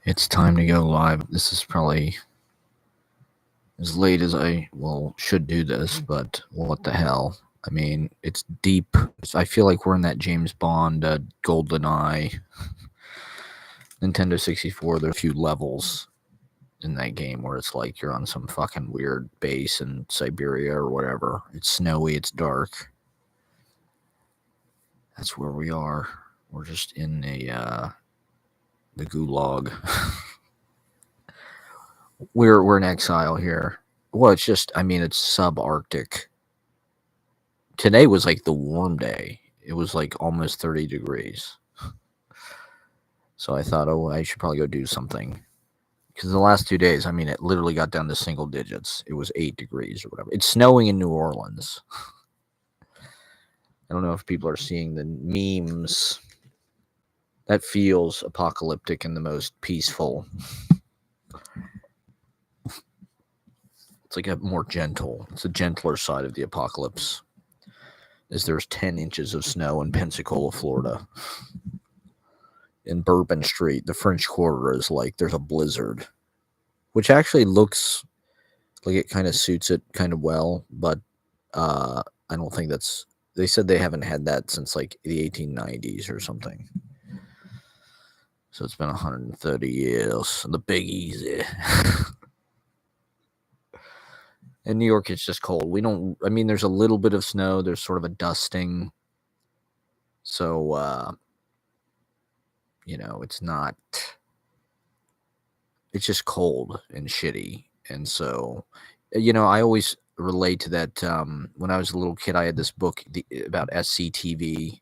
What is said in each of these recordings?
It's time to go live. This is probably as late as should do this, but what the hell? I mean, it's deep. I feel like we're in that James Bond, GoldenEye, Nintendo 64. There are a few levels in that game where it's like you're on some fucking weird base in Siberia or whatever. It's snowy, it's dark. That's where we are. We're just in the gulag. we're in exile here. Well, it's just, I mean, it's subarctic. Today was like the warm day. It was like almost 30 degrees. So I thought, oh, I should probably go do something. Because the last 2 days, I mean, it literally got down to single digits. It was 8 degrees or whatever. It's snowing in New Orleans. I don't know if people are seeing the memes. That feels apocalyptic and the most peaceful. It's like a more gentle, it's a gentler side of the apocalypse. As there's 10 inches of snow in Pensacola, Florida. In Bourbon Street, the French Quarter is like there's a blizzard, which actually looks like it kind of suits it kind of well, but I don't think that's. They said they haven't had that since like the 1890s or something. So it's been 130 years. The Big Easy. In New York, it's just cold. We don't. I mean, there's a little bit of snow. There's sort of a dusting. So it's not. It's just cold and shitty. And so, I always relate to that. When I was a little kid, I had this book about SCTV.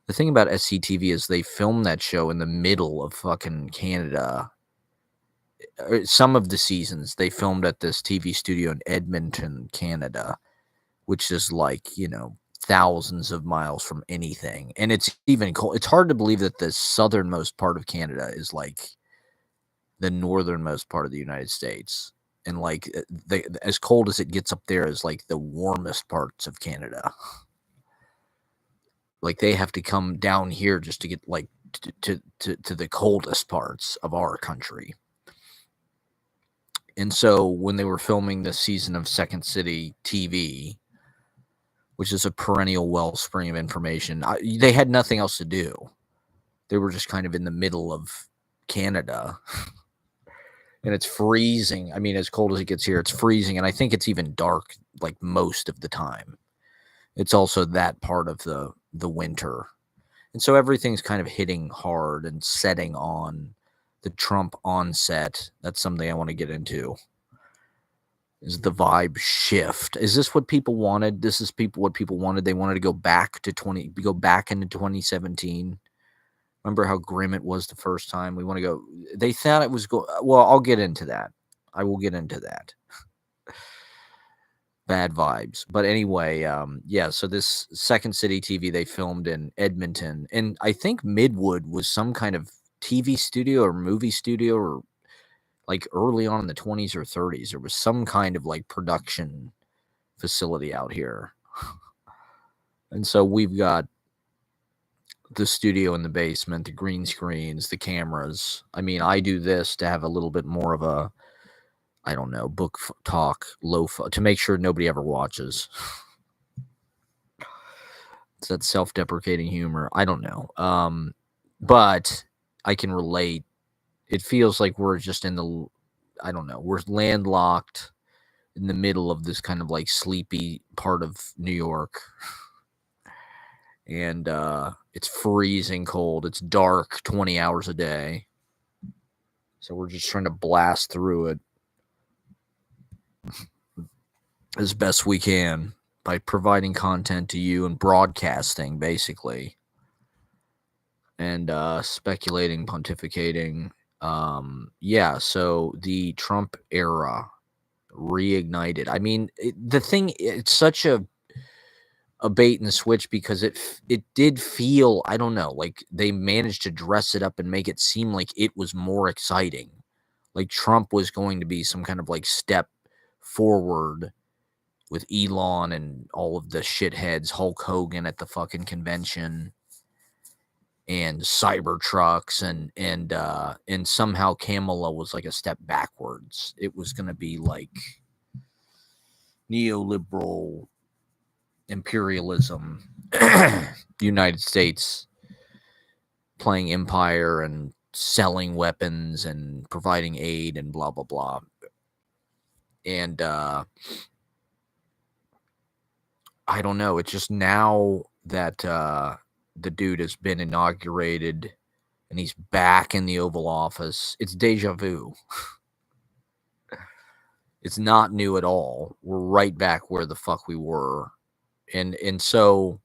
The thing about SCTV is they filmed that show in the middle of fucking Canada. Some of the seasons they filmed at this TV studio in Edmonton, Canada, which is like, thousands of miles from anything. And it's even cold. It's hard to believe that the southernmost part of Canada is like the northernmost part of the United States. And like as cold as it gets up there is like the warmest parts of Canada. Like they have to come down here just to get like to the coldest parts of our country. And so when they were filming this season of Second City TV, which is a perennial wellspring of information, they had nothing else to do. They were just kind of in the middle of Canada. And it's freezing. I mean, as cold as it gets here, it's freezing. And I think it's even dark like most of the time. It's also that part of the winter. And so everything's kind of hitting hard and setting on the Trump onset. That's something I want to get into. Is the vibe shift? Is this what people wanted? This is what people wanted. They wanted to go back into 2017. Remember how grim it was the first time? We want to go. They thought it was well, I'll get into that. I will get into that. Bad vibes. But anyway, so this Second City TV they filmed in Edmonton. And I think Midwood was some kind of TV studio or movie studio, or like early on in the 20s or 30s. There was some kind of like production facility out here. And so we've got the studio in the basement, the green screens, the cameras. I mean, I do this to have a little bit more of a, I don't know, book talk, to make sure nobody ever watches. It's that self-deprecating humor. I don't know. But I can relate. It feels like we're just in the, I don't know, we're landlocked in the middle of this kind of like sleepy part of New York. And it's freezing cold. It's dark 20 hours a day. So we're just trying to blast through it as best we can by providing content to you and broadcasting, basically. And speculating, pontificating. So the Trump era reignited. I mean, it's such a bait and switch because it did feel, I don't know, like they managed to dress it up and make it seem like it was more exciting. Like Trump was going to be some kind of like step forward with Elon and all of the shitheads, Hulk Hogan at the fucking convention. and Cybertrucks and somehow Kamala was like a step backwards. It was going to be like neoliberal imperialism, United States playing empire and selling weapons and providing aid and blah blah blah. And I don't know. It's just now that the dude has been inaugurated and he's back in the Oval Office, it's deja vu. It's not new at all. We're right back where the fuck we were. And so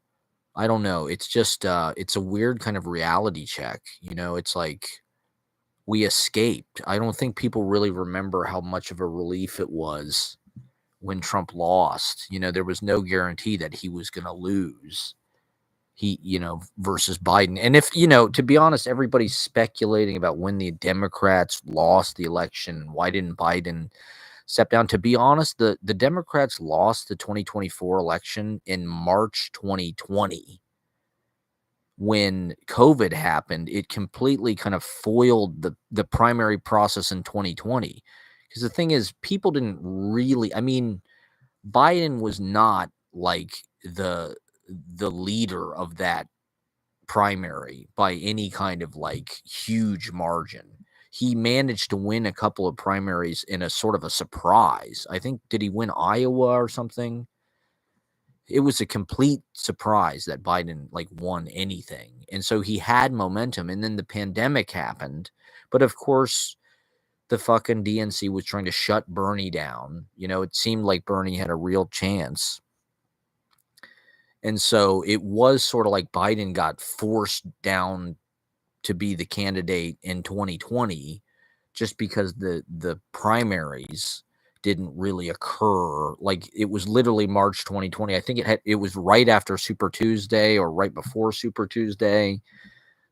I don't know. It's just it's a weird kind of reality check. You know, it's like we escaped. I don't think people really remember how much of a relief it was when Trump lost. You know, there was no guarantee that he was going to lose. He, you know, versus Biden. And if, you know, to be honest, everybody's speculating about when the Democrats lost the election. Why didn't Biden step down? To be honest, the Democrats lost the 2024 election in March 2020. When COVID happened, it completely kind of foiled the primary process in 2020. Because the thing is, people didn't really, I mean, Biden was not like the leader of that primary by any kind of like huge margin. He managed to win a couple of primaries in a sort of a surprise. I think, did he win Iowa or something? It was a complete surprise that Biden like won anything. And so he had momentum, and then the pandemic happened. But of course, the fucking DNC was trying to shut Bernie down. You know, it seemed like Bernie had a real chance. And so it was sort of like Biden got forced down to be the candidate in 2020 just because the primaries didn't really occur. Like, it was literally March 2020. I think it was right after Super Tuesday or right before Super Tuesday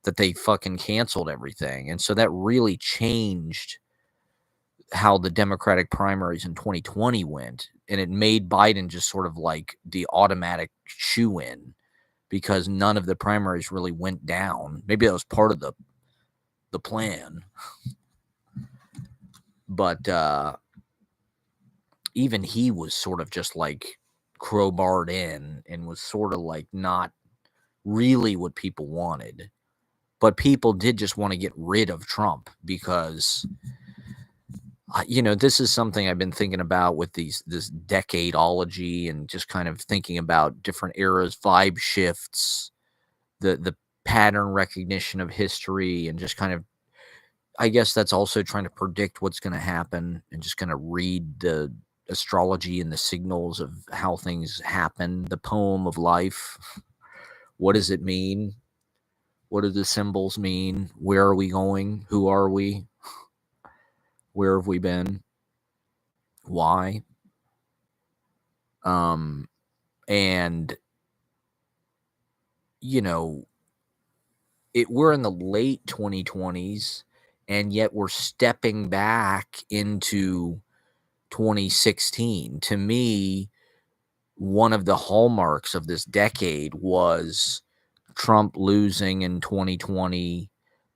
that they fucking canceled everything. And so that really changed how the Democratic primaries in 2020 went. And it made Biden just sort of like the automatic shoe-in because none of the primaries really went down. Maybe that was part of the plan. But even he was sort of just like crowbarred in and was sort of like not really what people wanted. But people did just want to get rid of Trump because, you know, this is something I've been thinking about with this decadeology and just kind of thinking about different eras, vibe shifts, the pattern recognition of history, and just kind of, I guess that's also trying to predict what's going to happen and just kind of read the astrology and the signals of how things happen, the poem of life. What does it mean? What do the symbols mean? Where are we going? Who are we? Where have we been? Why? And, you know, we're in the late 2020s, and yet we're stepping back into 2016. To me, one of the hallmarks of this decade was Trump losing in 2020,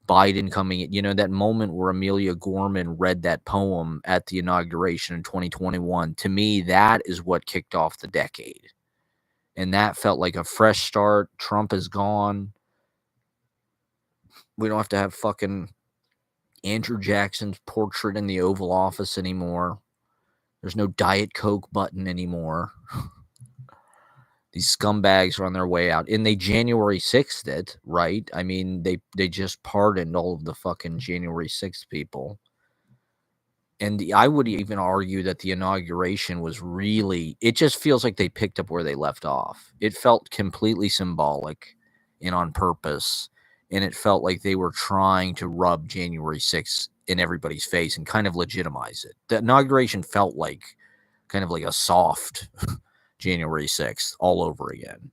Biden coming in. You know, that moment where Amelia Gorman read that poem at the inauguration in 2021, to me, that is what kicked off the decade. And that felt like a fresh start. Trump is gone. We don't have to have fucking Andrew Jackson's portrait in the Oval Office anymore. There's no Diet Coke button anymore. These scumbags are on their way out. And they January 6th it, right? I mean, they just pardoned all of the fucking January 6th people. And I would even argue that the inauguration was really, it just feels like they picked up where they left off. It felt completely symbolic and on purpose. And it felt like they were trying to rub January 6th in everybody's face and kind of legitimize it. The inauguration felt like kind of like a soft January 6th all over again.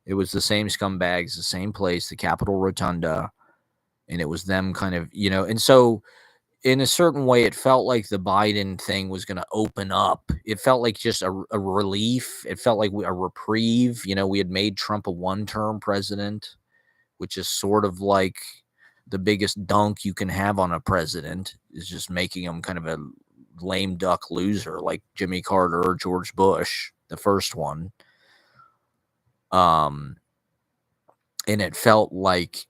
It was the same scumbags, the same place, the Capitol Rotunda, and it was them kind of, you know, and so in a certain way, it felt like the Biden thing was going to open up. It felt like just a relief. It felt like a reprieve. You know, we had made Trump a one-term president. which is sort of like the biggest dunk you can have on a president, is just making him kind of a lame duck loser like Jimmy Carter or George Bush, the first one. And it felt like,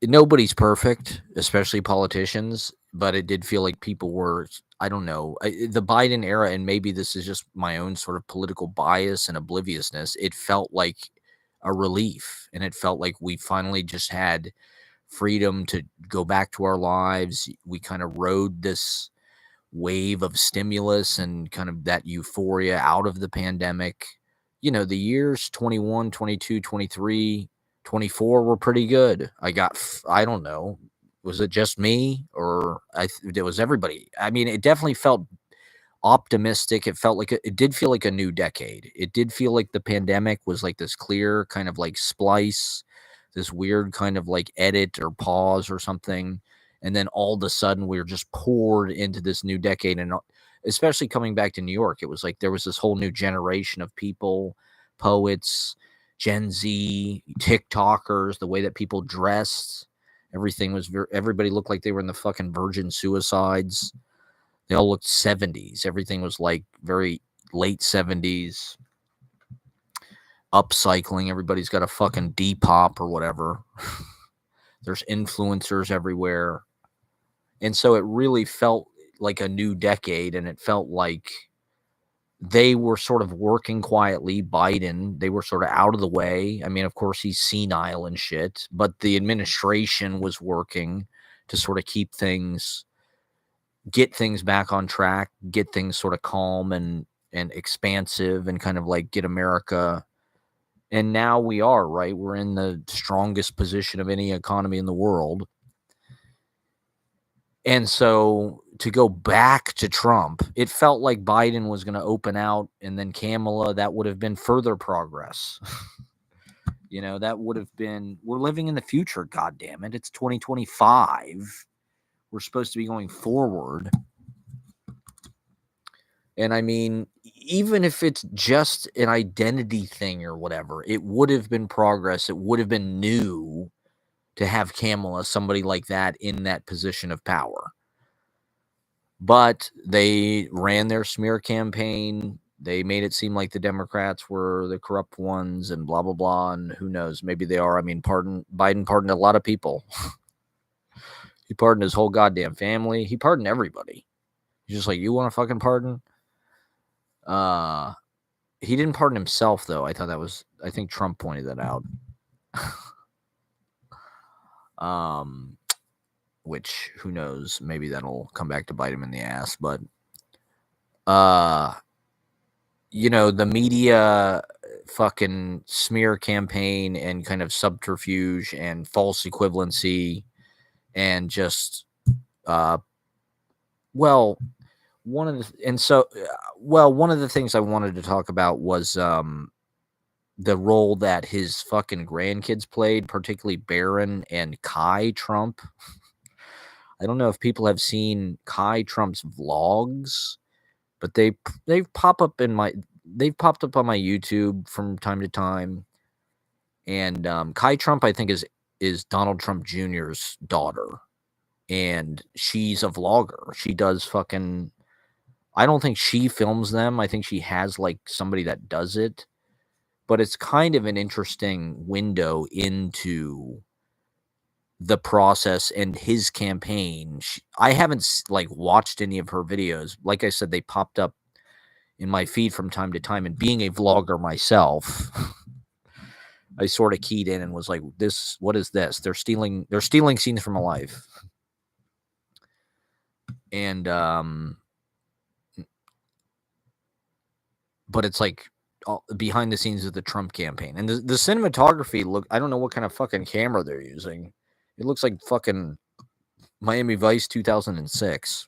nobody's perfect, especially politicians, but it did feel like people were, I don't know, the Biden era, and maybe this is just my own sort of political bias and obliviousness, it felt like a relief, and it felt like we finally just had freedom to go back to our lives. We kind of rode this wave of stimulus and kind of that euphoria out of the pandemic. The years 21, 22, 23, 24 were pretty good. I don't know, was it just me, or it was everybody? I mean, it definitely felt optimistic. It felt like it did feel like a new decade. It did feel like the pandemic was like this clear kind of like splice, this weird kind of like edit or pause or something. And then all of a sudden we were just poured into this new decade. And especially coming back to New York, it was like there was this whole new generation of people, poets, Gen Z, TikTokers, the way that people dressed. Everything was everybody looked like they were in the fucking Virgin Suicides. They all looked 70s. Everything was like very late 70s. Upcycling. Everybody's got a fucking Depop or whatever. There's influencers everywhere. And so it really felt like a new decade, and it felt like they were sort of working quietly. Biden, they were sort of out of the way. I mean, of course, he's senile and shit, but the administration was working to sort of get things back on track, get things sort of calm and expansive, and kind of like get America. And now we are, right? We're in the strongest position of any economy in the world. And so to go back to Trump, it felt like Biden was going to open out, and then Kamala, that would have been further progress. That would have been, we're living in the future, God damn it. It's 2025. We're supposed to be going forward. And I mean, even if it's just an identity thing or whatever, it would have been progress. It would have been new to have Kamala, somebody like that, in that position of power. But they ran their smear campaign. They made it seem like the Democrats were the corrupt ones and blah, blah, blah. And who knows? Maybe they are. I mean, Biden pardoned a lot of people. He pardoned his whole goddamn family. He pardoned everybody. He's just like, you want a fucking pardon? He didn't pardon himself, though. I think Trump pointed that out. Which, who knows, maybe that'll come back to bite him in the ass. But the media fucking smear campaign and kind of subterfuge and false equivalency, and just one of the things I wanted to talk about was the role that his fucking grandkids played, particularly Barron and Kai Trump. I don't know if people have seen Kai Trump's vlogs, but they've popped up on my YouTube from time to time. And Kai Trump, I think, is Donald Trump Jr.'s daughter, and she's a vlogger. She does fucking, I don't think she films them. I think she has like somebody that does it, but it's kind of an interesting window into the process and his campaign. I haven't like watched any of her videos. Like I said, they popped up in my feed from time to time, and being a vlogger myself, I sort of keyed in and was like, what is this? They're stealing scenes from my life. And but it's like behind the scenes of the Trump campaign, and the cinematography I don't know what kind of fucking camera they're using. It looks like fucking Miami Vice 2006.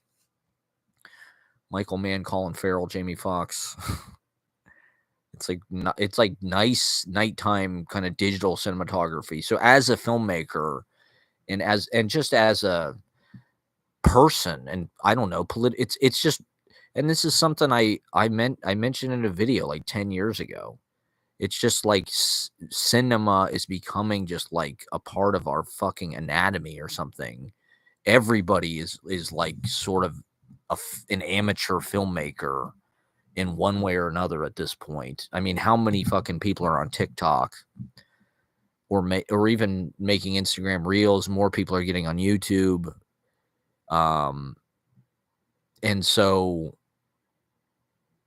Michael Mann, Colin Farrell, Jamie Foxx. It's like nice nighttime kind of digital cinematography. So as a filmmaker, and just as a person, and I don't know, it's just, and this is something I mentioned in a video like 10 years ago. It's just like cinema is becoming just like a part of our fucking anatomy or something. Everybody is like sort of an amateur filmmaker in one way or another at this point. I mean, how many fucking people are on TikTok or even making Instagram reels? More people are getting on YouTube. And so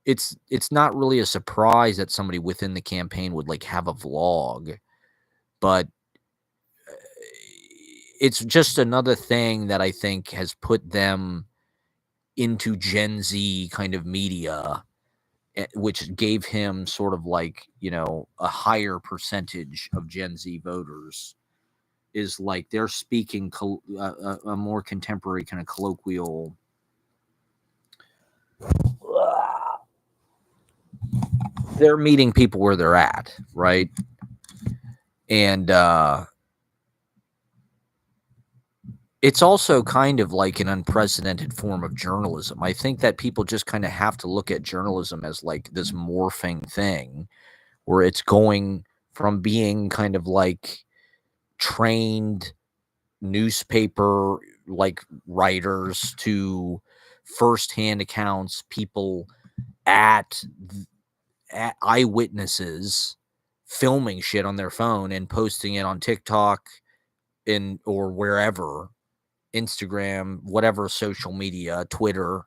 it's not really a surprise that somebody within the campaign would like have a vlog, but it's just another thing that I think has put them into Gen Z kind of media, which gave him sort of like, a higher percentage of Gen Z voters, is like they're speaking a more contemporary kind of colloquial. They're meeting people where they're at, right? And it's also kind of like an unprecedented form of journalism. I think that people just kind of have to look at journalism as like this morphing thing where it's going from being kind of like trained newspaper like writers to firsthand accounts, people at eyewitnesses filming shit on their phone and posting it on TikTok or wherever, Instagram, whatever social media, Twitter.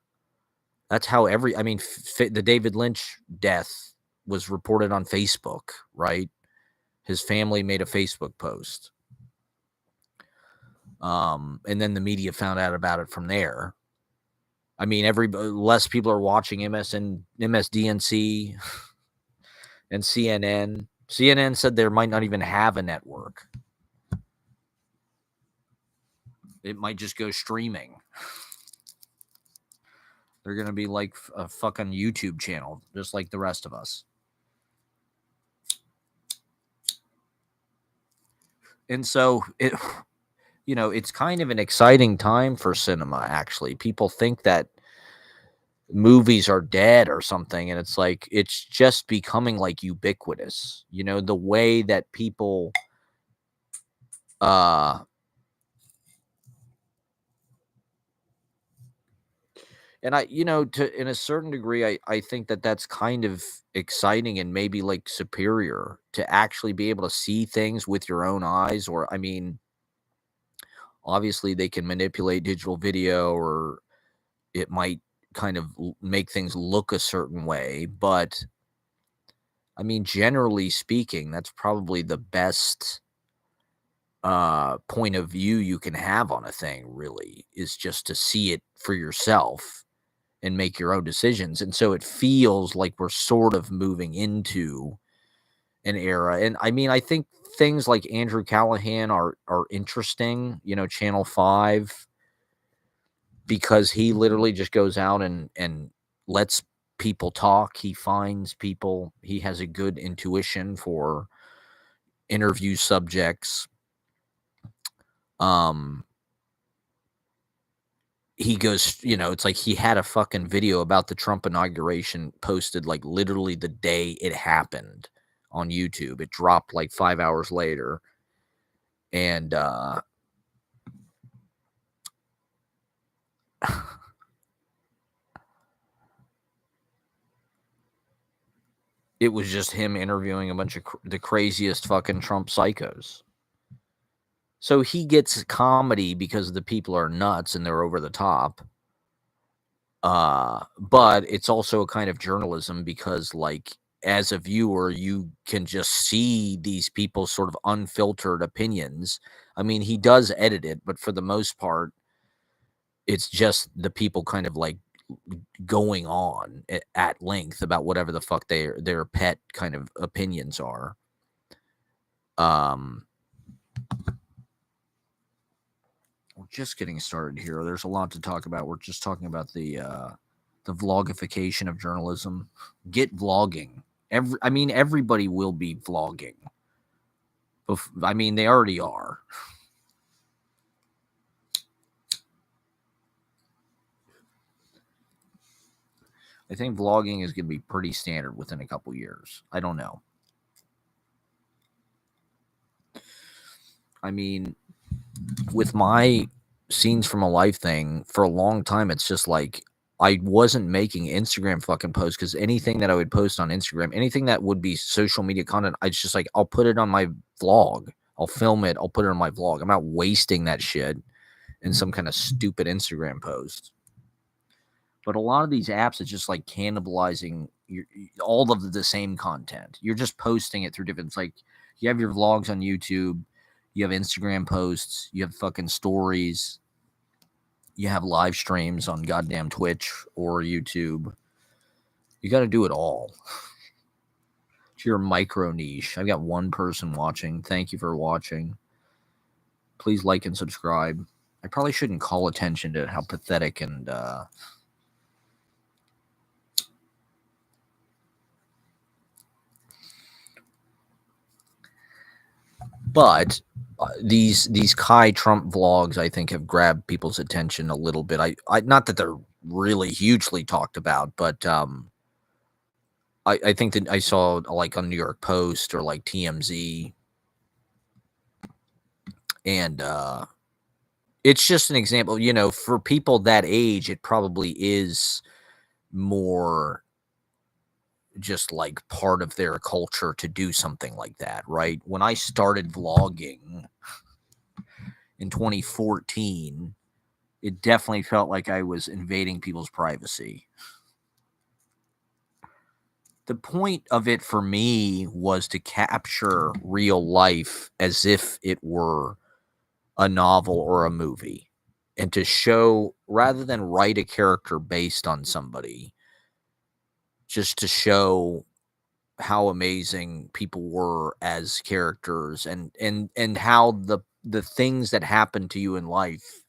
That's how the David Lynch death was reported on Facebook, right? His family made a Facebook post. And then the media found out about it from there. I mean, less people are watching MSDNC and CNN. CNN said there might not even have a network. It might just go streaming. They're going to be like a fucking YouTube channel, just like the rest of us. And so it's kind of an exciting time for cinema, actually. People think that movies are dead or something, and it's like it's just becoming like ubiquitous. The way that people and in a certain degree, I think that that's kind of exciting and maybe like superior to actually be able to see things with your own eyes. Or, I mean, obviously they can manipulate digital video, or it might kind of make things look a certain way. But I mean, generally speaking, that's probably the best point of view you can have on a thing, really, is just to see it for yourself and make your own decisions. And so it feels like we're sort of moving into an era. And I mean, I think things like Andrew Callahan are interesting, Channel 5, because he literally just goes out and lets people talk. He finds people. He has a good intuition for interview subjects. He goes, it's like he had a fucking video about the Trump inauguration posted like literally the day it happened on YouTube. It dropped like 5 hours later. And it was just him interviewing a bunch of the craziest fucking Trump psychos. So he gets comedy because the people are nuts and they're over the top. But it's also a kind of journalism because, like, as a viewer, you can just see these people's sort of unfiltered opinions. I mean, he does edit it, but for the most part, it's just the people kind of like going on at length about whatever the fuck their pet kind of opinions are. We're just getting started here. There's a lot to talk about. We're just talking about the vlogification of journalism. Get vlogging. Everybody will be vlogging. I mean, they already are. I think vlogging is going to be pretty standard within a couple years. I don't know. I mean, with my scenes from a life thing, for a long time, it's just like I wasn't making Instagram fucking posts because anything that I would post on Instagram, anything that would be social media content, I just like, I'll put it on my vlog. I'll film it. I'll put it on my vlog. I'm not wasting that shit in some kind of stupid Instagram post. But a lot of these apps, it's just like cannibalizing all of the same content. You're just posting it through different. It's like you have your vlogs on YouTube, you have Instagram posts, you have fucking stories, you have live streams on goddamn Twitch or YouTube. You got to do it all. It's your micro niche. I've got one person watching. Thank you for watching. Please like and subscribe. I probably shouldn't call attention to how pathetic and but these Kai Trump vlogs, I think, have grabbed people's attention a little bit. I not that they're really hugely talked about, but I think that I saw like on New York Post or like TMZ, and it's just an example. You know, for people that age, it probably is more just like part of their culture to do something like that, right? When I started vlogging in 2014, it definitely felt like I was invading people's privacy. The point of it for me was to capture real life as if it were a novel or a movie, and to show, rather than write a character based on somebody, just to show how amazing people were as characters, and how the things that happened to you in life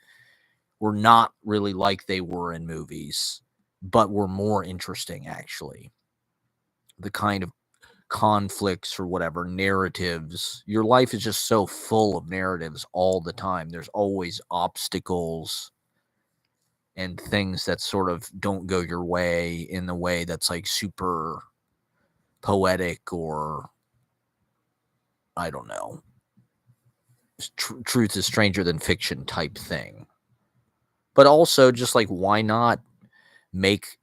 were not really like they were in movies, but were more interesting, actually. The kind of conflicts or whatever, narratives. Your life is just so full of narratives all the time. There's always obstacles and things that sort of don't go your way in the way that's like super poetic, or I don't know, truth is stranger than fiction type thing. But also, just like, why not make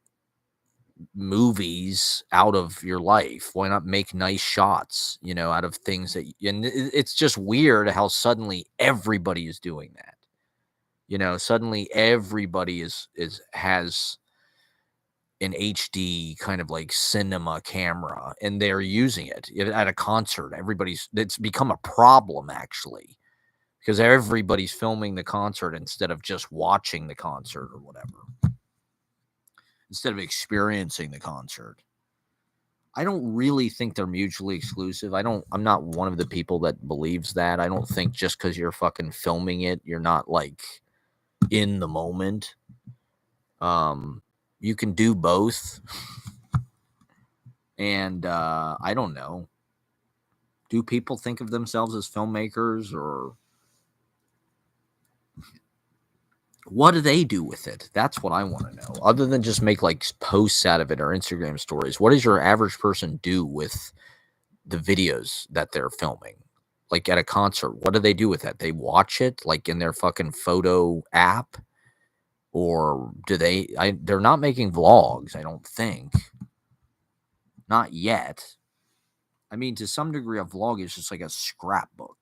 movies out of your life? Why not make nice shots, you know, out of things that, and it's just weird how suddenly everybody is doing that. You know, suddenly everybody has an HD kind of like cinema camera, and they're using it at a concert. It's become a problem, actually, because everybody's filming the concert instead of just watching the concert or whatever, instead of experiencing the concert. I don't really think they're mutually exclusive. I'm not one of the people that believes that. I don't think just because you're fucking filming it, you're not like in the moment. You can do both. And I don't know. Do people think of themselves as filmmakers, or what do they do with it? That's what I want to know. Other than just make like posts out of it or Instagram stories, what does your average person do with the videos that they're filming? Like at a concert, what do they do with that? They watch it like in their fucking photo app, or do they're not making vlogs, I don't think. Not yet. I mean, to some degree, a vlog is just like a scrapbook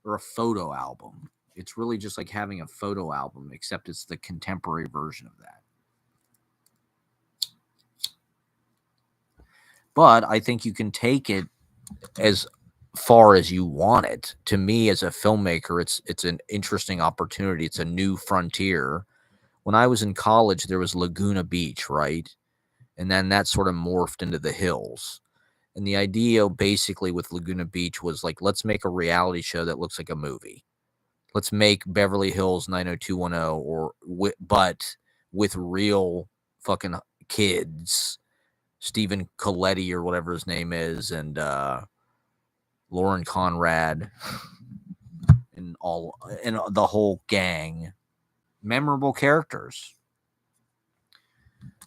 or a photo album. It's really just like having a photo album, except it's the contemporary version of that. But I think you can take it as far as you want it. To me, as a filmmaker, it's an interesting opportunity. It's a new frontier. When I was in college, there was Laguna Beach, right? And then that sort of morphed into the hills. And the idea basically with Laguna Beach was like, let's make a reality show that looks like a movie. Let's make Beverly Hills 90210, but with real fucking kids, Stephen Coletti or whatever his name is, and Lauren Conrad, and the whole gang, memorable characters.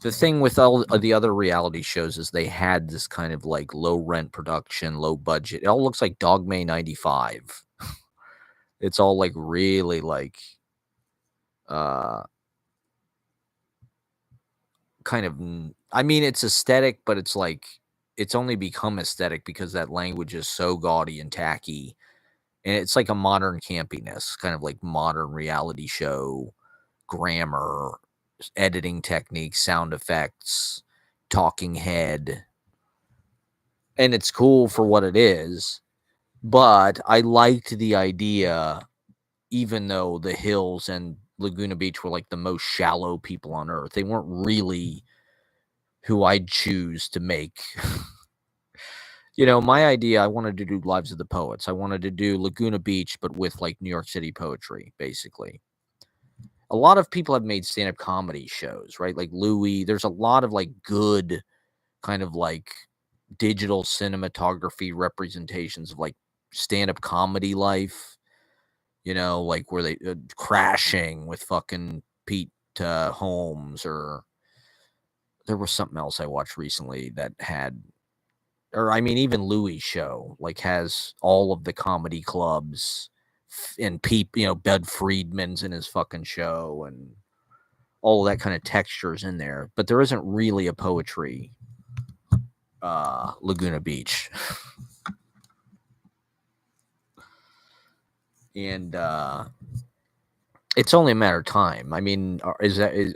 The thing with all of the other reality shows is they had this kind of like low rent production, low budget. It all looks like Dogma 95. It's all like really like kind of, I mean, it's aesthetic, but it's like it's only become aesthetic because that language is so gaudy and tacky. And it's like a modern campiness, kind of like modern reality show grammar, editing techniques, sound effects, talking head. And it's cool for what it is. But I liked the idea, even though the hills and Laguna Beach were like the most shallow people on earth, they weren't really who I'd choose to make. My idea, I wanted to do Lives of the Poets. I wanted to do Laguna Beach, but with like New York City poetry, basically. A lot of people have made stand-up comedy shows, right? Like Louis, there's a lot of like good kind of like digital cinematography representations of like stand-up comedy life, like where they Crashing with fucking Pete Holmes, or there was something else I watched recently that had, or I mean, even Louis' show like has all of the comedy clubs and Bud Friedman's in his fucking show and all of that kind of textures in there, but there isn't really a poetry Laguna Beach. And it's only a matter of time. I mean,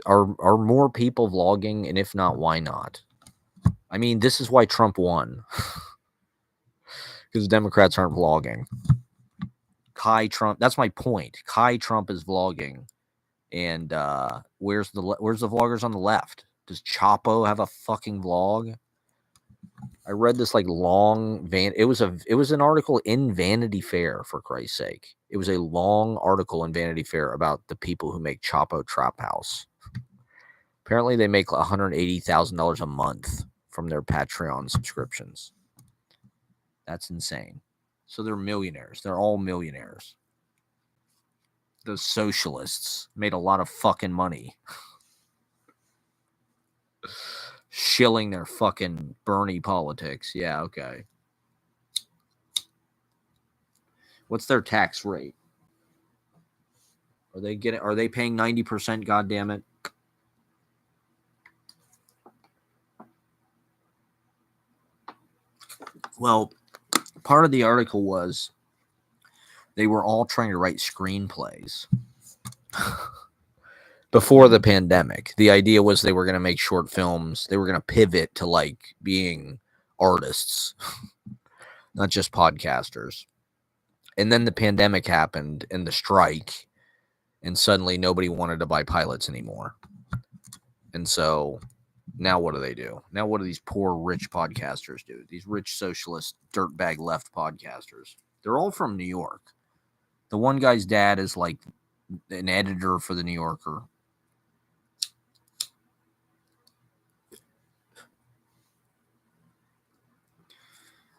are more people vlogging? And if not, why not? I mean, this is why Trump won. Because Democrats aren't vlogging. Kai Trump, that's my point. Kai Trump is vlogging. And where's the vloggers on the left? Does Chapo have a fucking vlog? I read this like long it was an article in Vanity Fair, for Christ's sake. It was a long article in Vanity Fair about the people who make Chapo Trap House. Apparently they make $180,000 a month from their Patreon subscriptions. That's insane. So they're millionaires. They're all millionaires. Those socialists made a lot of fucking money. Shilling their fucking Bernie politics. Yeah, okay. What's their tax rate? Are they paying 90%? God damn it. Well, part of the article was they were all trying to write screenplays. Before the pandemic, the idea was they were going to make short films. They were going to pivot to like being artists, not just podcasters. And then the pandemic happened and the strike, and suddenly nobody wanted to buy pilots anymore. And so now what do? Now what do these poor rich podcasters do? These rich socialist dirtbag left podcasters. They're all from New York. The one guy's dad is like an editor for the New Yorker.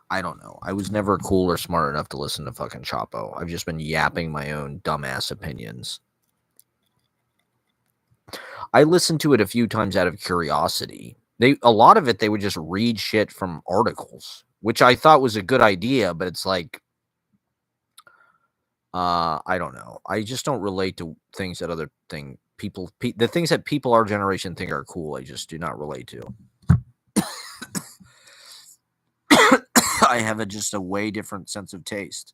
I don't know. I was never cool or smart enough to listen to fucking Chapo. I've just been yapping my own dumbass opinions. I listened to it a few times out of curiosity. A lot of it, they would just read shit from articles, which I thought was a good idea, but it's like, I don't know. I just don't relate to things that the things that people our generation think are cool. I just do not relate to. I have just a way different sense of taste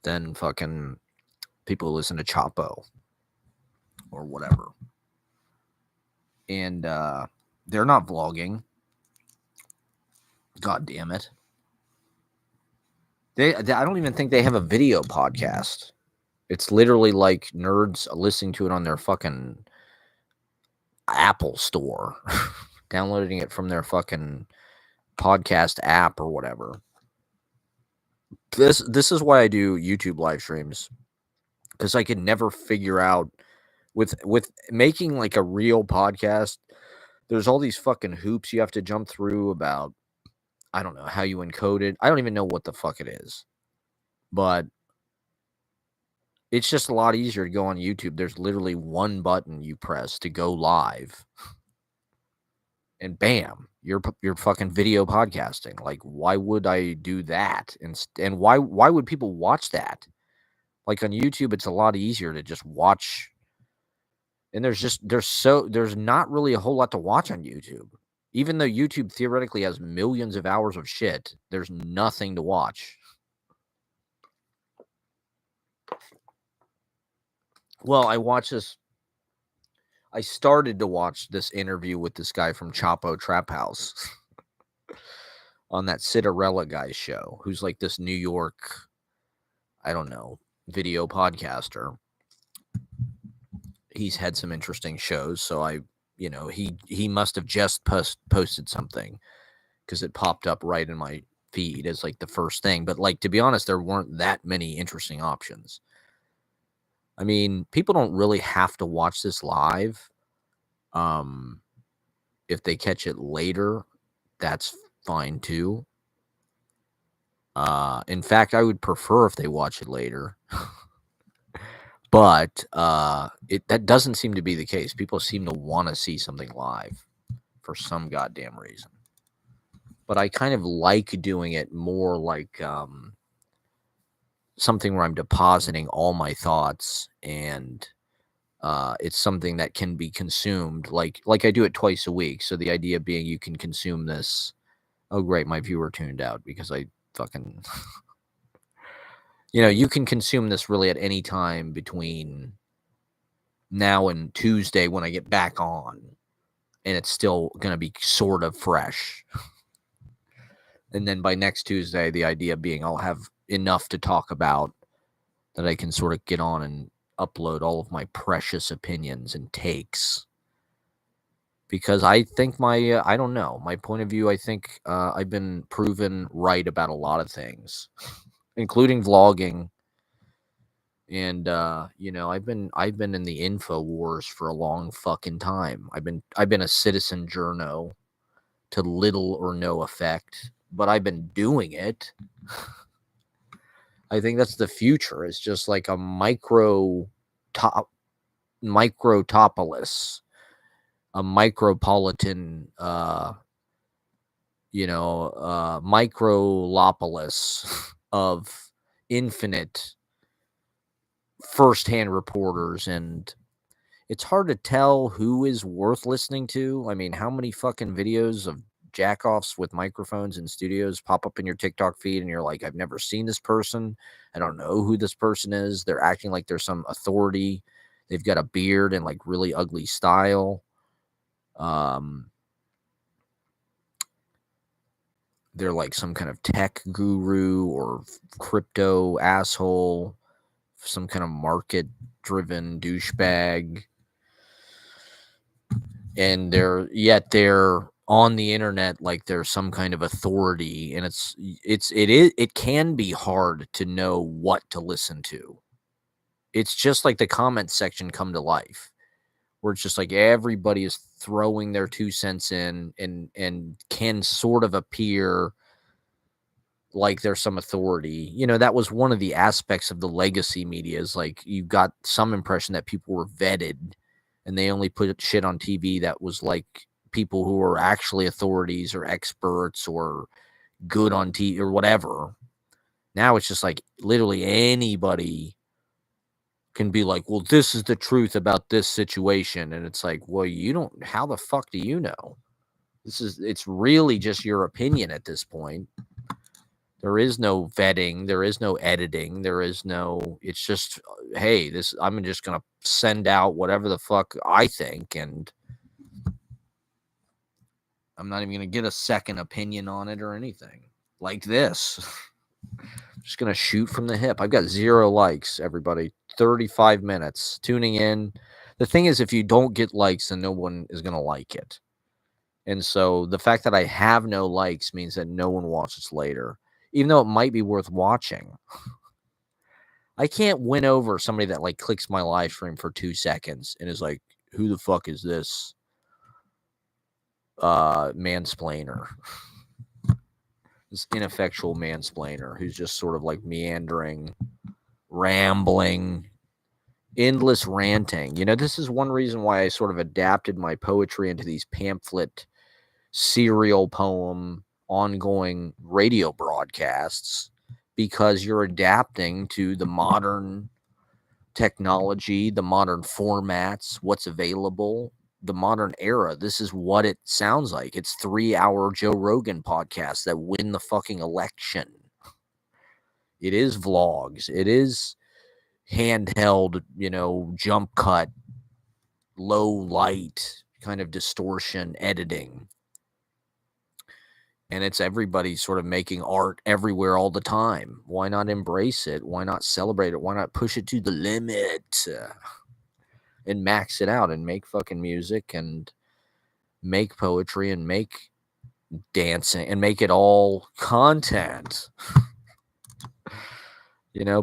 than fucking people who listen to Chapo or whatever. And they're not vlogging. God damn it. I don't even think they have a video podcast. It's literally like nerds listening to it on their fucking Apple store, downloading it from their fucking podcast app or whatever. This is why I do YouTube live streams, because I could never figure out with making like a real podcast. There's all these fucking hoops you have to jump through about, I don't know how you encode it. I don't even know what the fuck it is, but it's just a lot easier to go on YouTube. There's literally one button you press to go live, and bam, You're fucking video podcasting. Like, why would I do that? And why would people watch that? Like on YouTube, it's a lot easier to just watch. And there's not really a whole lot to watch on YouTube. Even though YouTube theoretically has millions of hours of shit, there's nothing to watch. Well, I started to watch this interview with this guy from Chapo Trap House on that Citarella guy's show, who's like this New York, I don't know, video podcaster. He's had some interesting shows, so he must have just posted something because it popped up right in my feed as like the first thing. But like, to be honest, there weren't that many interesting options. I mean, people don't really have to watch this live. If they catch it later, that's fine too. In fact, I would prefer if they watch it later. But that doesn't seem to be the case. People seem to want to see something live for some goddamn reason. But I kind of like doing it more like something where I'm depositing all my thoughts, and it's something that can be consumed. Like I do it twice a week. So the idea being you can consume this. Oh, great. My viewer tuned out because I fucking... you can consume this really at any time between now and Tuesday when I get back on, and it's still going to be sort of fresh. And then by next Tuesday, the idea being I'll have enough to talk about that I can sort of get on and upload all of my precious opinions and takes. Because I think I don't know, my point of view, I think I've been proven right about a lot of things, including vlogging. And I've been in the info wars for a long fucking time. I've been a citizen journo to little or no effect, but I've been doing it. I think that's the future. It's just like a microtopolis, a micropolitan, microlopolis of infinite firsthand reporters, and it's hard to tell who is worth listening to. I mean, how many fucking videos of jackoffs with microphones in studios pop up in your TikTok feed, and you're like, I've never seen this person. I don't know who this person is. They're acting like they're some authority. They've got a beard and like really ugly style. They're like some kind of tech guru or crypto asshole, some kind of market-driven douchebag, and they're on the internet like they're some kind of authority, and it can be hard to know what to listen to. It's just like the comment section come to life, where it's just like everybody is throwing their 2 cents in and can sort of appear like there's some authority. That was one of the aspects of the legacy media, is like you got some impression that people were vetted and they only put shit on TV that was like people who were actually authorities or experts or good on TV or whatever. Now it's just like literally anybody can be like, well, this is the truth about this situation. And it's like, well, how the fuck do you know? It's really just your opinion at this point. There is no vetting. There is no editing. It's just, hey, I'm just going to send out whatever the fuck I think. And I'm not even going to get a second opinion on it or anything like this. Just going to shoot from the hip. I've got 0 likes, everybody. 35 minutes tuning in. The thing is, if you don't get likes, then no one is going to like it. And so the fact that I have no likes means that no one watches later, even though it might be worth watching. I can't win over somebody that like clicks my live stream for 2 seconds and is like, who the fuck is this mansplainer? This ineffectual mansplainer who's just sort of like meandering, rambling, endless ranting. This is one reason why I sort of adapted my poetry into these pamphlet serial poem, ongoing radio broadcasts, because you're adapting to the modern technology, the modern formats, what's available, the modern era. This is what it sounds like. It's 3-hour Joe Rogan podcasts that win the fucking election. It is vlogs. It is handheld, jump cut, low light kind of distortion editing. And it's everybody sort of making art everywhere all the time. Why not embrace it? Why not celebrate it? Why not push it to the limit and max it out and make fucking music and make poetry and make dancing and make it all content?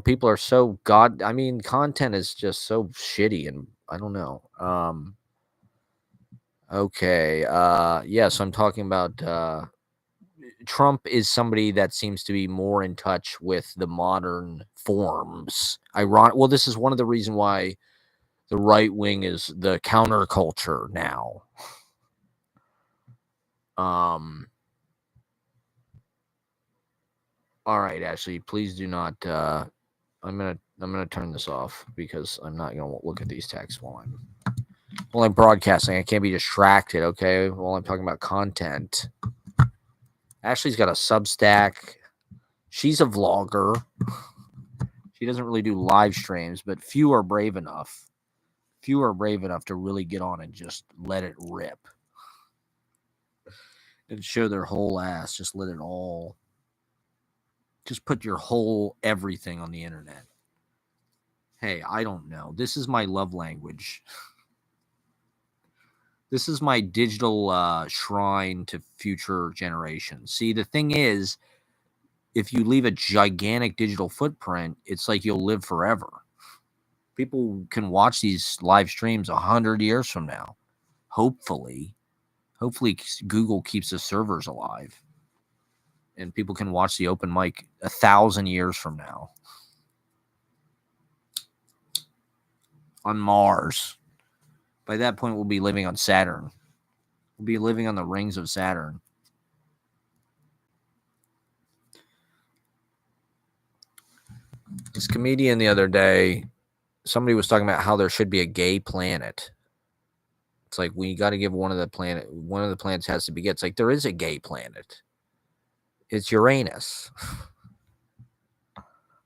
People are so content is just so shitty, and I don't know. Okay. Yes, I'm talking about Trump is somebody that seems to be more in touch with the modern forms. Well, this is one of the reasons why the right wing is the counterculture now. All right, Ashley, please do not. I'm gonna turn this off because I'm not gonna look at these texts while I'm broadcasting. I can't be distracted. Okay, while I'm talking about content. Ashley's got a Substack. She's a vlogger. She doesn't really do live streams, but few are brave enough. Few are brave enough to really get on and just let it rip. And show their whole ass. Just let it all. Just put your whole everything on the internet. Hey, I don't know. This is my love language. This is my digital shrine to future generations. See, the thing is, if you leave a gigantic digital footprint, it's like you'll live forever. People can watch these live streams 100 years from now. Hopefully Google keeps the servers alive. And people can watch the open mic 1,000 years from now. On Mars. By that point, we'll be living on Saturn. We'll be living on the rings of Saturn. This comedian the other day, somebody was talking about how there should be a gay planet. It's like, we got to give one of the planets has to be gay. It's like, there is a gay planet. It's Uranus.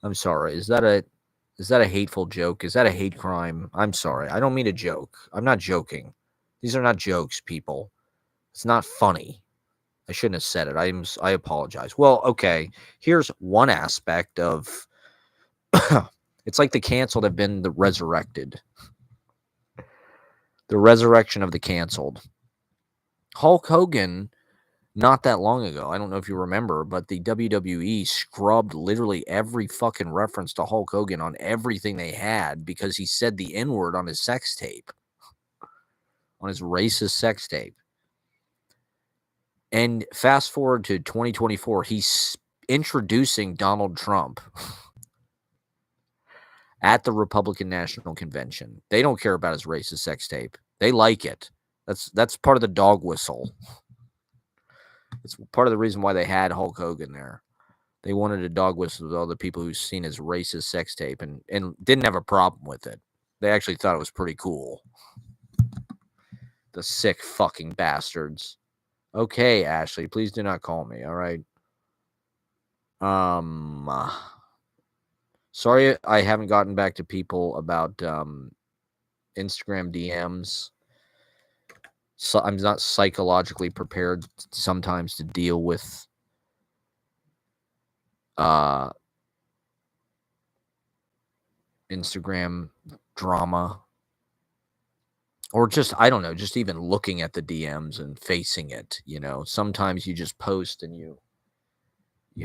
I'm sorry. Is that a hateful joke? Is that a hate crime? I'm sorry. I don't mean to joke. I'm not joking. These are not jokes, people. It's not funny. I shouldn't have said it. I apologize. Well, okay. Here's one aspect of it's like the canceled have been the resurrected. The resurrection of the canceled. Hulk Hogan, not that long ago, I don't know if you remember, but the WWE scrubbed literally every fucking reference to Hulk Hogan on everything they had because he said the N-word on his sex tape. On his racist sex tape. And fast forward to 2024, he's introducing Donald Trump at the Republican National Convention. They don't care about his racist sex tape. They like it. That's part of the dog whistle. It's part of the reason why they had Hulk Hogan there. They wanted a dog whistle with all the people who've seen his racist sex tape and didn't have a problem with it. They actually thought it was pretty cool. The sick fucking bastards. Okay, Ashley, please do not call me, all right? Sorry I haven't gotten back to people about Instagram DMs. So I'm not psychologically prepared sometimes to deal with Instagram drama. Or just, I don't know, just even looking at the DMs and facing it, Sometimes you just post and you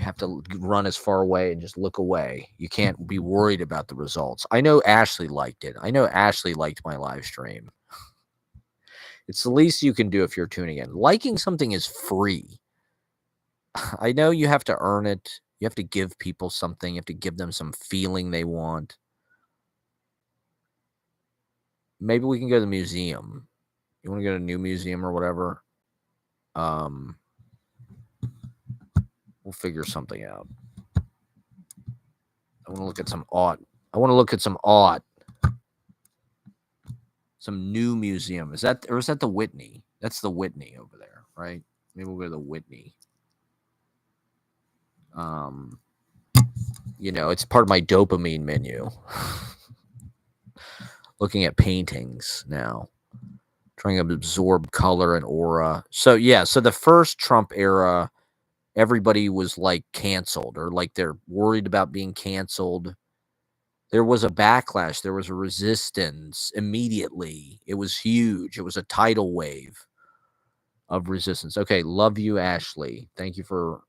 have to run as far away and just look away. You can't be worried about the results. I know Ashley liked it. I know Ashley liked my live stream. It's the least you can do if you're tuning in. Liking something is free. I know you have to earn it. You have to give people something. You have to give them some feeling they want. Maybe we can go to the museum. You want to go to a new museum or whatever? We'll figure something out. I want to look at some art. I want to look at some art. Some new museum. Is that the Whitney? That's the Whitney over there, right? Maybe we'll go to the Whitney. It's part of my dopamine menu. Looking at paintings now. Trying to absorb color and aura. So the first Trump era, everybody was like canceled, or like they're worried about being canceled. There was a backlash. There was a resistance immediately. It was huge. It was a tidal wave of resistance. Okay, love you, Ashley. Thank you for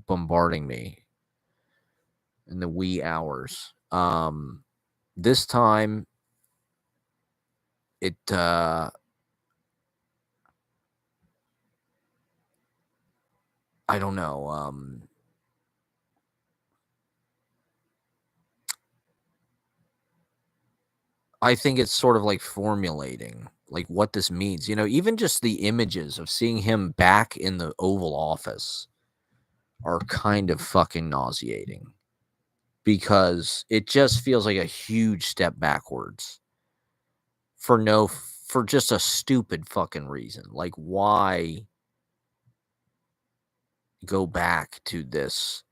bombarding me in the wee hours. This time, it I don't know. I think it's sort of like formulating like what this means. Even just the images of seeing him back in the Oval Office are kind of fucking nauseating, because it just feels like a huge step backwards for just a stupid fucking reason. Like, why go back to this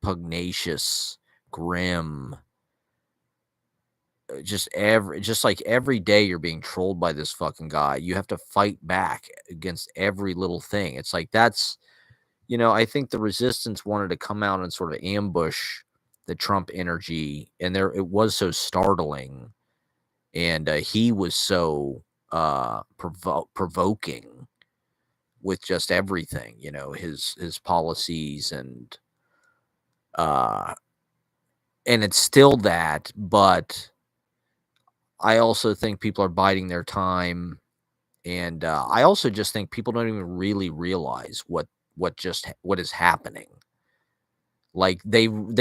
pugnacious, grim, just like every day you're being trolled by this fucking guy. You have to fight back against every little thing. It's like, that's, I think the resistance wanted to come out and sort of ambush the Trump energy, and it was so startling, and he was so provoking with just everything, his policies, and it's still that, but I also think people are biding their time, and I also just think people don't even really realize what is happening. Like, we've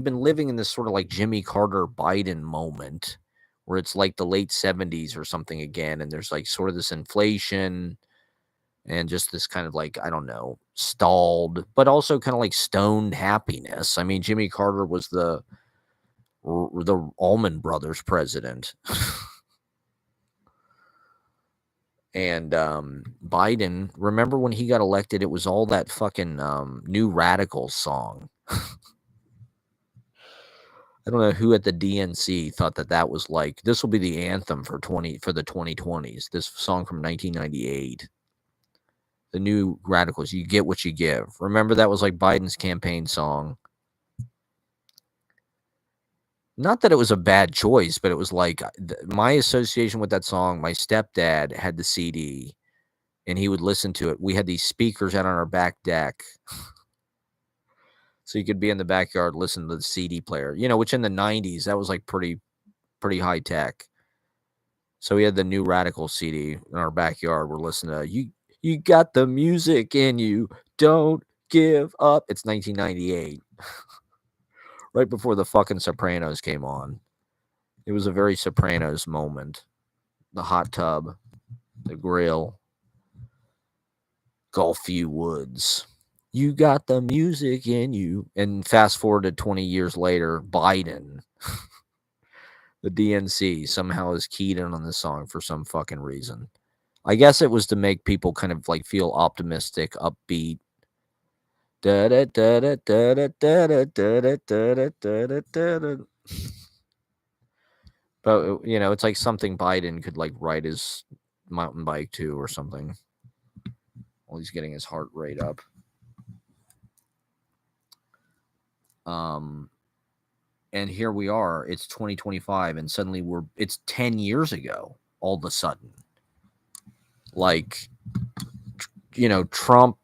been living in this sort of like Jimmy Carter Biden moment, where it's like the late 70s or something again, and there's like sort of this inflation and just this kind of like, I don't know, stalled, but also kind of like stoned happiness. I mean, Jimmy Carter was the Allman Brothers president. And Biden, remember when he got elected, it was all that fucking New Radicals song. I don't know who at the DNC thought that was like, this will be the anthem for the 2020s. This song from 1998. The New Radicals, you get what you give. Remember, that was like Biden's campaign song. Not that it was a bad choice, but it was like my association with that song. My stepdad had the CD, and he would listen to it. We had these speakers out on our back deck, so you could be in the backyard listening to the CD player. Which in the 90s, that was like pretty high tech. So we had the New Radical CD in our backyard. We're listening to You got the music in you. Don't give up. It's 1998. Right before the fucking Sopranos came on. It was a very Sopranos moment. The hot tub, the grill, Gulfview Woods. You got the music in you. And fast forward to 20 years later, Biden, the DNC, somehow is keyed in on this song for some fucking reason. I guess it was to make people kind of like feel optimistic, upbeat. But it's like something Biden could like ride his mountain bike to or something while he's getting his heart rate up. And here we are. It's 2025, and suddenly it's 10 years ago. All of a sudden, like, Trump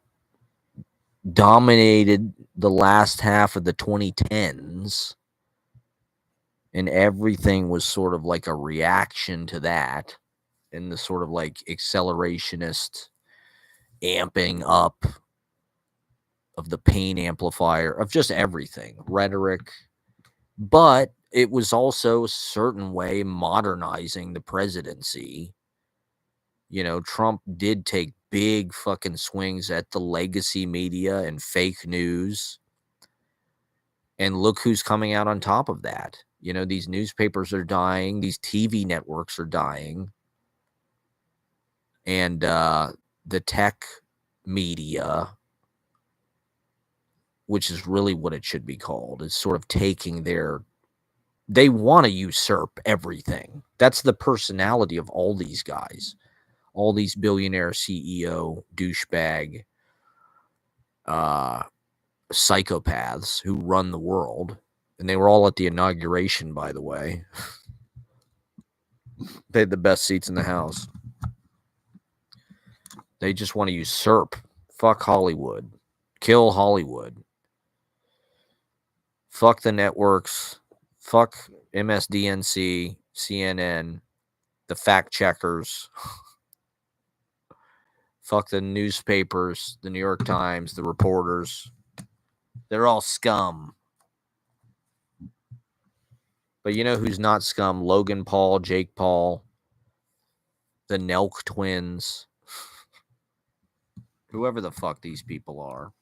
dominated the last half of the 2010s, and everything was sort of like a reaction to that, and the sort of like accelerationist amping up of the pain amplifier of just everything, rhetoric. But it was also a certain way modernizing the presidency. Trump did take big fucking swings at the legacy media and fake news. And look who's coming out on top of that. You know, these newspapers are dying. These TV networks are dying. And the tech media, which is really what it should be called, is sort of taking they want to usurp everything. That's the personality of all these guys. All these billionaire CEO, douchebag, psychopaths who run the world. And they were all at the inauguration, by the way. They had the best seats in the house. They just want to usurp. Fuck Hollywood. Kill Hollywood. Fuck the networks. Fuck MSDNC, CNN, the fact checkers. Fuck the newspapers, the New York Times, the reporters. They're all scum. But you know who's not scum? Logan Paul, Jake Paul, the Nelk twins. Whoever the fuck these people are.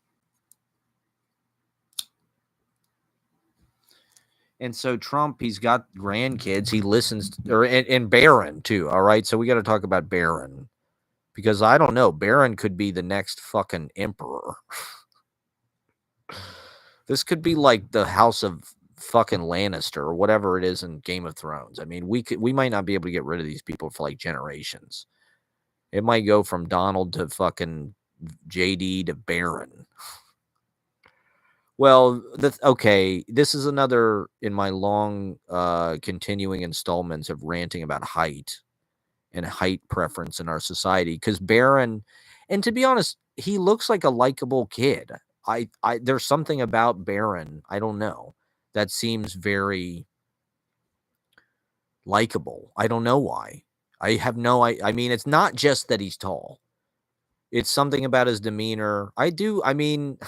And so Trump, he's got grandkids. He listens, and Barron too. All right. So we got to talk about Barron. Because I don't know. Barron could be the next fucking emperor. This could be like the House of fucking Lannister or whatever it is in Game of Thrones. I mean, we might not be able to get rid of these people for like generations. It might go from Donald to fucking JD to Barron. Well, okay. This is another in my long continuing installments of ranting about height and height preference in our society. Because Barron, and to be honest, he looks like a likable kid. There's something about Barron, I don't know, that seems very likable. I don't know why. I mean, it's not just that he's tall. It's something about his demeanor. I mean,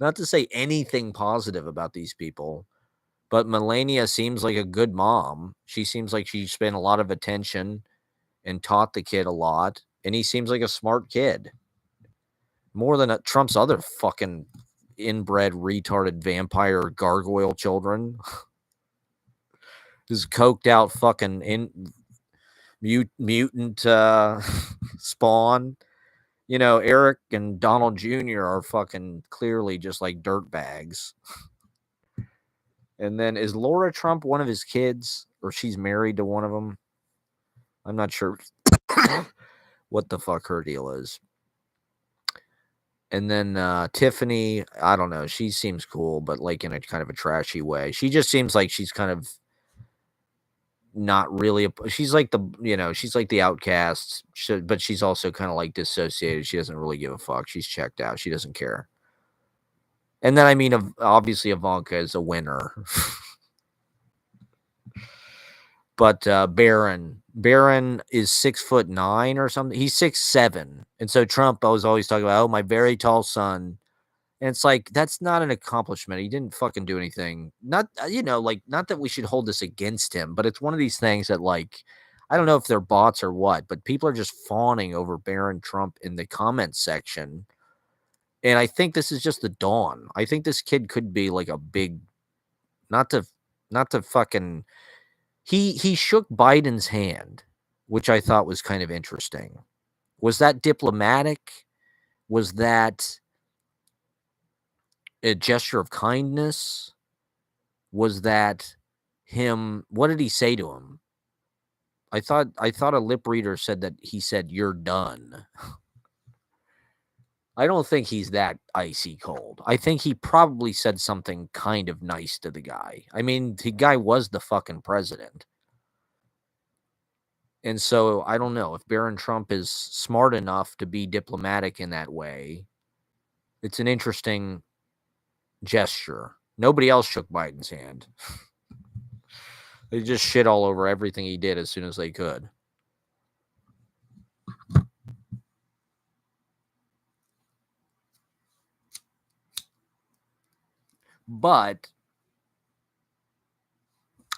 not to say anything positive about these people, but Melania seems like a good mom. She seems like she spent a lot of attention and taught the kid a lot. And he seems like a smart kid. More than Trump's other fucking inbred, retarded vampire gargoyle children. This coked out fucking mutant spawn. You know, Eric and Donald Jr. are fucking clearly just like dirt bags. And then is Laura Trump one of his kids? Or she's married to one of them? I'm not sure what the fuck her deal is. And then Tiffany, I don't know. She seems cool, but like in a kind of a trashy way. She just seems like she's kind of not really. She's like she's like the outcast, but she's also kind of like dissociated. She doesn't really give a fuck. She's checked out. She doesn't care. And then, I mean, obviously Ivanka is a winner. But Barron is 6'9" or something. He's 6'7", and so Trump was always talking about, oh, my very tall son, and it's like that's not an accomplishment. He didn't fucking do anything. Not not that we should hold this against him, but it's one of these things that like I don't know if they're bots or what, but people are just fawning over Barron Trump in the comments section, and I think this is just the dawn. I think this kid could be like a big, not to fucking. He shook Biden's hand, which I thought was kind of interesting. Was that diplomatic? Was that a gesture of kindness? Was that him? What did he say to him? I thought a lip reader said that he said, "You're done." I don't think he's that icy cold. I think he probably said something kind of nice to the guy. I mean, the guy was the fucking president. And so I don't know if Barron Trump is smart enough to be diplomatic in that way. It's an interesting gesture. Nobody else shook Biden's hand. They just shit all over everything he did as soon as they could. But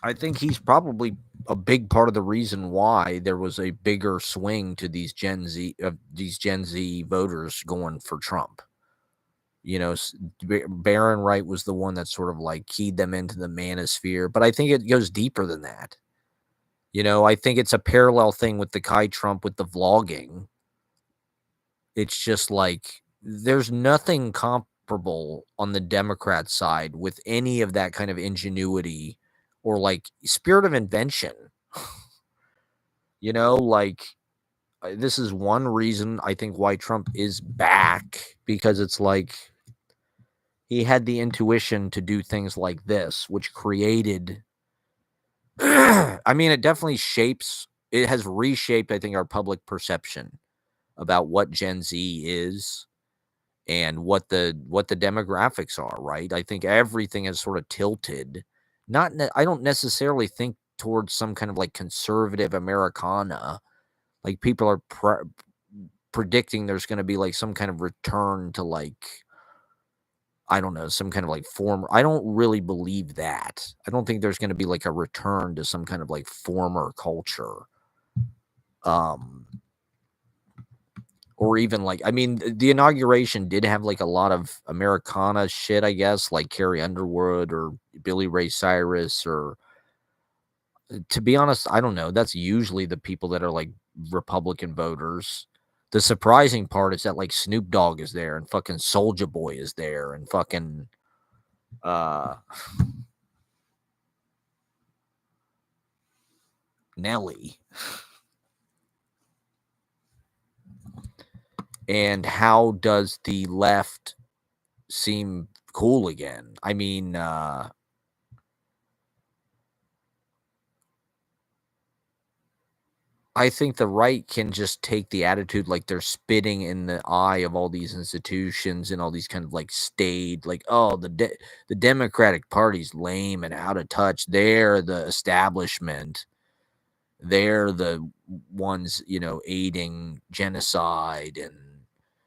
I think he's probably a big part of the reason why there was a bigger swing to these Gen Z voters going for Trump. You know, Barron Wright was the one that sort of like keyed them into the manosphere, but I think it goes deeper than that. You know, I think it's a parallel thing with the Kai Trump with the vlogging. It's just like there's nothing comparable on the Democrat side with any of that kind of ingenuity or like spirit of invention. You know, like this is one reason I think why Trump is back, because it's like he had the intuition to do things like this, which created I mean, it definitely it has reshaped, I think, our public perception about what Gen Z is and what the demographics are, right? I think everything has sort of tilted. I don't necessarily think towards some kind of like conservative Americana. Like people are predicting there's going to be like some kind of return to like, I don't know, some kind of like former. I don't really believe that. I don't think there's going to be like a return to some kind of like former culture. Or even like, I mean, the inauguration did have like a lot of Americana shit, I guess, like Carrie Underwood or Billy Ray Cyrus, or to be honest, I don't know. That's usually the people that are like Republican voters. The surprising part is that like Snoop Dogg is there and fucking Soulja Boy is there and fucking Nelly. And how does the left seem cool again? I mean, I think the right can just take the attitude like they're spitting in the eye of all these institutions and all these kind of like staid, like, oh, the Democratic Party's lame and out of touch. They're the establishment. They're the ones, you know, aiding genocide and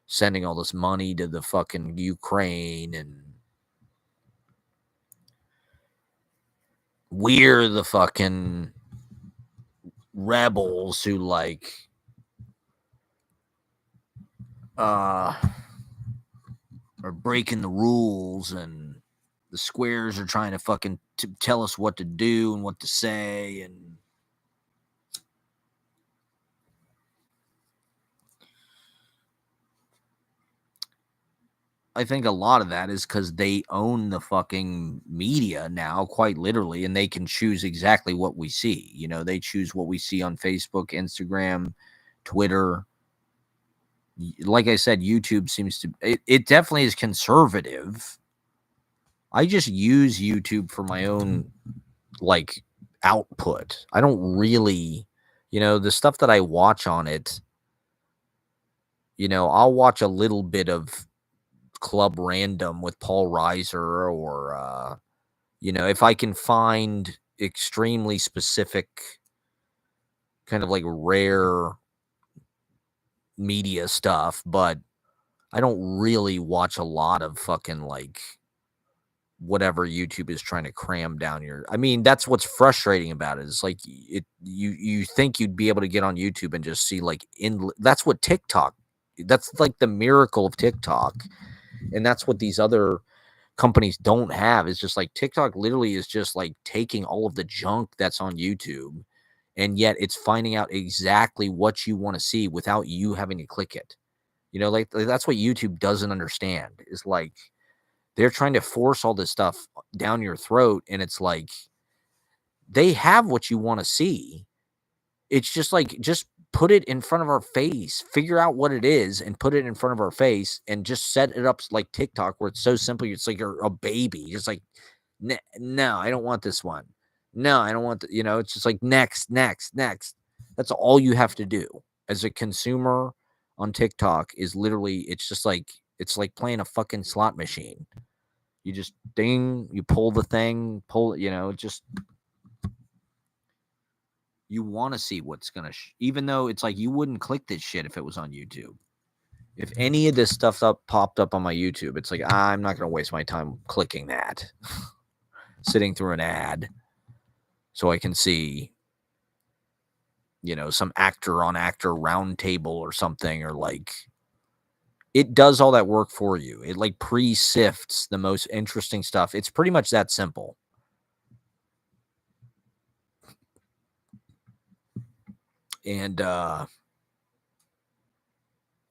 sending all this money to the fucking Ukraine, and we're the fucking rebels who like are breaking the rules, and the squares are trying to fucking tell us what to do and what to say. And I think a lot of that is because they own the fucking media now, quite literally, and they can choose exactly what we see. You know, they choose what we see on Facebook, Instagram, Twitter. Like I said, YouTube seems to, it definitely is conservative. I just use YouTube for my own like output. I don't really, you know, the stuff that I watch on it, you know, I'll watch a little bit of Club Random with Paul Reiser, or you know, if I can find extremely specific kind of like rare media stuff, but I don't really watch a lot of fucking like whatever YouTube is trying to cram down your. I mean, that's what's frustrating about it. It's like you think you'd be able to get on YouTube and just see like that's what TikTok. That's like the miracle of TikTok. And that's what these other companies don't have. Is just like TikTok literally is just like taking all of the junk that's on YouTube, and yet it's finding out exactly what you want to see without you having to click it. You know, like that's what YouTube doesn't understand. Is like they're trying to force all this stuff down your throat, and it's like they have what you want to see. It's just like, just put it in front of our face, figure out what it is and put it in front of our face, and just set it up like TikTok, where it's so simple. It's like you're a baby. Just like, no, I don't want this one. No, I don't want you know, it's just like next, next, next. That's all you have to do as a consumer on TikTok is literally, it's like playing a fucking slot machine. You just ding, you pull the thing, you know, just you want to see what's gonna even though it's like you wouldn't click this shit if it was on YouTube. If any of this stuff popped up on my YouTube, it's like, I'm not gonna waste my time clicking that. Sitting through an ad so I can see some actor on actor roundtable or something, or like it does all that work for you. It like pre-sifts the most interesting stuff. It's pretty much that simple. And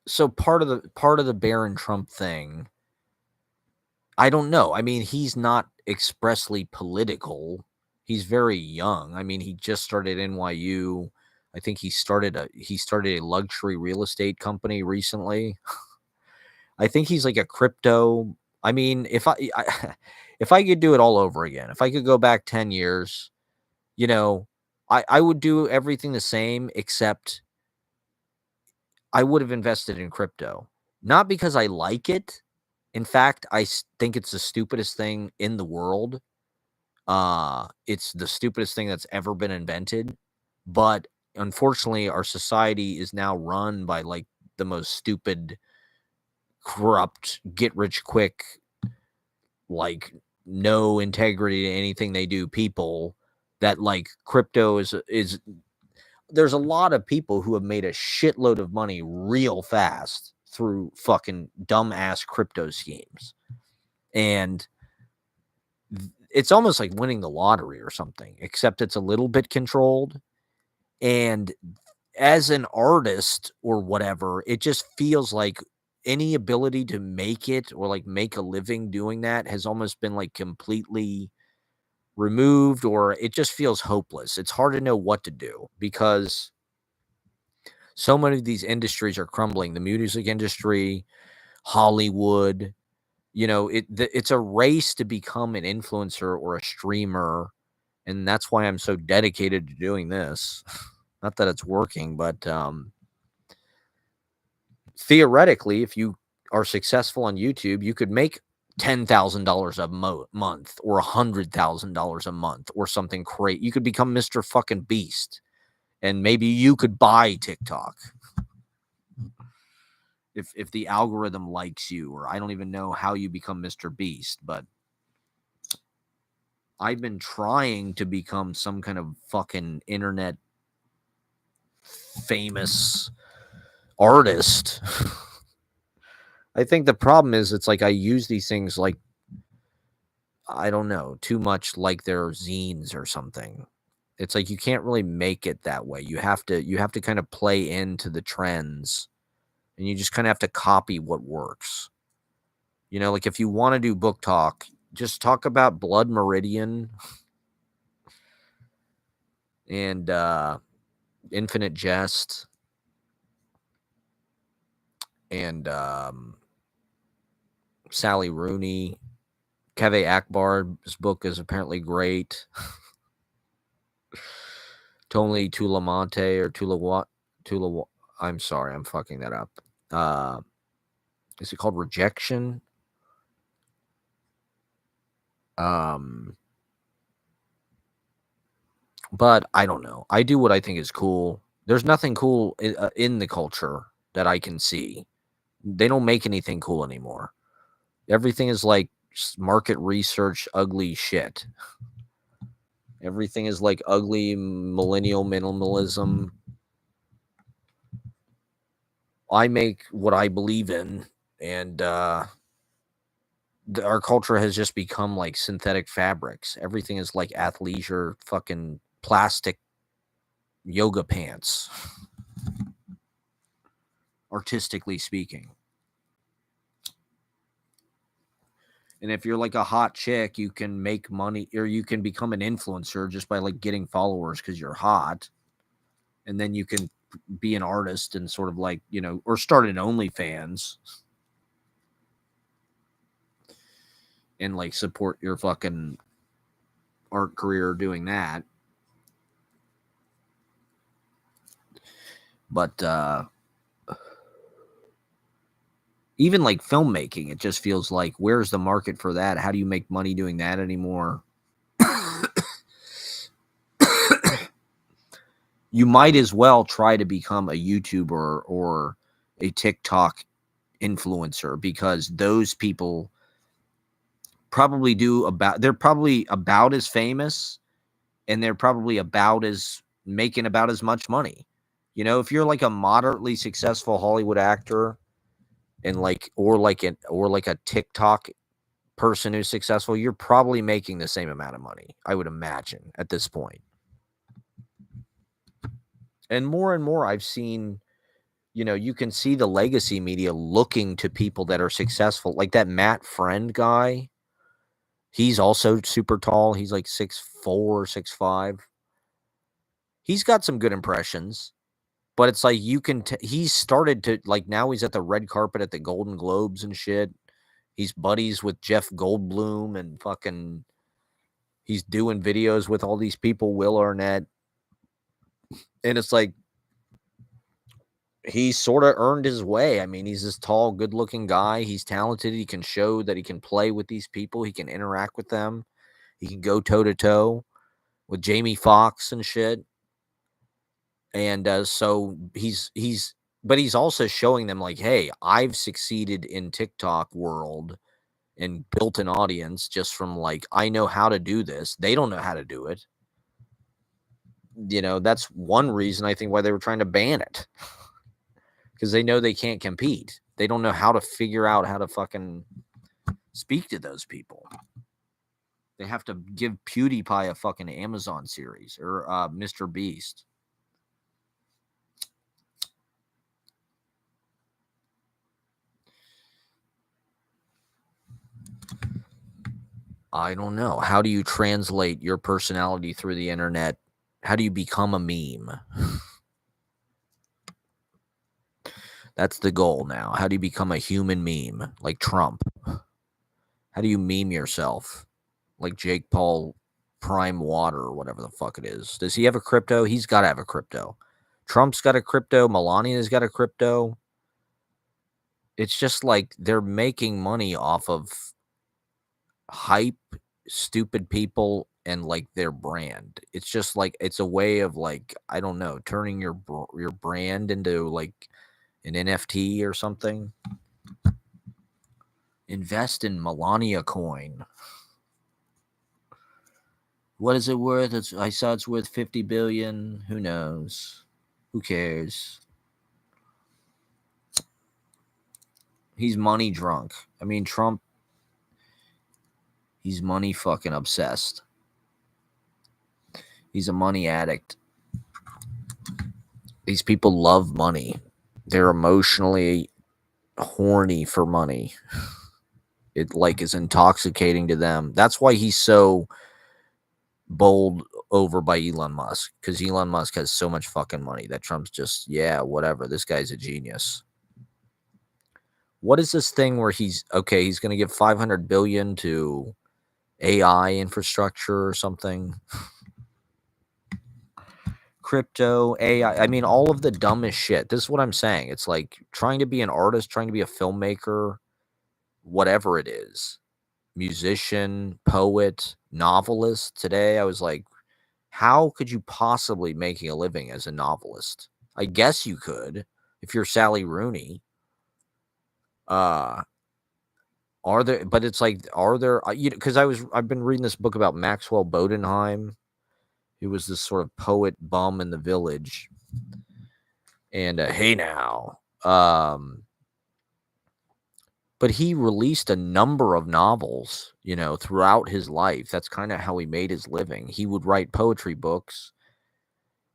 so part of the Barron Trump thing, I don't know. I mean, he's not expressly political. He's very young. I mean, he just started NYU. I think he started a luxury real estate company recently. I think he's like a crypto. I mean, if I could do it all over again, if I could go back 10 years, I would do everything the same, except I would have invested in crypto. Not because I like it. In fact, think it's the stupidest thing in the world. It's the stupidest thing that's ever been invented. But unfortunately, our society is now run by like the most stupid, corrupt, get rich quick, like no integrity to anything they do people, that like crypto is there's a lot of people who have made a shitload of money real fast through fucking dumbass crypto schemes. And it's almost like winning the lottery or something, except it's a little bit controlled. And as an artist or whatever, it just feels like any ability to make it or like make a living doing that has almost been like completely removed, or it just feels hopeless. It's hard to know what to do because so many of these industries are crumbling. The music industry, Hollywood, it's a race to become an influencer or a streamer. And that's why I'm so dedicated to doing this. Not that it's working, but theoretically, if you are successful on YouTube, you could make $10,000 a month or $100,000 a month or something crazy. You could become Mr. fucking Beast, and maybe you could buy TikTok if the algorithm likes you, or I don't even know how you become Mr. Beast, but I've been trying to become some kind of fucking internet famous artist. I think the problem is it's like I use these things like, I don't know, too much like they're zines or something. It's like you can't really make it that way. You have to kind of play into the trends, and you just kind of have to copy what works. Like if you want to do book talk, just talk about Blood Meridian and Infinite Jest and Sally Rooney. Kaveh Akbar's book is apparently great. Tony Tulamonte or Tula. I'm sorry, I'm fucking that up. Is it called Rejection? But I don't know. I do what I think is cool. There's nothing cool in the culture that I can see. They don't make anything cool anymore. Everything is like market research, ugly shit. Everything is like ugly millennial minimalism. I make what I believe in, and our culture has just become like synthetic fabrics. Everything is like athleisure, fucking plastic yoga pants, artistically speaking. And if you're like a hot chick, you can make money, or you can become an influencer just by like getting followers because you're hot. And then you can be an artist and sort of like, or start an OnlyFans and like support your fucking art career doing that. But even like filmmaking, it just feels like, where's the market for that? How do you make money doing that anymore? You might as well try to become a YouTuber or a TikTok influencer, because those people they're probably about as famous, and they're probably about as making about as much money. You know, if you're like a moderately successful Hollywood actor and or a TikTok person who's successful, you're probably making the same amount of money, I would imagine, at this point. And more I've seen, you know, you can see the legacy media looking to people that are successful, like that Matt Friend guy. He's also super tall. He's like 6'4", 6'5". He's got some good impressions, but it's like you can he's started to, like, now he's at the red carpet at the Golden Globes and shit. He's buddies with Jeff Goldblum and fucking he's doing videos with all these people, Will Arnett. And it's like he sort of earned his way. I mean, he's this tall, good-looking guy. He's talented. He can show that he can play with these people. He can interact with them. He can go toe-to-toe with Jamie Foxx and shit. And so but he's also showing them, like, hey, I've succeeded in TikTok world and built an audience just from, like, I know how to do this. They don't know how to do it. You know, that's one reason I think why they were trying to ban it. Because they know they can't compete. They don't know how to figure out how to fucking speak to those people. They have to give PewDiePie a fucking Amazon series or Mr. Beast. I don't know. How do you translate your personality through the internet? How do you become a meme? That's the goal now. How do you become a human meme like Trump? How do you meme yourself like Jake Paul Prime Water or whatever the fuck it is? Does he have a crypto? He's got to have a crypto. Trump's got a crypto. Melania's got a crypto. It's just like they're making money off of hype, stupid people, and like their brand. It's just like it's a way of, like, I don't know, turning your brand into like an NFT or something. Invest in Melania coin. What is it worth? I saw it's worth 50 billion. Who knows? Who cares? He's money drunk. I mean, Trump, he's money fucking obsessed. He's a money addict. These people love money. They're emotionally horny for money. It like is intoxicating to them. That's why he's so bowled over by Elon Musk, because Elon Musk has so much fucking money that Trump's just, yeah, whatever. This guy's a genius. What is this thing where he's going to give 500 billion to AI infrastructure or something? Crypto, AI, I mean, all of the dumbest shit. This is what I'm saying. It's like trying to be an artist, trying to be a filmmaker, whatever it is, musician, poet, novelist. Today I was like, how could you possibly making a living as a novelist? I guess you could if you're Sally Rooney. Are there, but it's like, are there, because I've been reading this book about Maxwell Bodenheim, who was this sort of poet bum in the village. And hey now, but he released a number of novels, throughout his life. That's kind of how he made his living. He would write poetry books,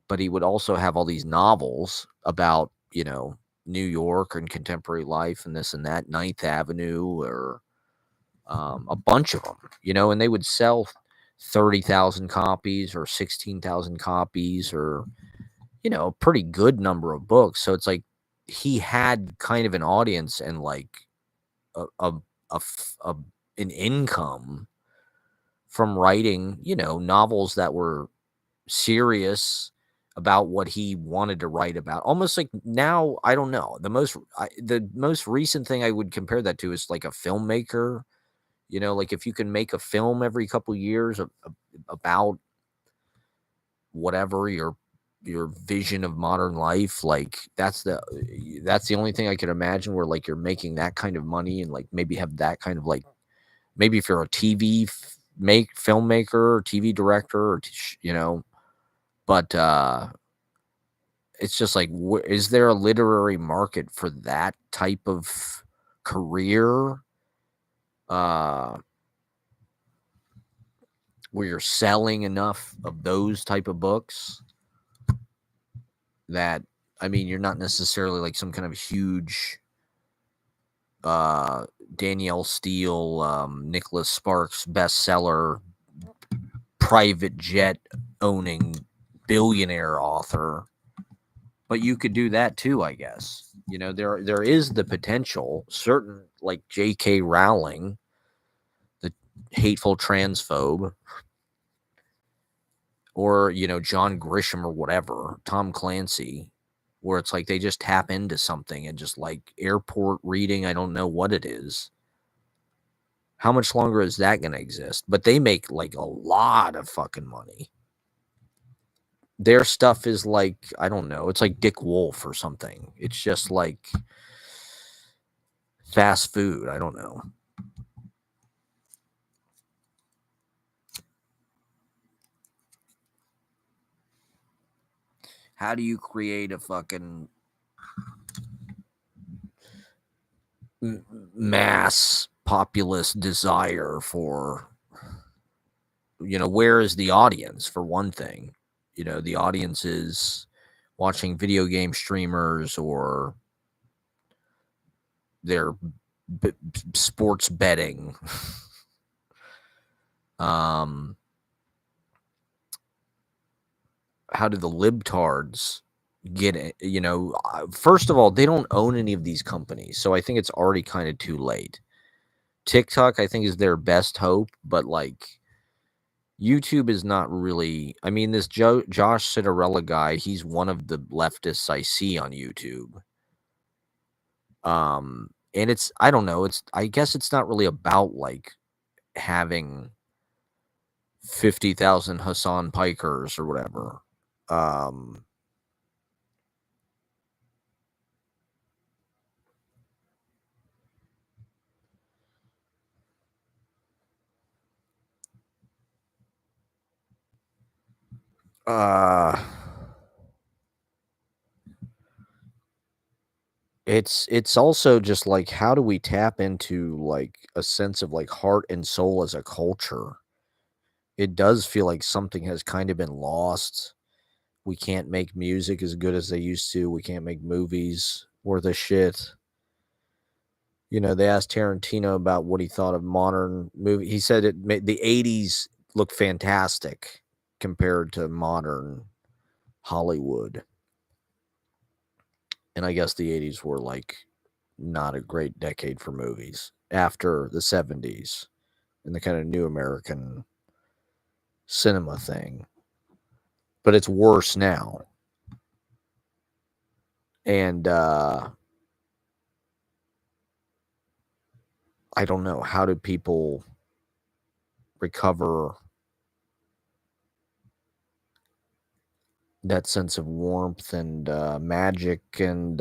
but he would also have all these novels about, New York and contemporary life and this and that, Ninth Avenue, or a bunch of them, and they would sell 30,000 copies or 16,000 copies or, a pretty good number of books. So it's like he had kind of an audience and like an income from writing, novels that were serious about what he wanted to write about. Almost like now, I don't know. The most recent thing I would compare that to is like a filmmaker. Like if you can make a film every couple years about whatever your vision of modern life, like that's the only thing I could imagine where like you're making that kind of money and like maybe have that kind of like, maybe if you're a TV filmmaker or TV director or But it's just like, is there a literary market for that type of career? Where you're selling enough of those type of books that, I mean, you're not necessarily like some kind of huge Danielle Steele, Nicholas Sparks bestseller, private jet owning billionaire author, but you could do that too, I guess. You know, there is the potential. Certain, like J.K. Rowling, the hateful transphobe, or, you know, John Grisham or whatever, Tom Clancy, where it's like they just tap into something and just like airport reading, I don't know what it is. How much longer is that going to exist? But they make like a lot of fucking money. Their stuff is like, I don't know, it's like Dick Wolf or something. It's just like fast food. I don't know. How do you create a fucking mass populist desire for, you know, where is the audience, for one thing? You know, the audience is watching video game streamers, or they're sports betting. How do the libtards get it? You know, first of all, they don't own any of these companies, so I think it's already kind of too late. TikTok, I think, is their best hope, but like YouTube is not really. I mean, this Josh Citarella guy, he's one of the leftists I see on YouTube. And it's, I don't know, it's, I guess it's not really about like having 50,000 Hassan Pikers or whatever. It's also just like, how do we tap into like a sense of like heart and soul as a culture? It does feel like something has kind of been lost. We can't make music as good as they used to. We can't make movies worth a shit. You know, they asked Tarantino about what he thought of modern movie. He said it made the 80s look fantastic compared to modern Hollywood. And I guess the 80s were like not a great decade for movies after the 70s and the kind of new American cinema thing. But it's worse now. And I don't know, how do people recover that sense of warmth and magic and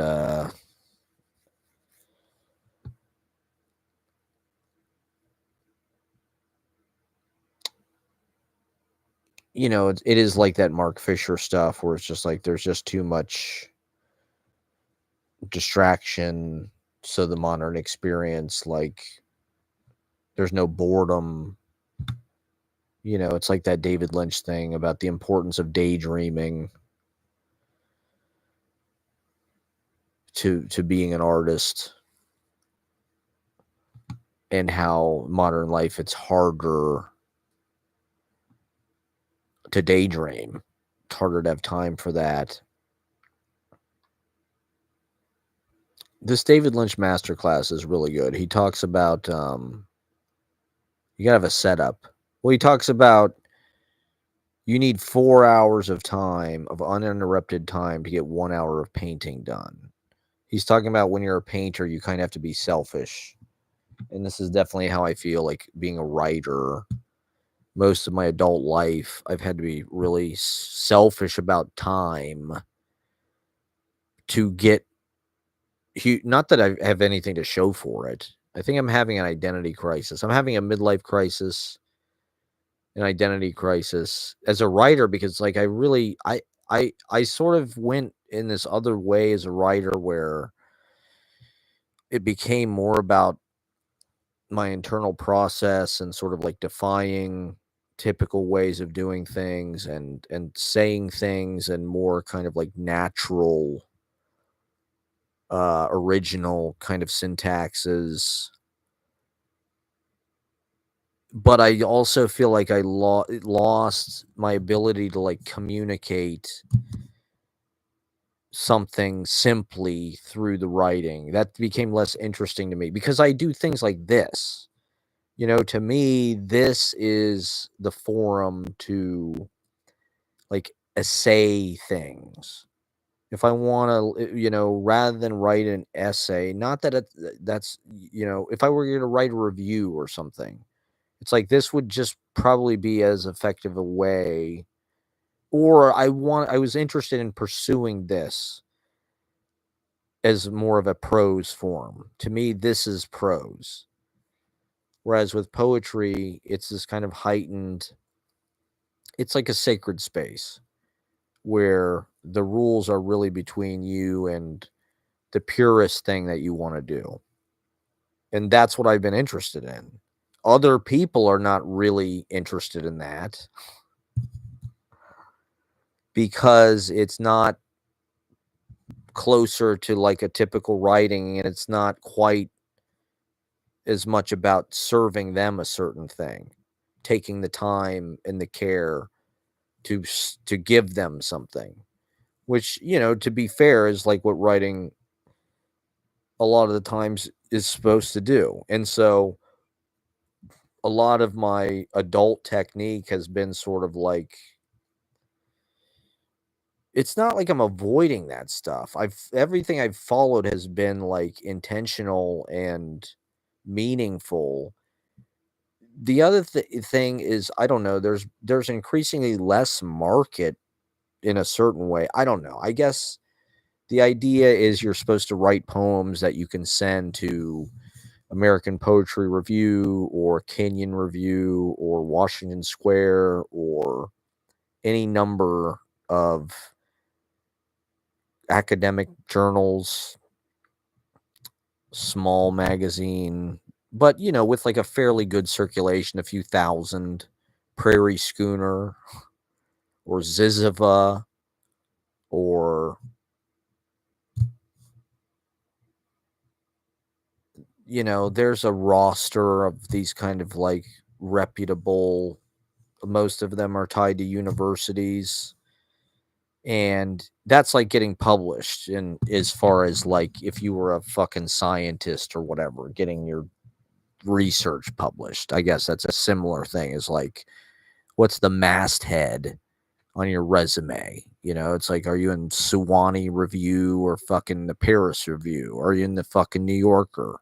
you know, it is like that Mark Fisher stuff where it's just like there's just too much distraction. So the modern experience, like, there's no boredom. You know, it's like that David Lynch thing about the importance of daydreaming to being an artist, and how modern life, it's harder to daydream. It's harder to have time for that. This David Lynch masterclass is really good. He talks about you gotta have a setup. Well, he talks about you need 4 hours of time, of uninterrupted time, to get 1 hour of painting done. He's talking about when you're a painter, you kind of have to be selfish. And this is definitely how I feel like being a writer. Most of my adult life, I've had to be really selfish about time to get, not that I have anything to show for it. I think I'm having an identity crisis. I'm having a midlife crisis. an identity crisis as a writer because like I sort of went in this other way as a writer where it became more about my internal process and sort of like defying typical ways of doing things and saying things and more kind of like natural original kind of syntaxes. But I also feel like I lost my ability to like communicate something simply through the writing. That became less interesting to me because I do things like this. You know, to me, this is the forum to like essay things. If I want to, you know, rather than write an essay, not that that's, you know, if I were going to write a review or something, it's like this would just probably be as effective a way. Or I was interested in pursuing this as more of a prose form. To me, this is prose. Whereas with poetry, it's this kind of heightened, it's like a sacred space where the rules are really between you and the purest thing that you want to do. And that's what I've been interested in. Other people are not really interested in that because it's not closer to like a typical writing and it's not quite as much about serving them a certain thing, taking the time and the care to give them something, which, you know, to be fair, is like what writing a lot of the times is supposed to do. And so a lot of my adult technique has been sort of like, it's not like I'm avoiding that stuff. Everything I've followed has been like intentional and meaningful. The other thing is, I don't know, there's increasingly less market in a certain way. I don't know. I guess the idea is you're supposed to write poems that you can send to American Poetry Review or Kenyon Review or Washington Square or any number of academic journals, small magazine, but you know, with like a fairly good circulation, a few thousand, Prairie Schooner or Ziziva or, you know, there's a roster of these kind of like reputable, most of them are tied to universities. And that's like getting published in as far as like if you were a fucking scientist or whatever, getting your research published. I guess that's a similar thing as like what's the masthead on your resume? You know, it's like, are you in Suwannee Review or fucking the Paris Review? Are you in the fucking New Yorker?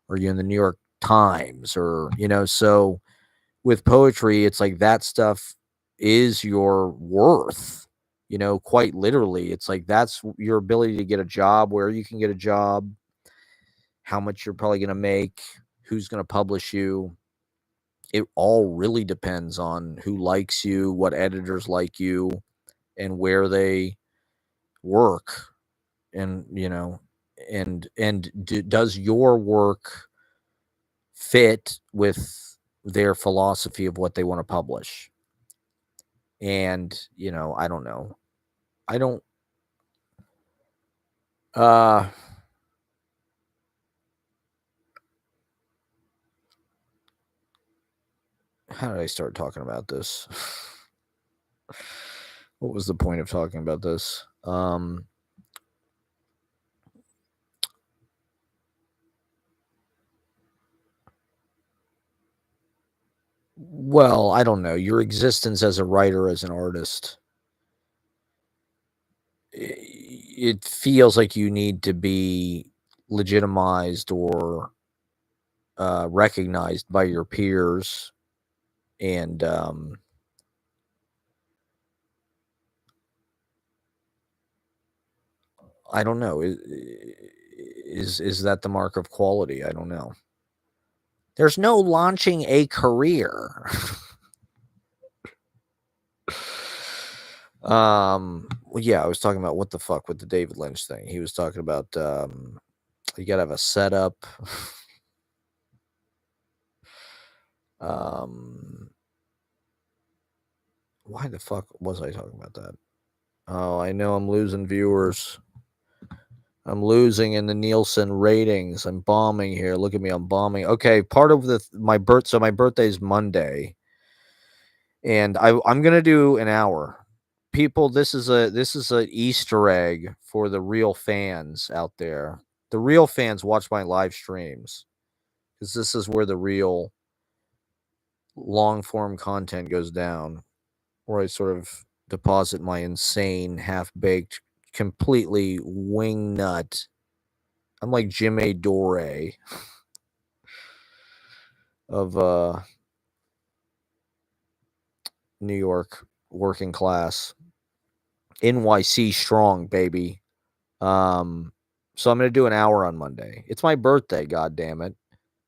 Are you in the New York Times? Or, you know, so with poetry, it's like that stuff is your worth, you know, quite literally. It's like that's your ability to get a job, where you can get a job, how much you're probably going to make, who's going to publish you. It all really depends on who likes you, what editors like you, and where they work. And, you know, does your work fit with their philosophy of what they want to publish? And, you know, I don't know. I don't uh how did I start talking about this? What was the point of talking about this? Well, I don't know. Your existence as a writer, as an artist, it feels like you need to be legitimized or recognized by your peers. And I don't know. Is that the mark of quality? I don't know. There's no launching a career. Well, yeah, I was talking about what the fuck with the David Lynch thing. He was talking about you gotta have a setup. Why the fuck was I talking about that? Oh, I know I'm losing viewers. I'm losing in the Nielsen ratings. I'm bombing here. Look at me, I'm bombing. Okay, part of my birthday is Monday, and I'm gonna do an hour. People, this is a Easter egg for the real fans out there. The real fans watch my live streams because this is where the real long form content goes down, where I sort of deposit my insane, half baked, completely wing nut. I'm like Jim A. Dore of New York working class. NYC strong, baby. So I'm gonna do an hour on Monday. It's my birthday, god damn it.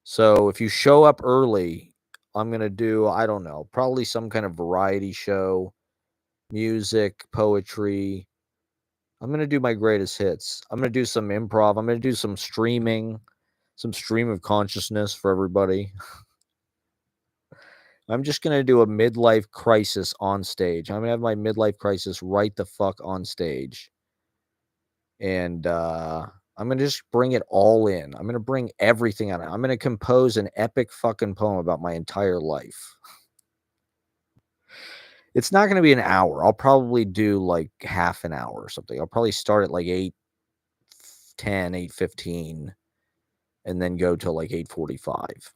So if you show up early, I'm gonna do, I don't know, probably some kind of variety show, music, poetry. I'm gonna do my greatest hits. I'm gonna do some improv. I'm gonna do some streaming, some stream of consciousness for everybody. I'm just going to do a midlife crisis on stage. I'm going to have my midlife crisis right the fuck on stage. And I'm going to just bring it all in. I'm going to bring everything on it. I'm going to compose an epic fucking poem about my entire life. It's not going to be an hour. I'll probably do like half an hour or something. I'll probably start at like 8:10, 8:15, and then go till like 8:45.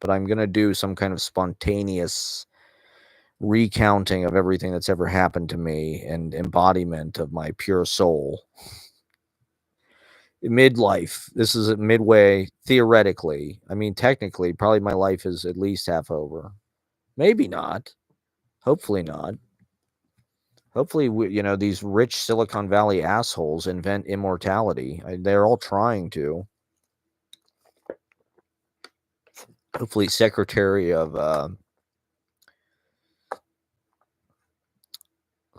But I'm going to do some kind of spontaneous recounting of everything that's ever happened to me and embodiment of my pure soul. Midlife. This is midway, theoretically. I mean, technically, probably my life is at least half over. Maybe not. Hopefully not. Hopefully, these rich Silicon Valley assholes invent immortality. They're all trying to. Hopefully, Secretary of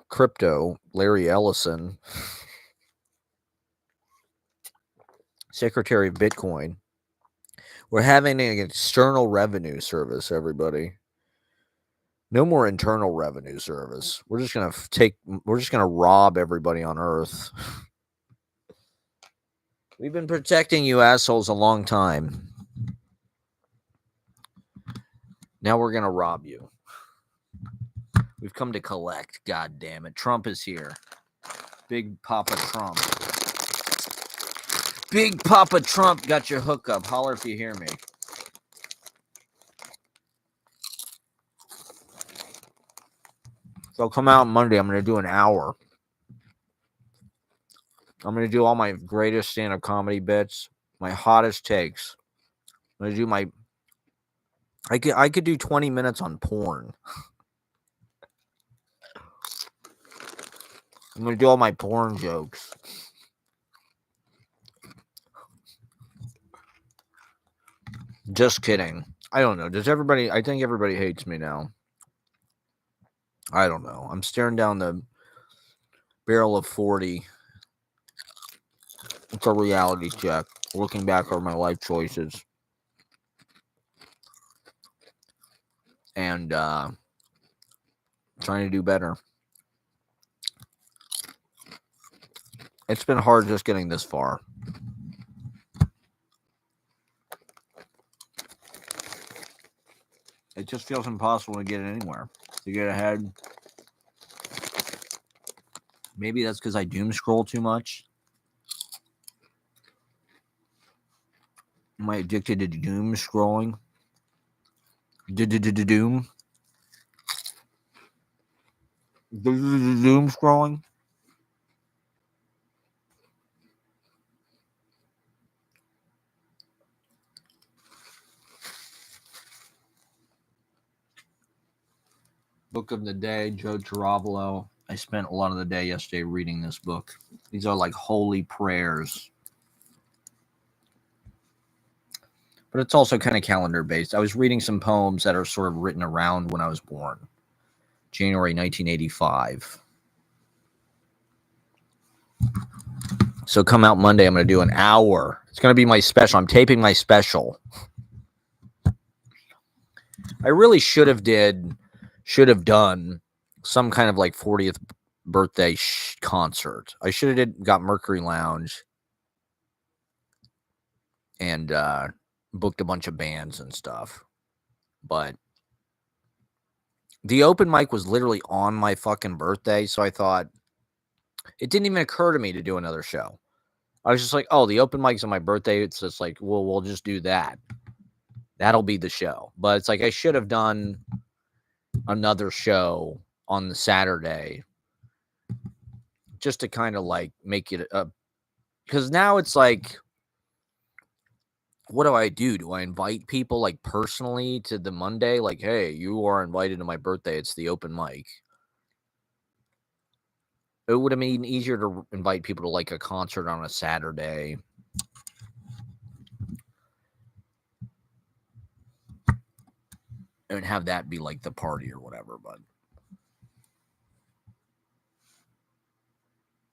Crypto, Larry Ellison, Secretary of Bitcoin. We're having an external revenue service, everybody. No more internal revenue service. We're just gonna rob everybody on Earth. We've been protecting you assholes a long time. Now we're gonna rob you. We've come to collect. God damn it. Trump is here. Big Papa Trump. Big Papa Trump got your hookup. Holler if you hear me. So come out Monday. I'm going to do an hour. I'm going to do all my greatest stand-up comedy bits, my hottest takes. I'm going to do my... I could do 20 minutes on porn. I'm going to do all my porn jokes. Just kidding. I don't know. I think everybody hates me now. I don't know. I'm staring down the barrel of 40. It's a reality check. Looking back over my life choices. And trying to do better. It's been hard just getting this far. It just feels impossible to get anywhere. To get ahead. Maybe that's because I doom scroll too much. Am I addicted to doom scrolling? Doom? Doom scrolling? Book of the day, Joe Giravolo. I spent a lot of the day yesterday reading this book. These are like holy prayers. But it's also kind of calendar based. I was reading some poems that are sort of written around when I was born. January 1985. So come out Monday. I'm going to do an hour. It's going to be my special. I'm taping my special. I really should have done some kind of like 40th birthday concert. I should have got Mercury Lounge and booked a bunch of bands and stuff. But the open mic was literally on my fucking birthday, so I thought it didn't even occur to me to do another show. I was just like, oh, the open mic's on my birthday. It's just like, well, we'll just do that. That'll be the show. But it's like I should have done another show on the Saturday just to kind of like make it up. Because now it's like, what do I do? Do I invite people like personally to the Monday? Like, hey, you are invited to my birthday. It's the open mic. It would have been easier to invite people to like a concert on a Saturday. And have that be like the party or whatever, but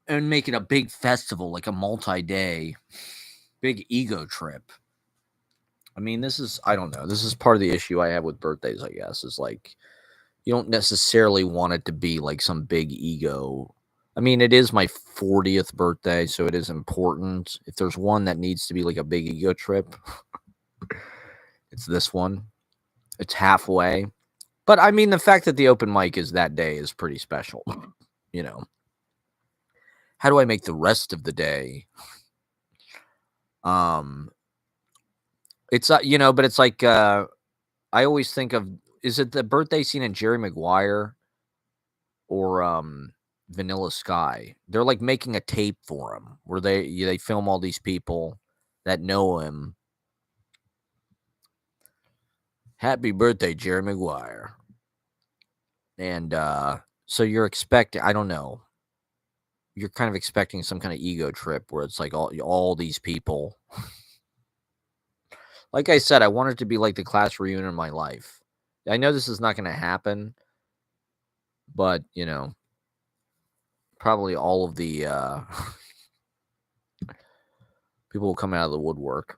and make it a big festival, like a multi-day big ego trip. I mean, I don't know. This is part of the issue I have with birthdays, I guess, is like you don't necessarily want it to be like some big ego. I mean, it is my 40th birthday, so it is important. If there's one that needs to be like a big ego trip, it's this one. It's halfway. But I mean, the fact that the open mic is that day is pretty special. You know, how do I make the rest of the day? It's but it's like I always think of, is it the birthday scene in Jerry Maguire or Vanilla Sky? They're like making a tape for him where they film all these people that know him. Happy birthday, Jerry Maguire. And so you're expecting, I don't know, you're kind of expecting some kind of ego trip where it's like all these people. Like I said, I want it to be like the class reunion of my life. I know this is not going to happen, but probably all of the people will come out of the woodwork.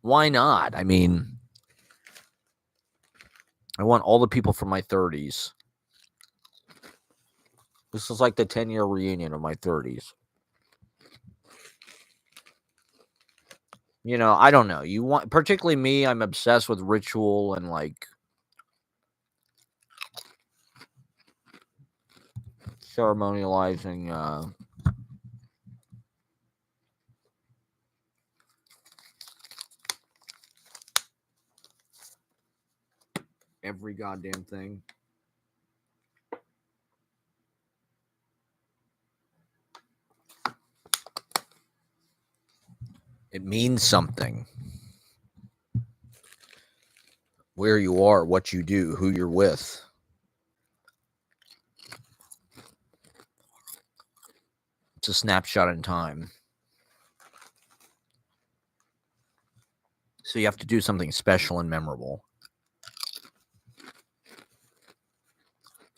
Why not? I mean, I want all the people from my 30s. This is like the 10-year reunion of my 30s. I don't know. Particularly me, I'm obsessed with ritual and like ceremonializing every goddamn thing. It means something. Where you are, what you do, who you're with. It's a snapshot in time. So you have to do something special and memorable.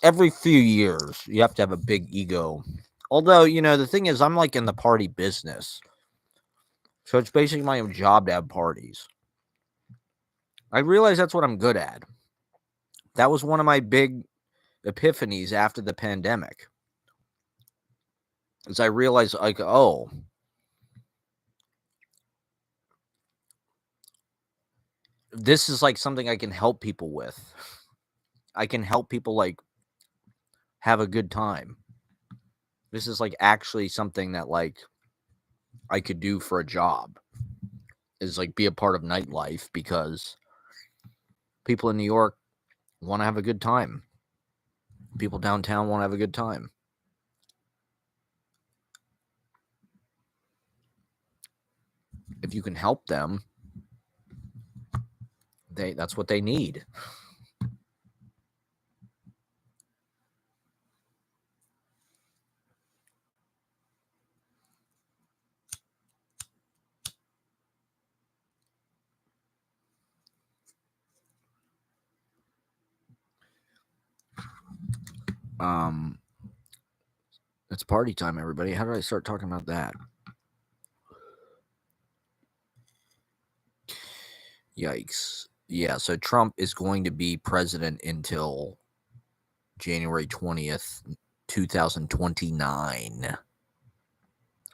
Every few years, you have to have a big ego. Although, the thing is, I'm like in the party business. So it's basically my own job to have parties. I realize that's what I'm good at. That was one of my big epiphanies after the pandemic. As I realized, like, oh, this is like something I can help people with. I can help people like have a good time. This is like actually something that like I could do for a job, is like be a part of nightlife, because people in New York want to have a good time. People downtown want to have a good time. If you can help them, that's what they need. It's party time, everybody. How did I start talking about that? Yikes. Yeah, so Trump is going to be president until January 20th, 2029.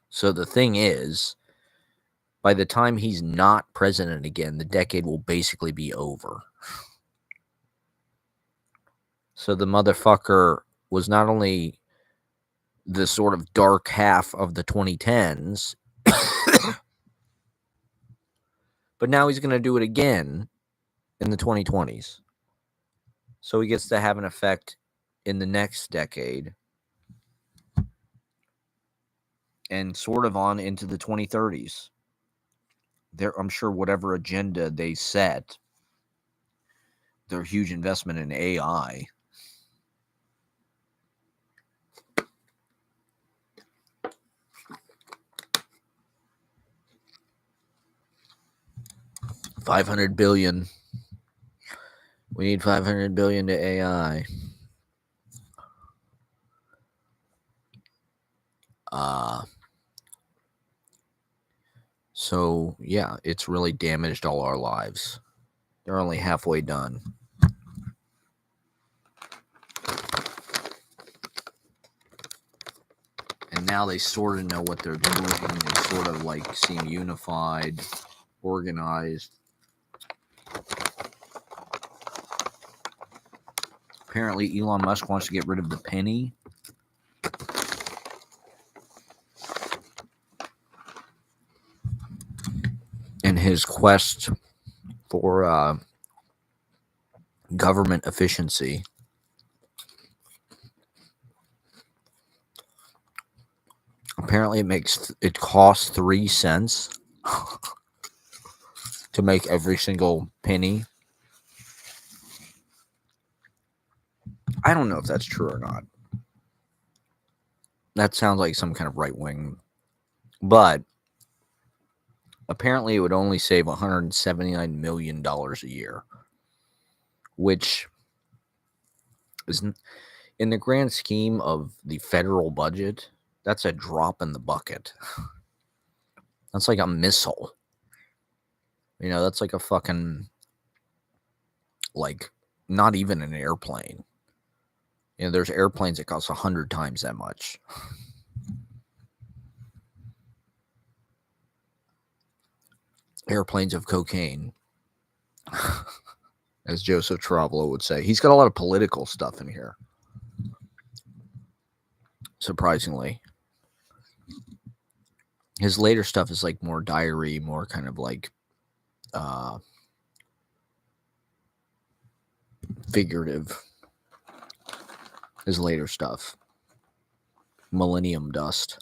So the thing is, by the time he's not president again, the decade will basically be over. So the motherfucker was not only the sort of dark half of the 2010s, but now he's going to do it again in the 2020s. So he gets to have an effect in the next decade and sort of on into the 2030s. I'm sure whatever agenda they set, their huge investment in AI, $500 billion. We need $500 billion to AI. So yeah, it's really damaged all our lives. They're only halfway done. And now they sort of know what they're doing. They sort of like seem unified, organized. Apparently, Elon Musk wants to get rid of the penny. In his quest for government efficiency. Apparently, it costs 3 cents to make every single penny. I don't know if that's true or not. That sounds like some kind of right wing. But apparently, it would only save $179 million a year, which is, in the grand scheme of the federal budget, that's a drop in the bucket. That's like a missile. You know, that's like a fucking, like, not even an airplane. You know, there's airplanes that cost 100 times that much. Airplanes of cocaine, as Joseph Travolo would say. He's got a lot of political stuff in here, surprisingly. His later stuff is like more diary, more kind of like figurative. His later stuff. Millennium Dust.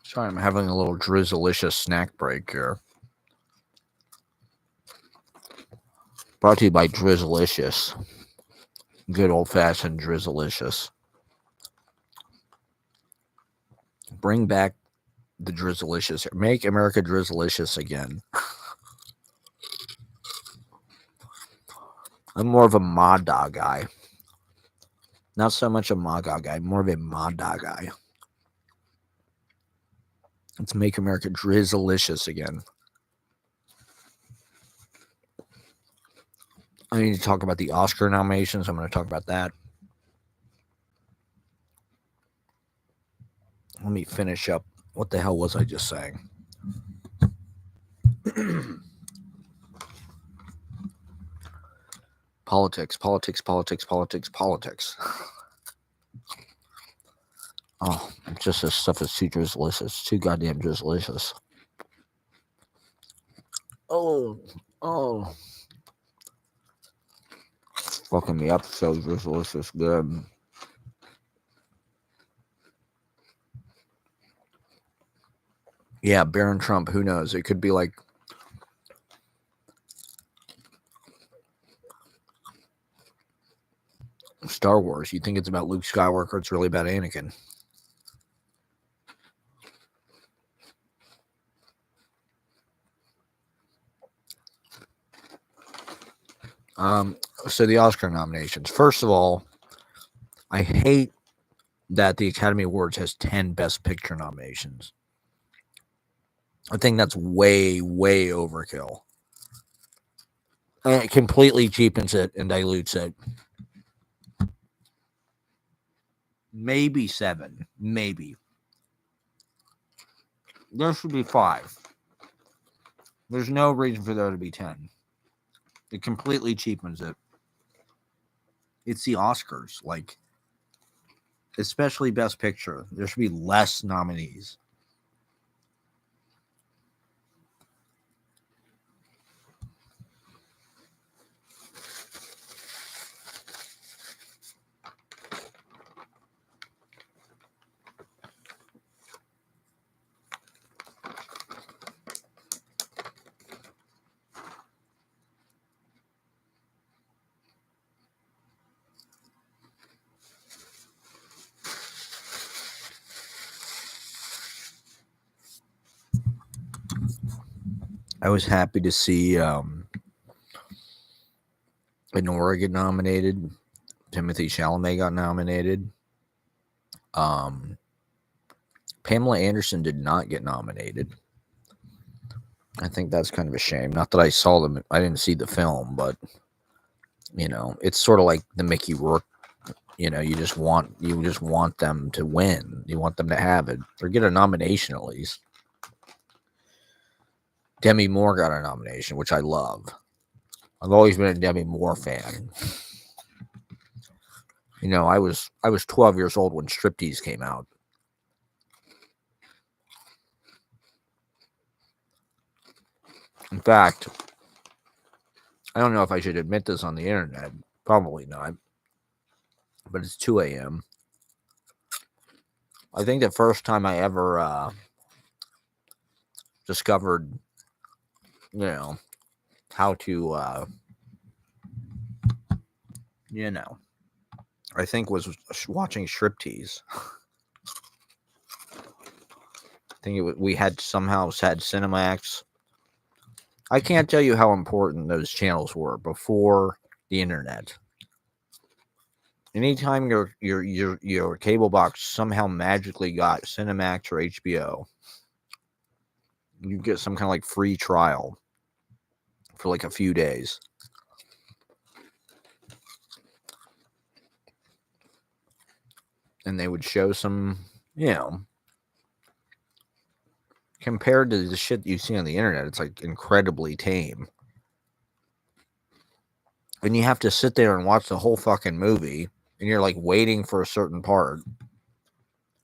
Sorry, I'm having a little drizzleicious snack break here. Brought to you by Drizzleicious. Good old-fashioned Drizzleicious. Bring back the Drizzleicious. Make America Drizzleicious again. I'm more of a Mada guy. Not so much a MAGA guy, more of a Mada guy. Let's make America Drizzleicious again. I need to talk about the Oscar nominations. I'm going to talk about that. Let me finish up. What the hell was I just saying? Politics. Oh, just this stuff is too drizzlicious. It's too goddamn drizzlicious. Oh. It's fucking me up so drizzlicious good. Yeah, Barron Trump, who knows? It could be like Star Wars. You think it's about Luke Skywalker, it's really about Anakin. So the Oscar nominations. First of all, I hate that the Academy Awards has 10 Best Picture nominations. I think that's way, way overkill. And it completely cheapens it and dilutes it. Maybe 7. Maybe. There should be 5. There's no reason for there to be 10. It completely cheapens it. It's the Oscars. Like, especially Best Picture. There should be less nominees. I was happy to see Nora get nominated. Timothy Chalamet got nominated. Pamela Anderson did not get nominated. I think that's kind of a shame. Not that I saw them. I didn't see the film, but it's sort of like the Mickey Rourke. You just want them to win. You want them to have it or get a nomination at least. Demi Moore got a nomination, which I love. I've always been a Demi Moore fan. I was 12 years old when Striptease came out. In fact, I don't know if I should admit this on the internet. Probably not. But it's 2 a.m. I think the first time I ever discovered, how to, I think was watching Striptease. I think we had somehow had Cinemax. I can't tell you how important those channels were before the internet. Anytime your cable box somehow magically got Cinemax or HBO, you get some kind of like free trial for like a few days. And they would show some, compared to the shit you see on the internet, it's like incredibly tame. And you have to sit there and watch the whole fucking movie, and you're like waiting for a certain part. And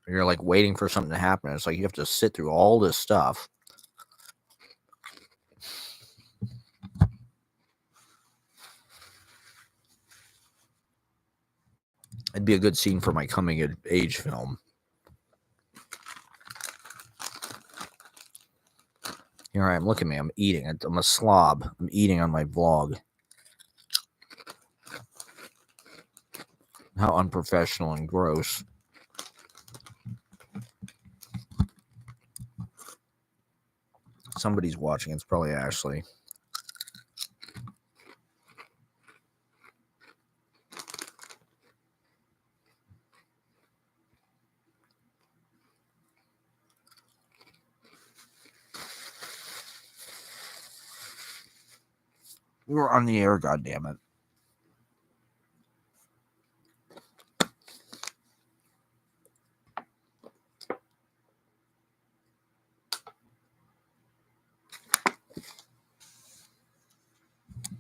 you're like waiting for something to happen. It's like you have to sit through all this stuff. It'd be a good scene for my coming of age film. Here I am. Look at me. I'm eating. I'm a slob. I'm eating on my vlog. How unprofessional and gross. Somebody's watching. It's probably Ashley. We're on the air, goddammit.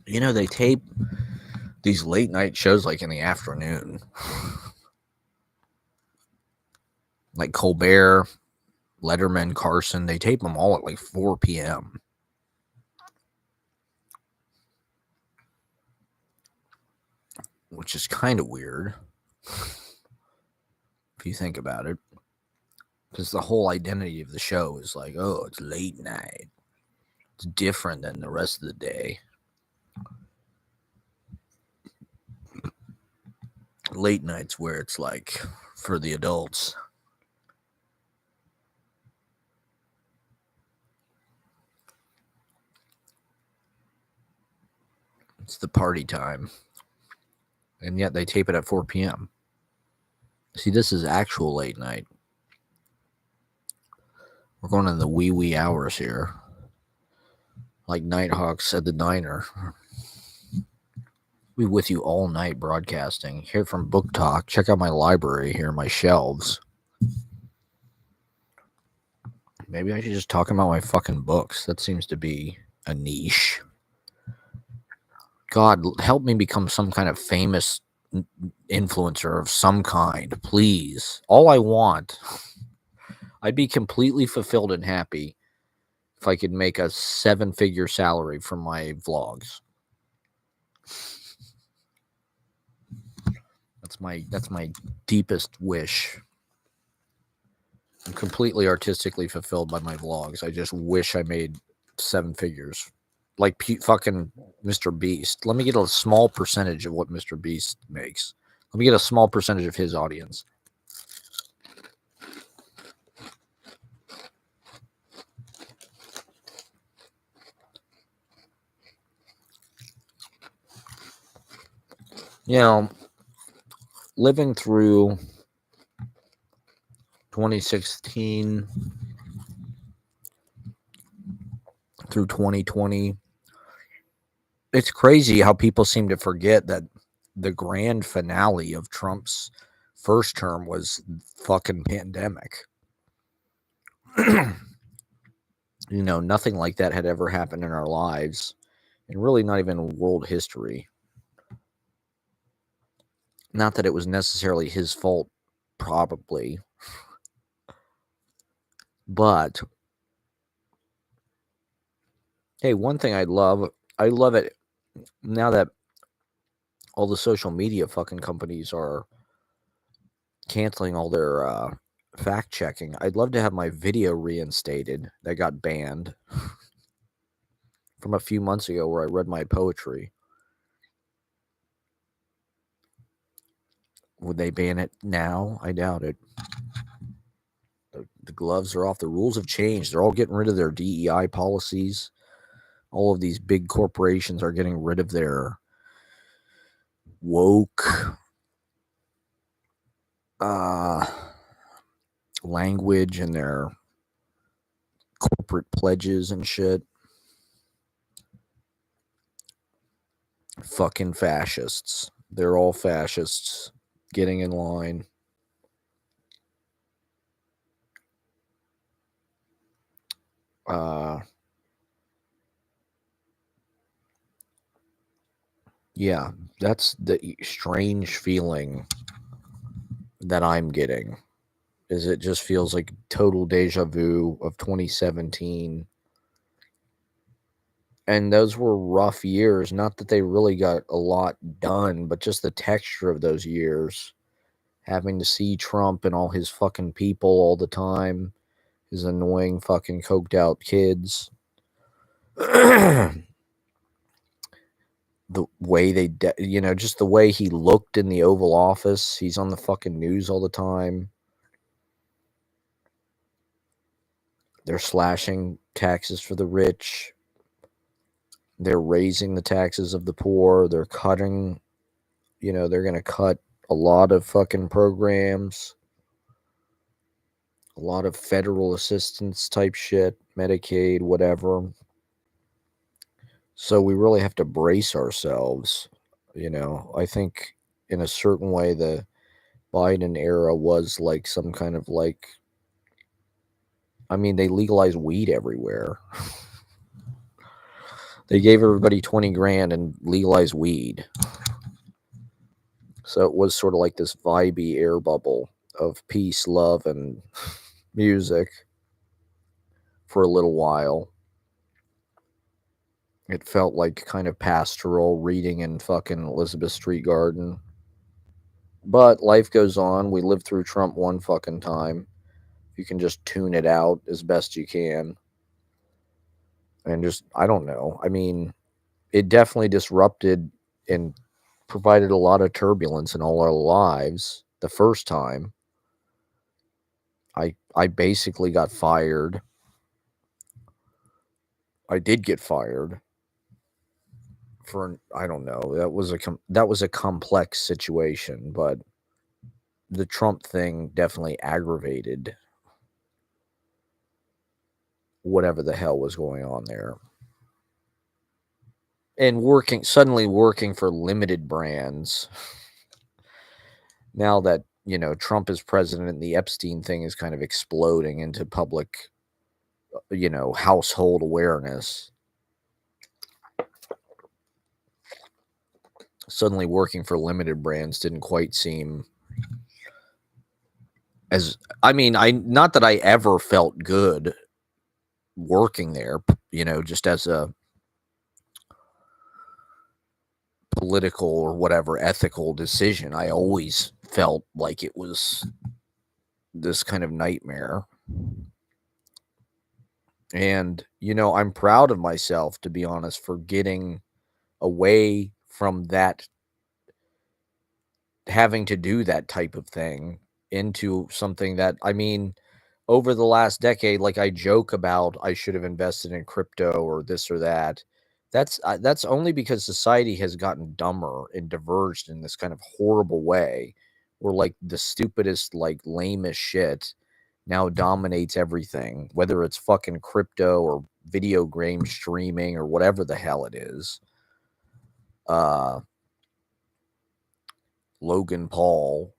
They tape these late night shows like in the afternoon. Like Colbert, Letterman, Carson, they tape them all at like 4 p.m. Which is kind of weird if you think about it. Because the whole identity of the show is like, oh, it's late night. It's different than the rest of the day. Late nights where it's like for the adults. It's the party time. And yet they tape it at 4 p.m. See, this is actual late night. We're going in the wee hours here. Like Nighthawks at the diner. We'll be with you all night broadcasting. Here from Book Talk. Check out my library here, my shelves. Maybe I should just talk about my fucking books. That seems to be a niche. God, help me become some kind of famous influencer of some kind, please. All I want. I'd be completely fulfilled and happy if I could make a 7-figure salary from my vlogs. That's my deepest wish. I'm completely artistically fulfilled by my vlogs. I just wish I made 7 figures. Like fucking Mr. Beast. Let me get a small percentage of what Mr. Beast makes. Let me get a small percentage of his audience. You know, living through 2016 through 2020, it's crazy how people seem to forget that the grand finale of Trump's first term was fucking pandemic. You know, nothing like that had ever happened in our lives, and really not even world history. Not that it was necessarily his fault, probably. But, hey, one thing I love it now that all the social media fucking companies are canceling all their fact checking. I'd love to have my video reinstated that got banned from a few months ago where I read my poetry. Would they ban it now? I doubt it. The gloves are off. The rules have changed. They're all getting rid of their DEI policies. All of these big corporations are getting rid of their woke language and their corporate pledges and shit. Fucking fascists. They're all fascists. Getting in line. Yeah, that's the strange feeling that I'm getting. Is it just feels like total deja vu of 2017. And those were rough years. Not that they really got a lot done, but just the texture of those years. Having to see Trump and all his fucking people all the time. His annoying fucking coked out kids. The way just the way he looked in the Oval Office. He's on the fucking news all the time. They're slashing taxes for the rich. They're raising the taxes of the poor. They're cutting, they're going to cut a lot of fucking programs. A lot of federal assistance type shit, Medicaid, whatever. So we really have to brace ourselves. I think in a certain way, the Biden era was like some kind of they legalized weed everywhere. They gave everybody 20 grand and legalized weed. So it was sort of like this vibey air bubble of peace, love, and music for a little while. It felt like kind of pastoral reading in fucking Elizabeth Street Garden. But life goes on. We lived through Trump one fucking time. You can just tune it out as best you can. And just, I don't know. It definitely disrupted and provided a lot of turbulence in all our lives. The first time, I basically got fired. I did get fired I don't know. That was a complex situation, but the Trump thing definitely aggravated whatever the hell was going on there. And suddenly working for limited brands. Now that, Trump is president and the Epstein thing is kind of exploding into public, household awareness. Suddenly working for limited brands didn't quite seem as, not that I ever felt good working there, just as a political or whatever ethical decision. I always felt like it was this kind of nightmare. And, I'm proud of myself, to be honest, for getting away from that, having to do that type of thing into something that, over the last decade, like I joke about, I should have invested in crypto or this or that. That's only because society has gotten dumber and diverged in this kind of horrible way, where like the stupidest, like lamest shit now dominates everything, whether it's fucking crypto or video game streaming or whatever the hell it is. Uh, Logan Paul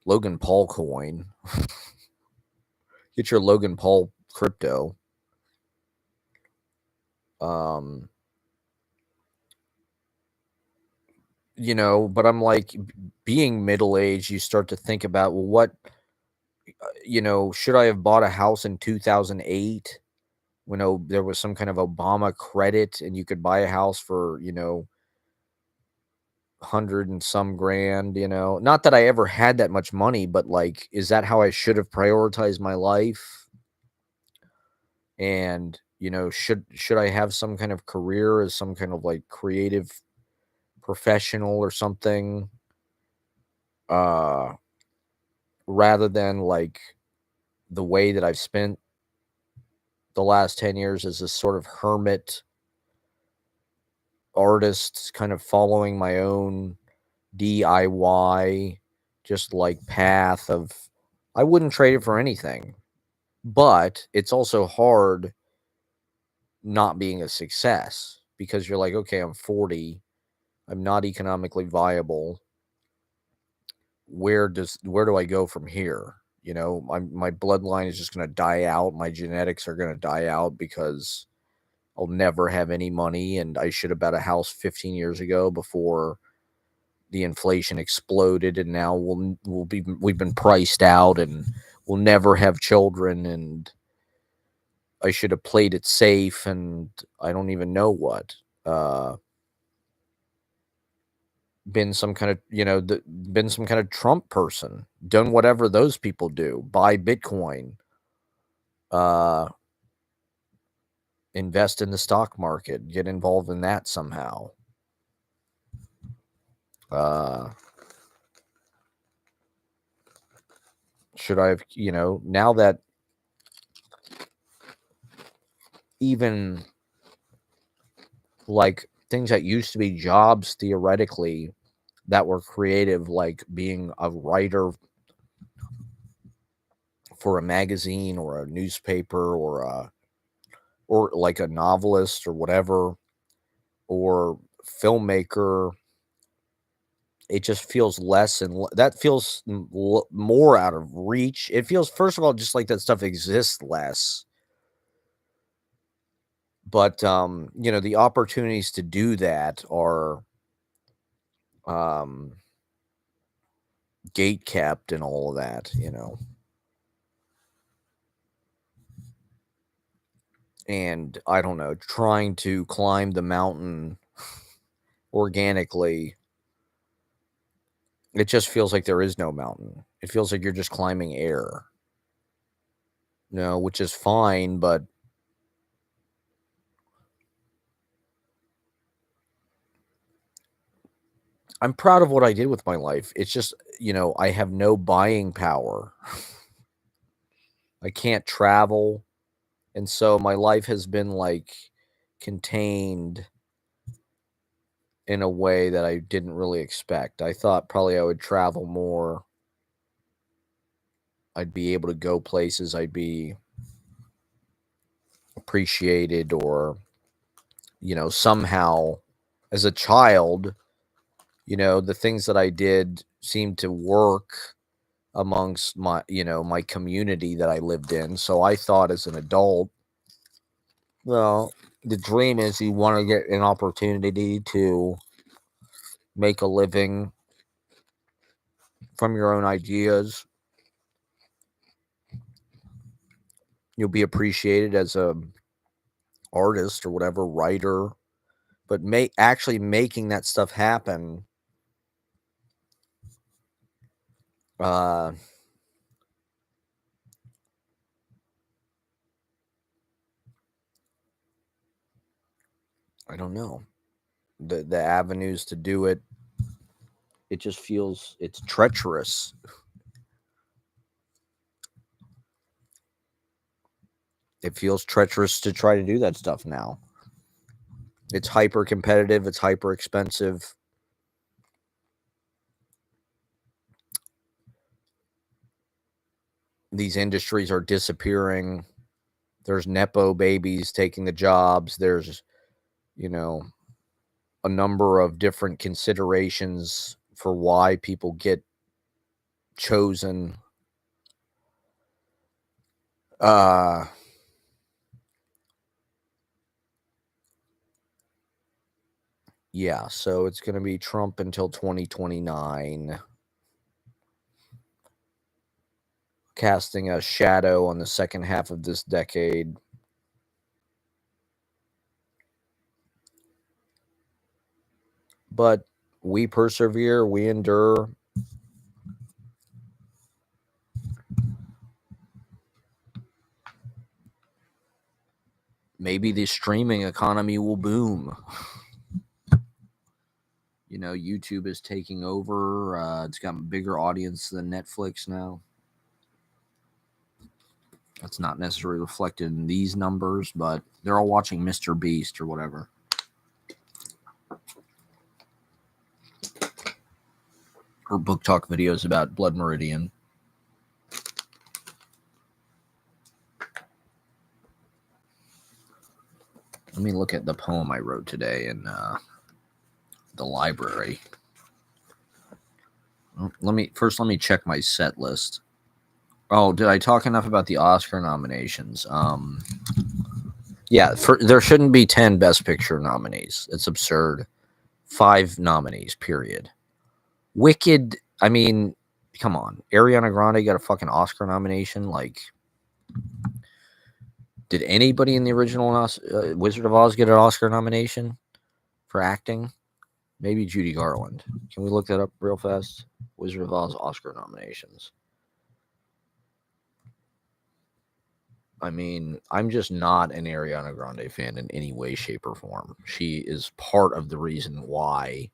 coin. Get your Logan Paul crypto. Um, but I'm like, being middle-aged, you start to think about, well, what, should I have bought a house in 2008 when there was some kind of Obama credit and you could buy a house for, 100 and some grand, not that I ever had that much money, but like, is that how I should have prioritized my life? And, should I have some kind of career as some kind of like creative professional or something? Rather than like the way that I've spent the last 10 years as this sort of hermit artist, kind of following my own DIY, just like path of, I wouldn't trade it for anything. But it's also hard not being a success because you're like, okay, I'm 40, I'm not economically viable. Where do I go from here? My bloodline is just going to die out. My genetics are going to die out because I'll never have any money. And I should have bought a house 15 years ago before the inflation exploded. And now we've been priced out and we'll never have children. And I should have played it safe. And I don't even know what, been some kind of, been some kind of Trump person, done whatever those people do, buy Bitcoin, invest in the stock market, get involved in that somehow. Should I have, now that even like things that used to be jobs theoretically that were creative, like being a writer for a magazine or a newspaper or like a novelist or whatever, or filmmaker, it just feels less and that feels more out of reach. It feels, first of all, just like that stuff exists less. But the opportunities to do that are gate kept and all of that, and I don't know, trying to climb the mountain organically, it just feels like there is no mountain. It feels like you're just climbing air, which is fine, but I'm proud of what I did with my life. It's just, I have no buying power. I can't travel. And so my life has been like contained in a way that I didn't really expect. I thought probably I would travel more. I'd be able to go places. I'd be appreciated, or, somehow as a child, the things that I did seemed to work amongst my community that I lived in. So I thought as an adult, well, the dream is you want to get an opportunity to make a living from your own ideas. You'll be appreciated as a artist or whatever, writer, but actually making that stuff happen. Uh, I don't know. The avenues to do it, it just feels it's treacherous. It feels treacherous to try to do that stuff now. It's hyper competitive. It's hyper expensive. These industries are disappearing. There's Nepo babies taking the jobs. There's, a number of different considerations for why people get chosen. Yeah, so it's going to be Trump until 2029, casting a shadow on the second half of this decade. But we persevere, we endure. Maybe the streaming economy will boom. YouTube is taking over. It's got a bigger audience than Netflix now. That's not necessarily reflected in these numbers, but they're all watching Mr. Beast or whatever. Or book talk videos about Blood Meridian. Let me look at the poem I wrote today in the library. Let me check my set list. Oh, did I talk enough about the Oscar nominations? Yeah, there shouldn't be 10 Best Picture nominees. It's absurd. 5 nominees, period. Wicked, I mean, come on. Ariana Grande got a fucking Oscar nomination. Like, did anybody in the original Wizard of Oz get an Oscar nomination for acting? Maybe Judy Garland. Can we look that up real fast? Wizard of Oz Oscar nominations. I mean, I'm just not an Ariana Grande fan in any way, shape, or form. She is part of the reason why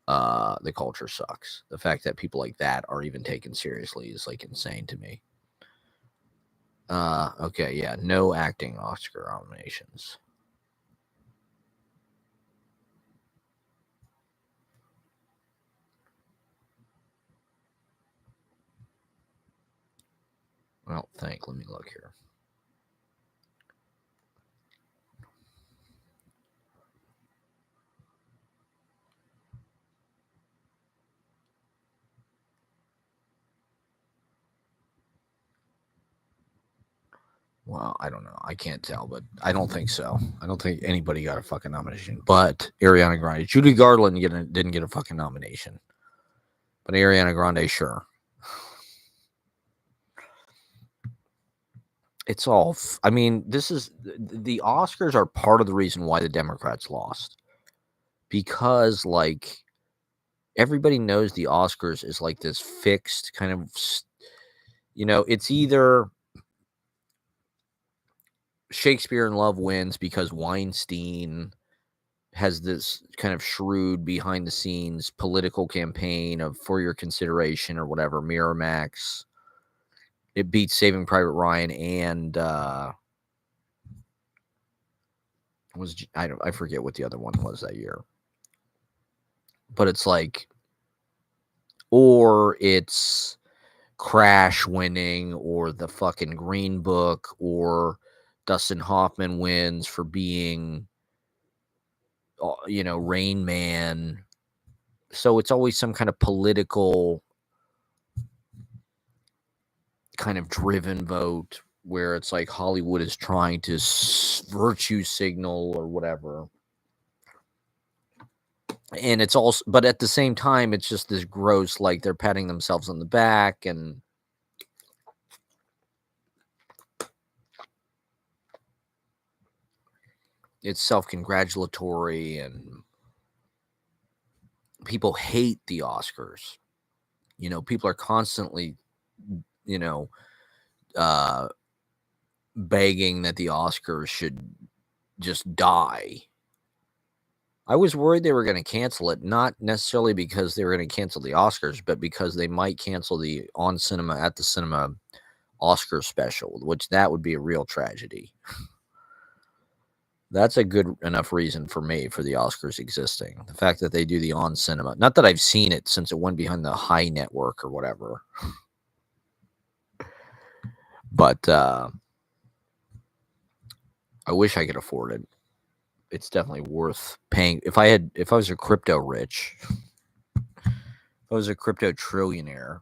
the culture sucks. The fact that people like that are even taken seriously is like insane to me. Okay, yeah, no acting Oscar nominations. I don't think. Let me look here. Well, I don't know. I can't tell, but I don't think so. I don't think anybody got a fucking nomination. But Ariana Grande, Judy Garland didn't get a fucking nomination. But Ariana Grande, sure. It's all. I mean, the Oscars are part of the reason why the Democrats lost, because like everybody knows the Oscars is like this fixed kind of. It's either Shakespeare in Love wins because Weinstein has this kind of shrewd behind the scenes political campaign of For Your Consideration or whatever, Miramax. It beats Saving Private Ryan and I forget what the other one was that year. But it's like, or it's Crash winning, or the fucking Green Book, or Dustin Hoffman wins for being, Rain Man. So it's always some kind of political kind of driven vote where it's like Hollywood is trying to virtue signal or whatever. And it's also, but at the same time, it's just this gross, like they're patting themselves on the back, and it's self-congratulatory, and people hate the Oscars. People are constantly, begging that the Oscars should just die. I was worried they were going to cancel it, not necessarily because they were going to cancel the Oscars, but because they might cancel the at the cinema Oscar special, which that would be a real tragedy. That's a good enough reason for me for the Oscars existing. The fact that they do the on cinema. Not that I've seen it since it went behind the High Network or whatever. But I wish I could afford it. It's definitely worth paying. If I was a crypto rich, if I was a crypto trillionaire,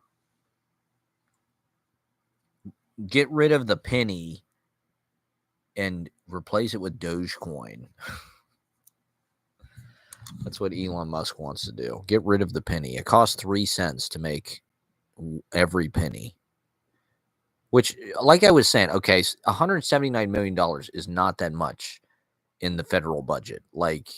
get rid of the penny and replace it with Dogecoin. That's what Elon Musk wants to do. Get rid of the penny. It costs 3 cents to make every penny. Which, like I was saying, okay, $179 million is not that much in the federal budget. Like,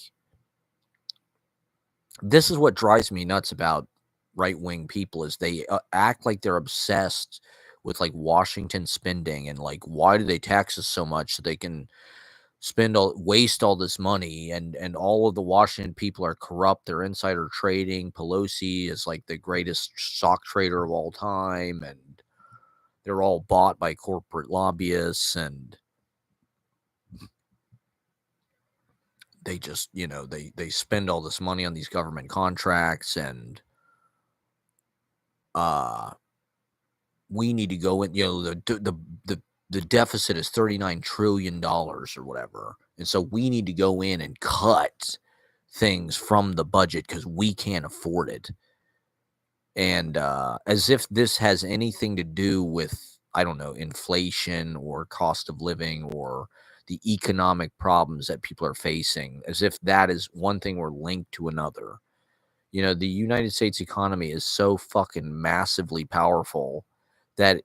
this is what drives me nuts about right-wing people, is they act like they're obsessed with like Washington spending, and like, why do they tax us so much so they can waste all this money, and all of the Washington people are corrupt, they're insider trading. Pelosi is like the greatest stock trader of all time, and they're all bought by corporate lobbyists, and they just, they spend all this money on these government contracts, and we need to go in, the deficit is $39 trillion or whatever. And so we need to go in and cut things from the budget because we can't afford it. And as if this has anything to do with, I don't know, inflation or cost of living or the economic problems that people are facing, as if that is one thing or linked to another. The United States economy is so fucking massively powerful that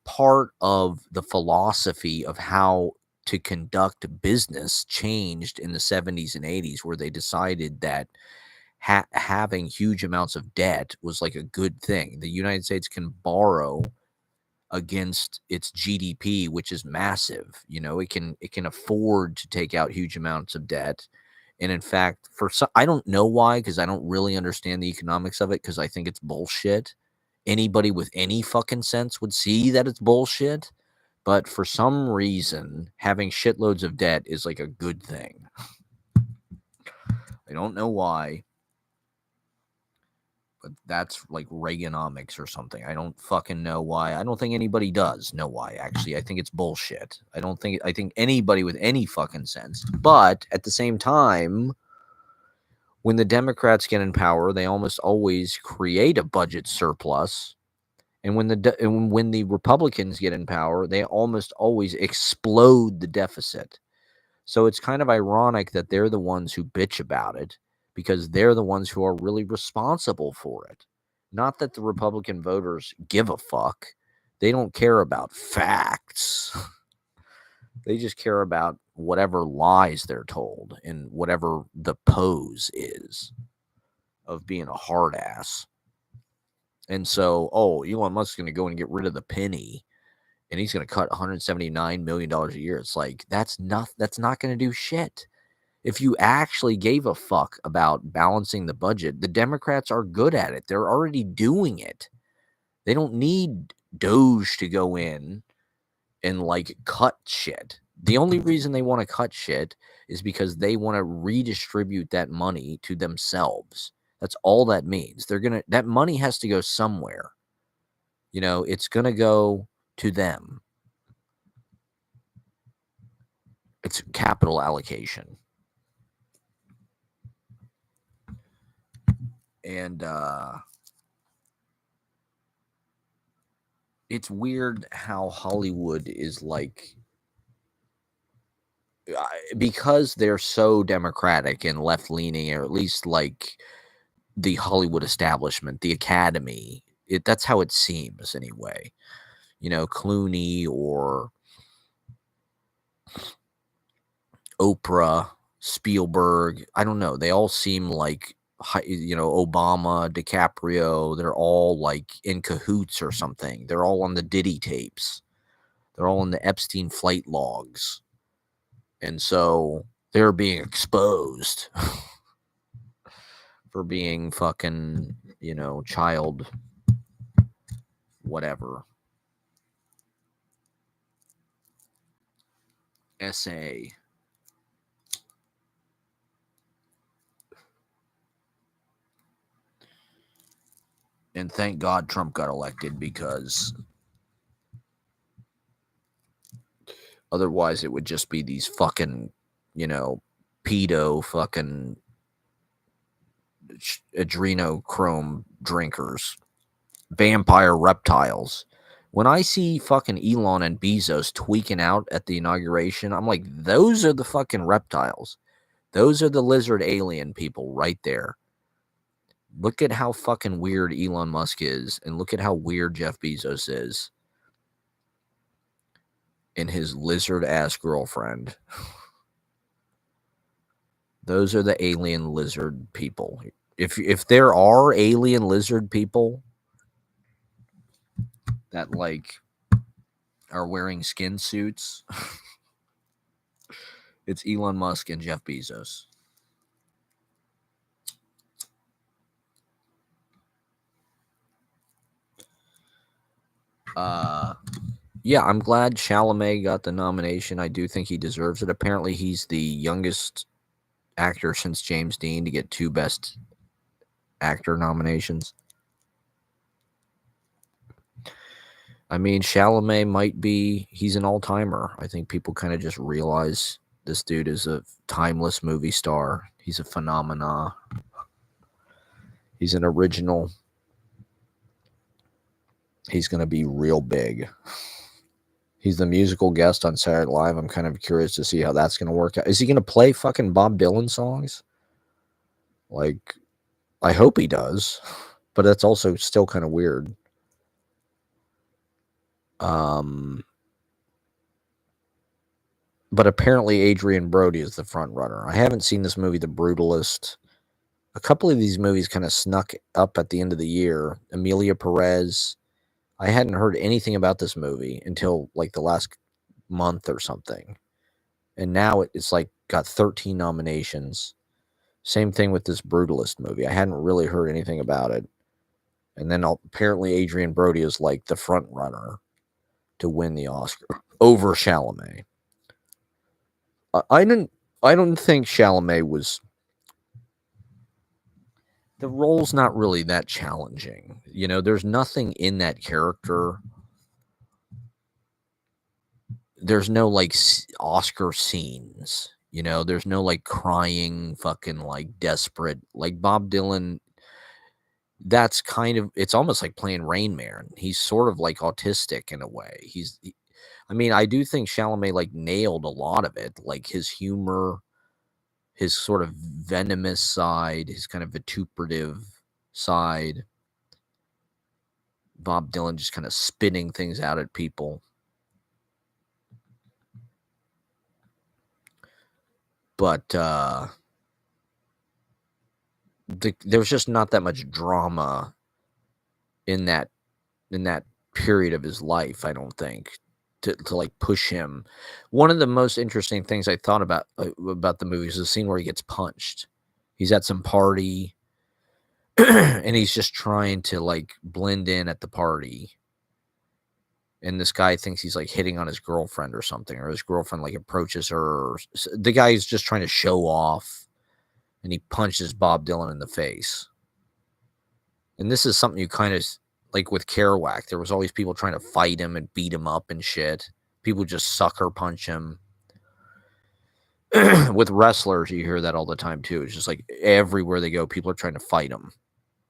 part of the philosophy of how to conduct business changed in the 70s and 80s, where they decided that having huge amounts of debt was like a good thing. The United States can borrow against its GDP, which is massive. It can afford to take out huge amounts of debt. And in fact, I don't know why, because I don't really understand the economics of it, because I think it's bullshit. Anybody with any fucking sense would see that it's bullshit. But for some reason, having shitloads of debt is like a good thing. I don't know why, but that's like Reaganomics or something. I don't fucking know why. I don't think anybody does know why, actually. I think it's bullshit. I think anybody with any fucking sense. But at the same time, when the Democrats get in power, they almost always create a budget surplus. And when the Republicans get in power, they almost always explode the deficit. So it's kind of ironic that they're the ones who bitch about it, because they're the ones who are really responsible for it. Not that the Republican voters give a fuck. They don't care about facts. They just care about whatever lies they're told and whatever the pose is of being a hard ass. And so, Elon Musk's going to go and get rid of the penny, and he's going to cut $179 million a year. It's like, that's not going to do shit. If you actually gave a fuck about balancing the budget, the Democrats are good at it. They're already doing it. They don't need Doge to go in and like cut shit. The only reason they want to cut shit is because they want to redistribute that money to themselves. That's all that means. That money has to go somewhere. It's going to go to them. It's capital allocation. And it's weird how Hollywood is like, because they're so democratic and left-leaning, or at least like the Hollywood establishment, the Academy, that's how it seems anyway. Clooney or Oprah, Spielberg, I don't know. They all seem like, Obama, DiCaprio, they're all like in cahoots or something. They're all on the Diddy tapes. They're all in the Epstein flight logs. And so they're being exposed for being fucking, child whatever. SA. And thank God Trump got elected, because otherwise it would just be these fucking, pedo fucking adrenochrome drinkers, vampire reptiles. When I see fucking Elon and Bezos tweaking out at the inauguration, I'm like, those are the fucking reptiles. Those are the lizard alien people right there. Look at how fucking weird Elon Musk is, and look at how weird Jeff Bezos is, and his lizard ass girlfriend. Those are the alien lizard people. If there are alien lizard people that like are wearing skin suits, it's Elon Musk and Jeff Bezos. Yeah, I'm glad Chalamet got the nomination. I do think he deserves it. Apparently, he's the youngest actor since James Dean to get 2 Best Actor nominations. I mean, Chalamet he's an all-timer. I think people kind of just realize this dude is a timeless movie star. He's a phenomena. He's an original. He's going to be real big. He's the musical guest on Saturday Night Live. I'm kind of curious to see how that's going to work out. Is he going to play fucking Bob Dylan songs? Like, I hope he does, but that's also still kind of weird. But apparently Adrian Brody is the front runner. I haven't seen this movie, The Brutalist. A couple of these movies kind of snuck up at the end of the year. Emilia Perez. I hadn't heard anything about this movie until like the last month or something. And now it's like got 13 nominations. Same thing with this Brutalist movie. I hadn't really heard anything about it. And then apparently Adrian Brody is like the front runner to win the Oscar over Chalamet. I don't think Chalamet was. The role's not really that challenging. There's nothing in that character. There's no like Oscar scenes. There's no like crying, fucking like desperate, like Bob Dylan. That's it's almost like playing Rain Man. He's sort of like autistic in a way. I mean, I do think Chalamet like nailed a lot of it, like his humor, his sort of venomous side, his kind of vituperative side. Bob Dylan just kind of spitting things out at people. But there's just not that much drama in that period of his life, I don't think, to like push him. One of the most interesting things I thought about the movie is the scene where he gets punched. He's at some party and he's just trying to like blend in at the party. and this guy thinks he's like hitting on his girlfriend or something, or his girlfriend like approaches her. The guy's just trying to show off, and he punches Bob Dylan in the face. And this is something you kind of like with Kerouac. There was always people trying to fight him and beat him up and shit. People just sucker punch him. With wrestlers, you hear that all the time too. It's just like everywhere they go, people are trying to fight him.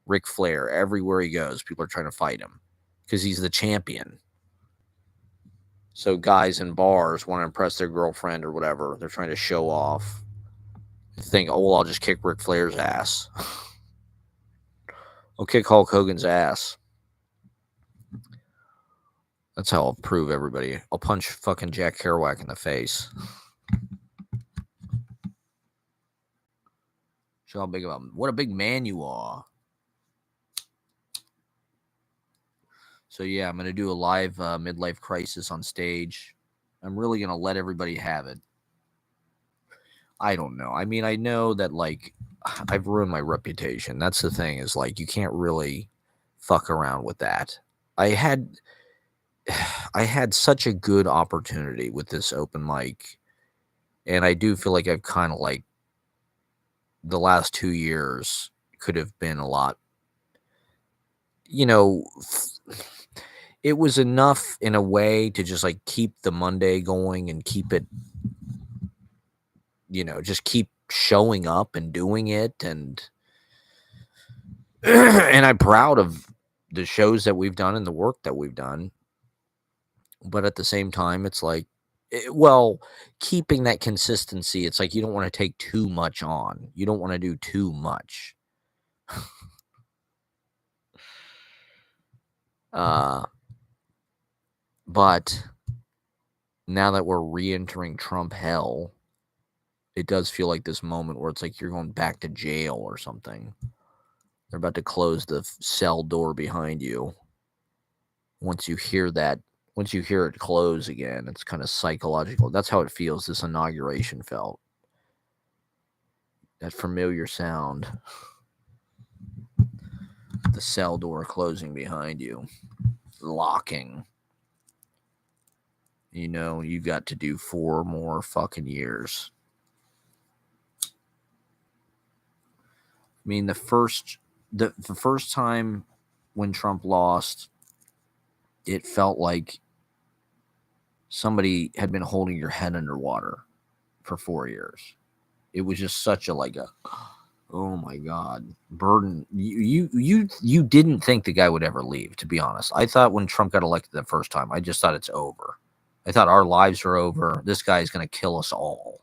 Ric Flair, everywhere he goes, people are trying to fight him because he's the champion. So guys in bars want to impress their girlfriend or whatever. They're trying to show off. Think, oh, I'll just kick Ric Flair's ass. I'll kick Hulk Hogan's ass. That's how I'll prove everybody. I'll punch fucking Jack Kerouac in the face. Show how big of what a big man you are. So yeah, I'm gonna do a live midlife crisis on stage. I'm really gonna let everybody have it. I don't know. I mean, I know that like I've ruined my reputation. That's the thing, is like you can't really fuck around with that. I had such a good opportunity with this open mic, and I do feel like I've kind of like the last 2 years could have been a lot, you know, it was enough in a way to just like keep the Monday going and keep it, you know, just keep showing up and doing it. And and I'm proud of the shows that we've done and the work that we've done. But at the same time, it's like, well, keeping that consistency, it's like you don't want to take too much on. You don't want to do too much. But now that we're re-entering Trump hell, it does feel like this moment where it's like you're going back to jail or something. They're about to close the cell door behind you. Once you hear it close again, it's kind of psychological. That's how it feels. This inauguration felt. That familiar sound. The cell door closing behind you. Locking. You know, you got to do 4 more fucking years. I mean, the first time when Trump lost, it felt like somebody had been holding your head underwater for 4 years. It was just such a like a, oh my God, burden. You didn't think the guy would ever leave, to be honest. I thought when Trump got elected the first time, I just thought it's over. I thought our lives are over. This guy is going to kill us all.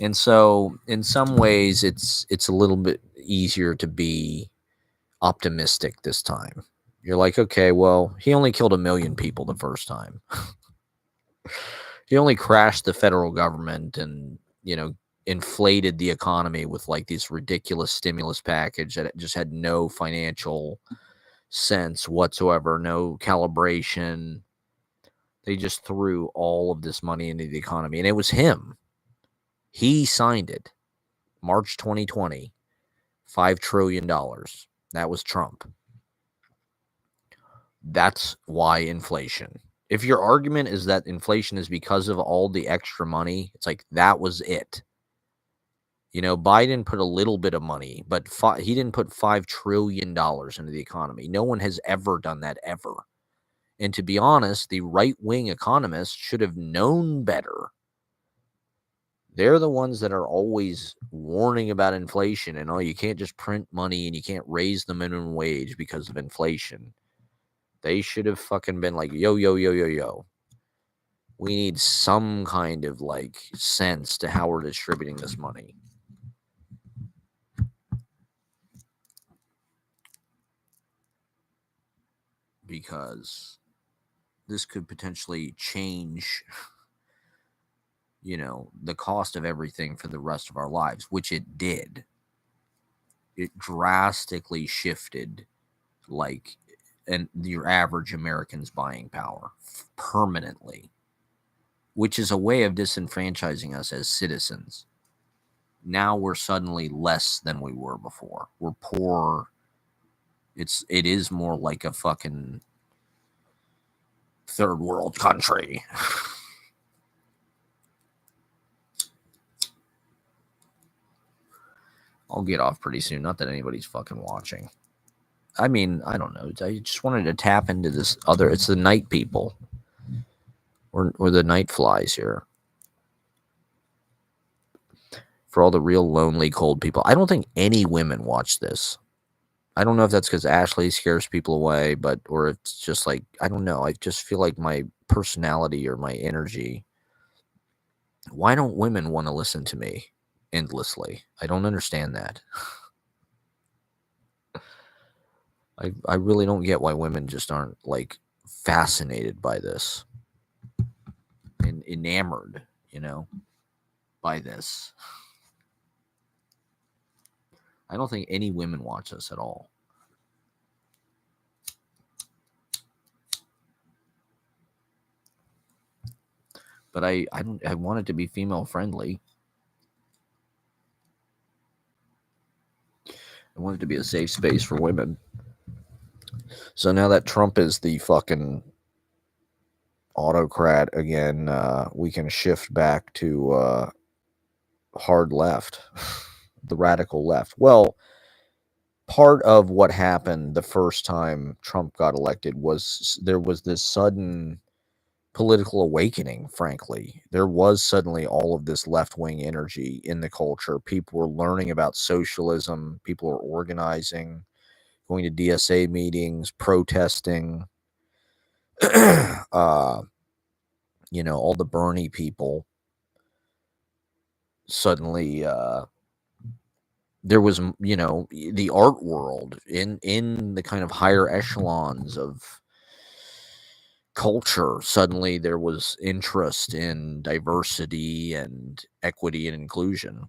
And so in some ways it's a little bit easier to be optimistic this time. You're like, okay, well, he only killed 1 million people the first time. He only crashed the federal government and, you know, inflated the economy with like this ridiculous stimulus package that just had no financial sense whatsoever, no calibration. They just threw all of this money into the economy, and it was him. He signed it. March 2020, $5 trillion. That was Trump. That's why inflation. If your argument is that inflation is because of all the extra money, it's like that was it. You know, Biden put a little bit of money, but he didn't put $5 trillion into the economy. No one has ever done that, ever. And to be honest, the right-wing economists should have known better. They're the ones that are always warning about inflation and, oh, you can't just print money and you can't raise the minimum wage because of inflation. They should have fucking been like, yo. We need some kind of like sense to how we're distributing this money. Because this could potentially change, you know, the cost of everything for the rest of our lives, which it did. It drastically shifted, like, and your average American's buying power permanently, which is a way of disenfranchising us as citizens. Now we're suddenly less than we were before. We're poor. It is more like a fucking third world country. I'll get off pretty soon. Not that anybody's fucking watching. I mean, I don't know. I just wanted to tap into this other. It's the night people. Or the night flies here. For all the real lonely, cold people. I don't think any women watch this. I don't know if that's because Ashley scares people away, or it's just like, I don't know. I just feel like my personality or my energy. Why don't women want to listen to me endlessly? I don't understand that. I really don't get why women just aren't like fascinated by this and enamored, by this. I don't think any women watch this at all. But I want it to be female friendly. I want it to be a safe space for women. So now that Trump is the fucking autocrat again, we can shift back to hard left, the radical left. Well, part of what happened the first time Trump got elected was there was this sudden political awakening, frankly. There was suddenly all of this left-wing energy in the culture. People were learning about socialism. People were organizing, going to DSA meetings, protesting. All the Bernie people. Suddenly, there was, the art world in the kind of higher echelons of culture. Suddenly there was interest in diversity and equity and inclusion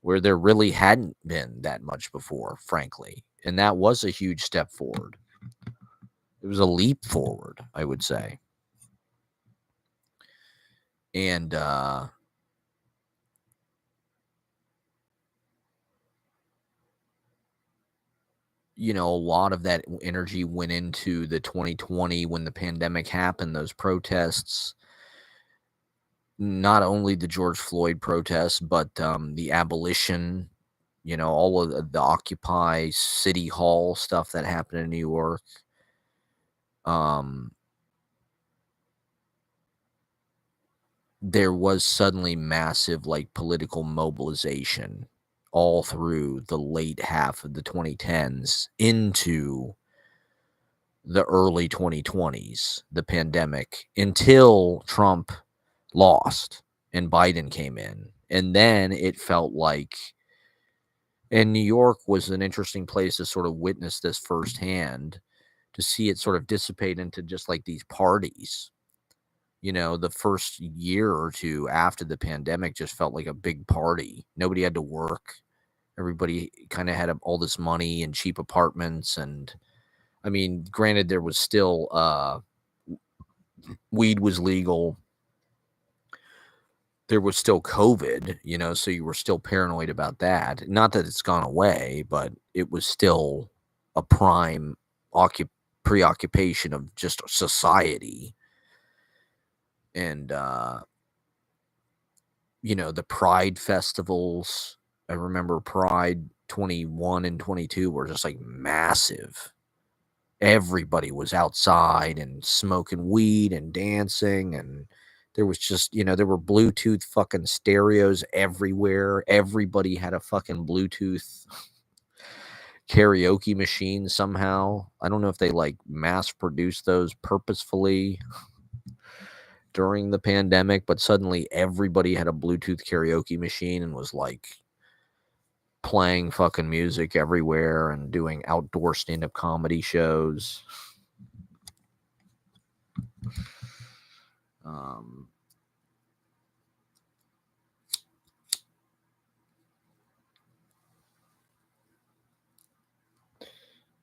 where there really hadn't been that much before, frankly. And that was a huge step forward. It was a leap forward, I would say. And a lot of that energy went into the 2020 when the pandemic happened, those protests. Not only the George Floyd protests, but the abolition, all of the Occupy City Hall stuff that happened in New York. There was suddenly massive, political mobilization all through the late half of the 2010s into the early 2020s, the pandemic, until Trump lost and Biden came in. And then it felt like, and New York was an interesting place to sort of witness this firsthand, to see it sort of dissipate into just like these parties. The first year or two after the pandemic just felt like a big party. Nobody had to work. Everybody kind of had all this money and cheap apartments. And I mean, granted, there was still weed was legal. There was still COVID, so you were still paranoid about that. Not that it's gone away, but it was still a prime preoccupation of just society. And, the Pride festivals, I remember Pride 21 and 22 were just like massive. Everybody was outside and smoking weed and dancing, and there was just, there were Bluetooth fucking stereos everywhere. Everybody had a fucking Bluetooth karaoke machine somehow. I don't know if they mass produced those purposefully during the pandemic, but suddenly everybody had a Bluetooth karaoke machine and was playing fucking music everywhere and doing outdoor stand-up comedy shows.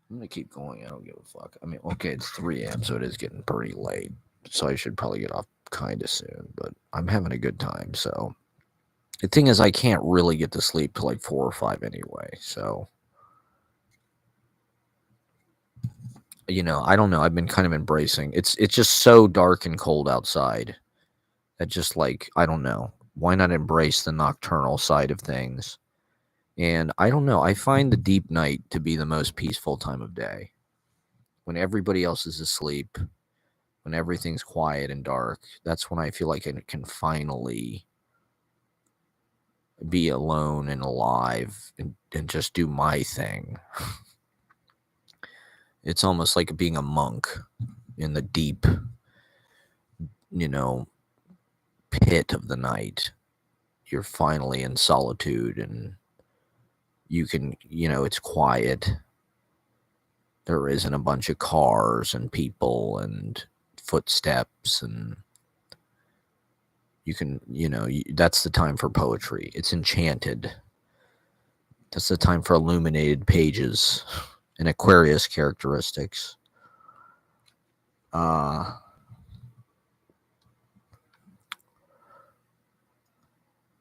I'm gonna keep going. I don't give a fuck. I mean, okay, it's 3 a.m., so it is getting pretty late. So I should probably get off kind of soon, but I'm having a good time. So the thing is, I can't really get to sleep till 4 or 5 anyway. So I don't know. I've been kind of embracing. It's just so dark and cold outside. That just like I don't know. Why not embrace the nocturnal side of things? And I don't know. I find the deep night to be the most peaceful time of day. When everybody else is asleep, when everything's quiet and dark, that's when I feel like I can finally be alone and alive and just do my thing. It's almost like being a monk in the deep, you know, pit of the night. You're finally in solitude and you can, it's quiet. There isn't a bunch of cars and people and footsteps, and you can, that's the time for poetry. It's enchanted. That's the time for illuminated pages and Aquarius characteristics.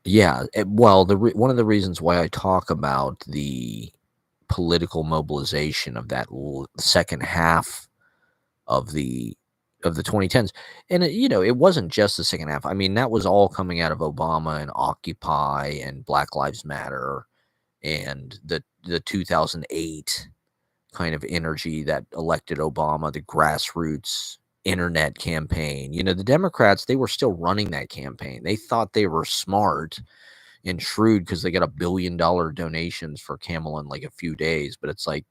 Yeah, well, one of the reasons why I talk about the political mobilization of that second half of the 2010s, and it wasn't just the second half. I mean, that was all coming out of Obama and Occupy and Black Lives Matter and the 2008 kind of energy that elected Obama, the grassroots internet campaign. The Democrats, they were still running that campaign. They thought they were smart and shrewd because they got $1 billion donations for Camel in like a few days. But it's like,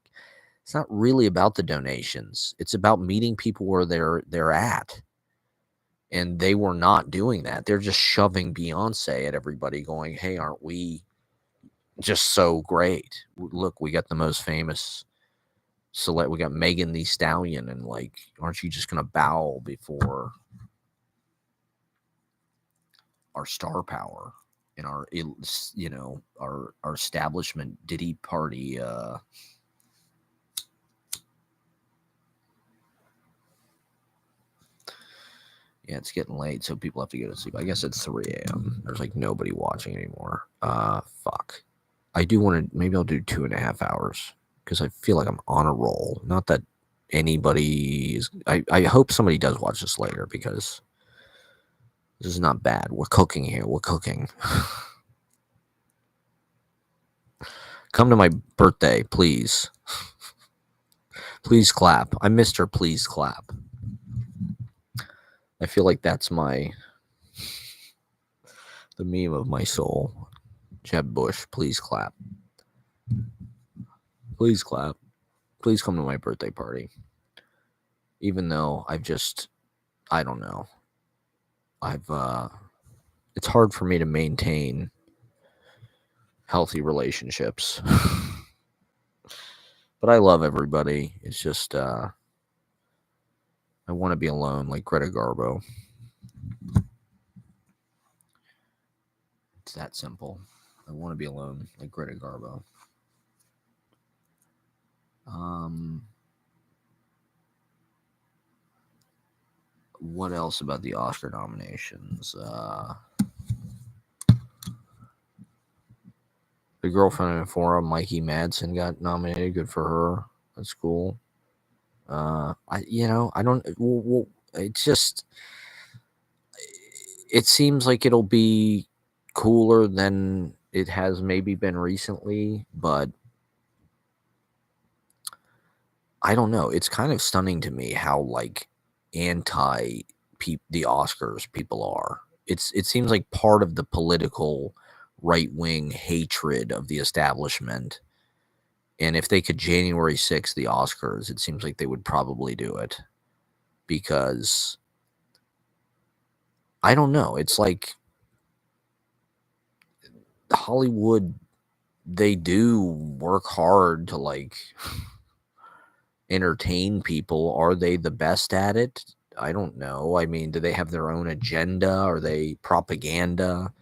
it's not really about the donations. It's about meeting people where they're at. And they were not doing that. They're just shoving Beyonce at everybody going, hey, aren't we just so great? Look, we got the most famous we got Megan Thee Stallion, and like, aren't you just gonna bow before our star power and our our establishment Diddy party? Yeah, it's getting late, so people have to go to sleep. I guess it's 3 a.m. There's like nobody watching anymore. Fuck. I do want to. Maybe I'll do 2.5 hours because I feel like I'm on a roll. Not that anybody is. I hope somebody does watch this later because this is not bad. We're cooking here. We're cooking. Come to my birthday, please. Please clap. I'm Mr. Please Clap. I feel like that's the meme of my soul. Jeb Bush, please clap. Please clap. Please come to my birthday party. Even though I don't know. It's hard for me to maintain healthy relationships. But I love everybody. It's just, I want to be alone like Greta Garbo. It's that simple. I want to be alone like Greta Garbo. What else about the Oscar nominations? The Girlfriend in Forum, Mikey Madsen, got nominated. Good for her. That's cool. I don't. Well, it's just. It seems like it'll be cooler than it has maybe been recently, but I don't know. It's kind of stunning to me how like anti the Oscars people are. It seems like part of the political right-wing hatred of the establishment. And if they could January 6th the Oscars, it seems like they would probably do it. Because I don't know. It's like Hollywood, they do work hard to like entertain people. Are they the best at it? I don't know. I mean, do they have their own agenda? Are they propaganda?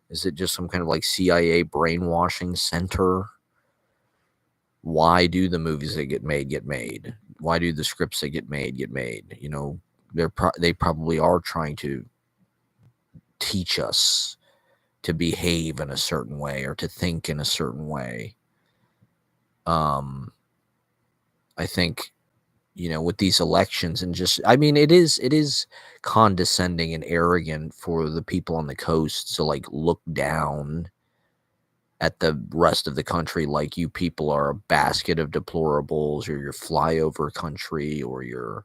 Is it just some kind of like CIA brainwashing center? Why do the movies that get made? Why do the scripts that get made? They probably are trying to teach us to behave in a certain way or to think in a certain way. I think, with these elections, and just, I mean, it is condescending and arrogant for the people on the coast to like look down at the rest of the country like you people are a basket of deplorables, or your flyover country, or you're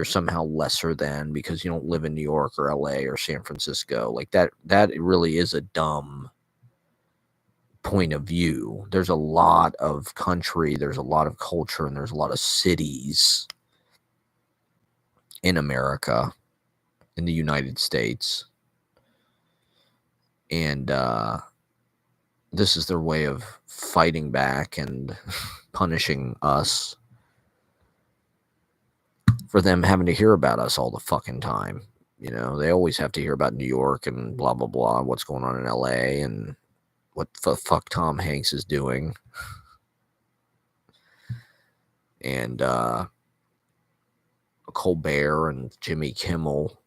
somehow lesser than because you don't live in New York or LA or San Francisco. Like that really is a dumb point of view. There's a lot of country, there's a lot of culture, and there's a lot of cities in America, in the United States. And this is their way of fighting back and punishing us for them having to hear about us all the fucking time. They always have to hear about New York and blah, blah, blah, what's going on in LA and what the fuck Tom Hanks is doing. And Colbert and Jimmy Kimmel.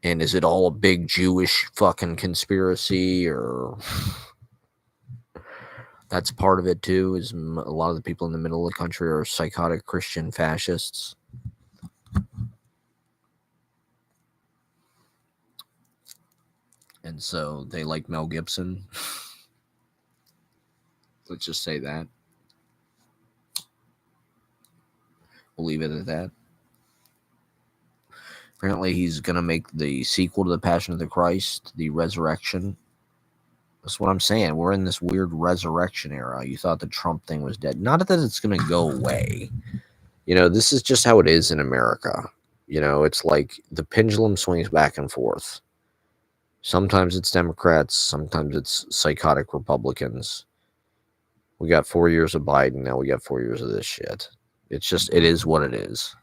And is it all a big Jewish fucking conspiracy, or that's part of it too, is a lot of the people in the middle of the country are psychotic Christian fascists. And so they like Mel Gibson. Let's just say that. We'll leave it at that. Apparently he's going to make the sequel to The Passion of the Christ, The Resurrection. That's what I'm saying. We're in this weird resurrection era. You thought the Trump thing was dead. Not that it's going to go away. This is just how it is in America. It's like the pendulum swings back and forth. Sometimes it's Democrats. Sometimes it's psychotic Republicans. We got 4 years of Biden. Now we got 4 years of this shit. It's just, it is what it is.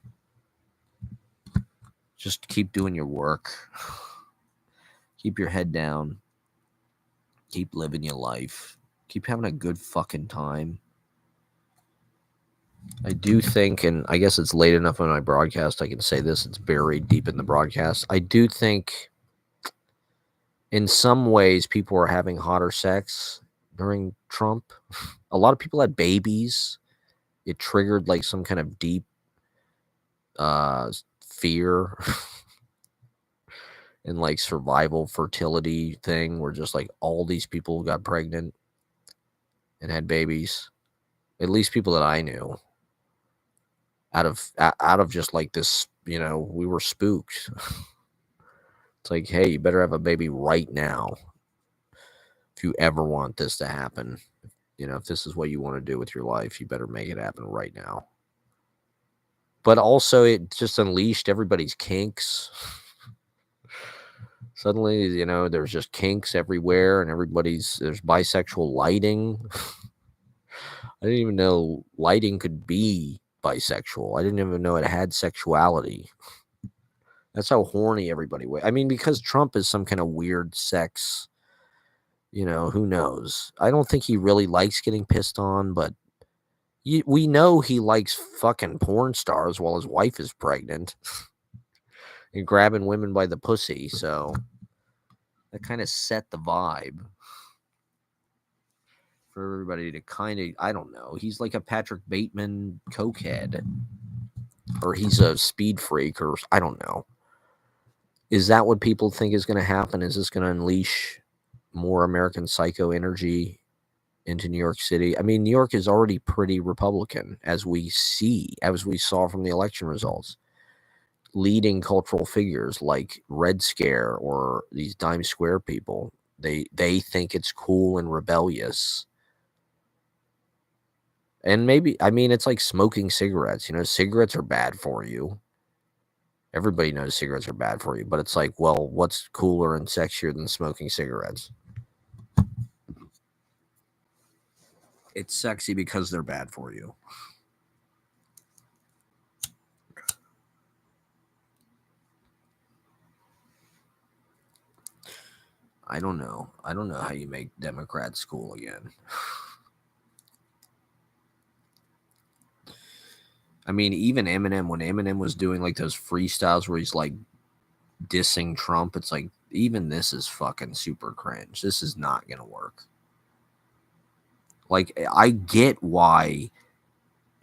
Just keep doing your work. Keep your head down. Keep living your life. Keep having a good fucking time. I do think, and I guess it's late enough on my broadcast, I can say this, it's buried deep in the broadcast. I do think in some ways people are having hotter sex during Trump. A lot of people had babies. It triggered like some kind of deep fear and like survival fertility thing where just like all these people got pregnant and had babies. At least people that I knew. Out of just like this, we were spooked. It's like, hey, you better have a baby right now if you ever want this to happen. If this is what you want to do with your life, you better make it happen right now. But also, it just unleashed everybody's kinks. Suddenly, there's just kinks everywhere, and there's bisexual lighting. I didn't even know lighting could be bisexual. I didn't even know it had sexuality. That's how horny everybody was. I mean, because Trump is some kind of weird sex, who knows? I don't think he really likes getting pissed on, but we know he likes fucking porn stars while his wife is pregnant and grabbing women by the pussy. So that kind of set the vibe for everybody to kind of, I don't know. He's like a Patrick Bateman cokehead, or he's a speed freak, or I don't know. Is that what people think is going to happen? Is this going to unleash more American psycho energy into New York City? I mean, New York is already pretty Republican, as we saw from the election results. Leading cultural figures like Red Scare or these Dime Square people, they think it's cool and rebellious. And maybe, I mean, it's like smoking cigarettes. Cigarettes are bad for you. Everybody knows cigarettes are bad for you, but it's like, well, what's cooler and sexier than smoking cigarettes? It's sexy because they're bad for you. I don't know. I don't know how you make Democrats cool again. I mean, even Eminem, when Eminem was doing like those freestyles where he's like dissing Trump, it's like, even this is fucking super cringe. This is not going to work. Like, I get why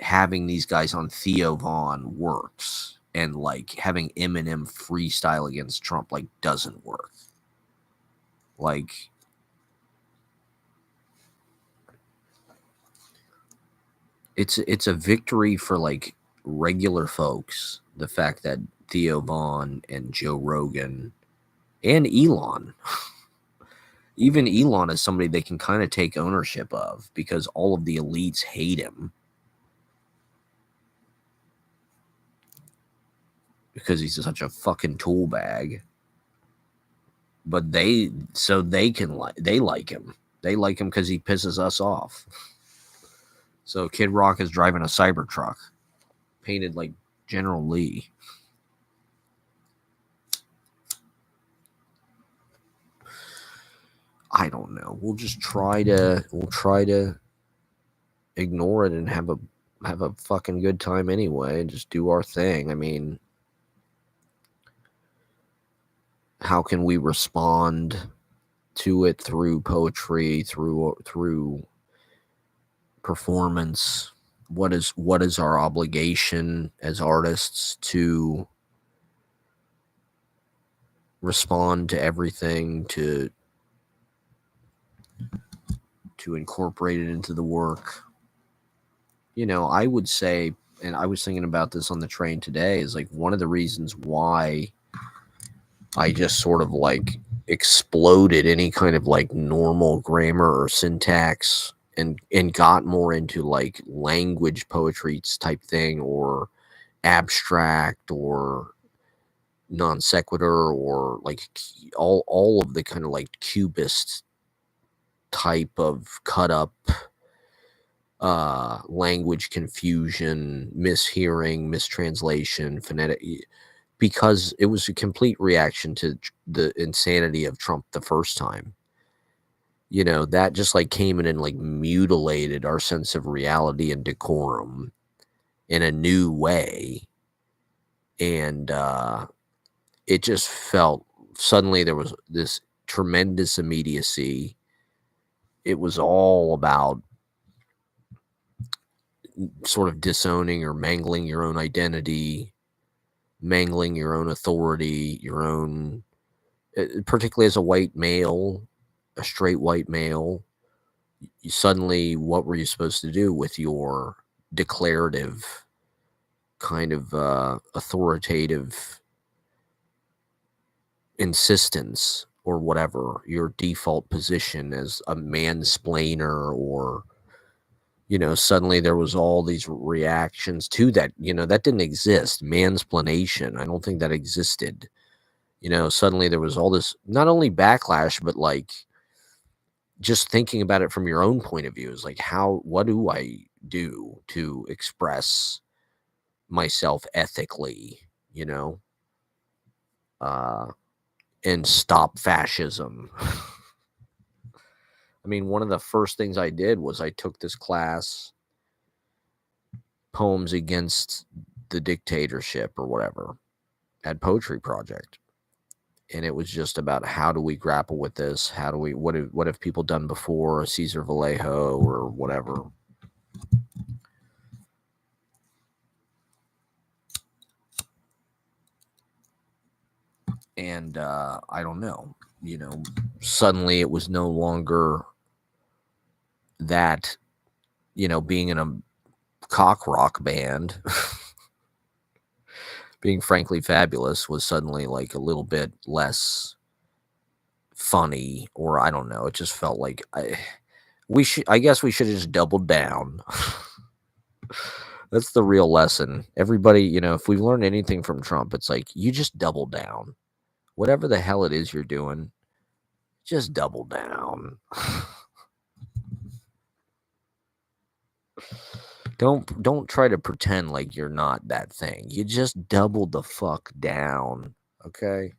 having these guys on Theo Von works, and like having Eminem freestyle against Trump like doesn't work. Like, it's a victory for like regular folks. The fact that Theo Von and Joe Rogan and Elon, even Elon is somebody they can kind of take ownership of because all of the elites hate him because he's such a fucking tool bag. But they like him. They like him because he pisses us off. So Kid Rock is driving a Cybertruck painted like General Lee. I don't know. We'll try to ignore it and have a fucking good time anyway and just do our thing. I mean, how can we respond to it through poetry, through performance? What is our obligation as artists to respond to everything, to incorporate it into the work? You know, I would say, and I was thinking about this on the train today, is like one of the reasons why I just sort of like exploded any kind of like normal grammar or syntax and got more into like language poetry type thing, or abstract, or non sequitur, or like all of the kind of like cubist type of cut up language confusion, mishearing, mistranslation, phonetic, because it was a complete reaction to the insanity of Trump the first time. You know, that just like came in and like mutilated our sense of reality and decorum in a new way. And it just felt, suddenly there was this tremendous immediacy. It was all about sort of disowning or mangling your own identity, mangling your own authority, your own, particularly as a white male, a straight white male. Suddenly, what were you supposed to do with your declarative kind of authoritative insistence, or whatever, your default position as a mansplainer? Or, you know, suddenly there was all these reactions to that. You know, that didn't exist. Mansplanation, I don't think that existed. You know, suddenly there was all this, not only backlash, but like just thinking about it from your own point of view is like, what do I do to express myself ethically, you know, and stop fascism? I mean, one of the first things I did was I took this class, Poems Against the Dictatorship or whatever, at Poetry Project. And it was just about, how do we grapple with this? How do we, what have people done before, Cesar Vallejo or whatever? And I don't know, you know, suddenly it was no longer that, you know, being in a cock rock band, being Frankly Fabulous was suddenly like a little bit less funny, or I don't know. It just felt like I guess we should have just doubled down. That's the real lesson. Everybody, you know, if we've learned anything from Trump, it's like, you just double down. Whatever the hell it is you're doing, just double down. Don't try to pretend like you're not that thing. You just double the fuck down. Okay?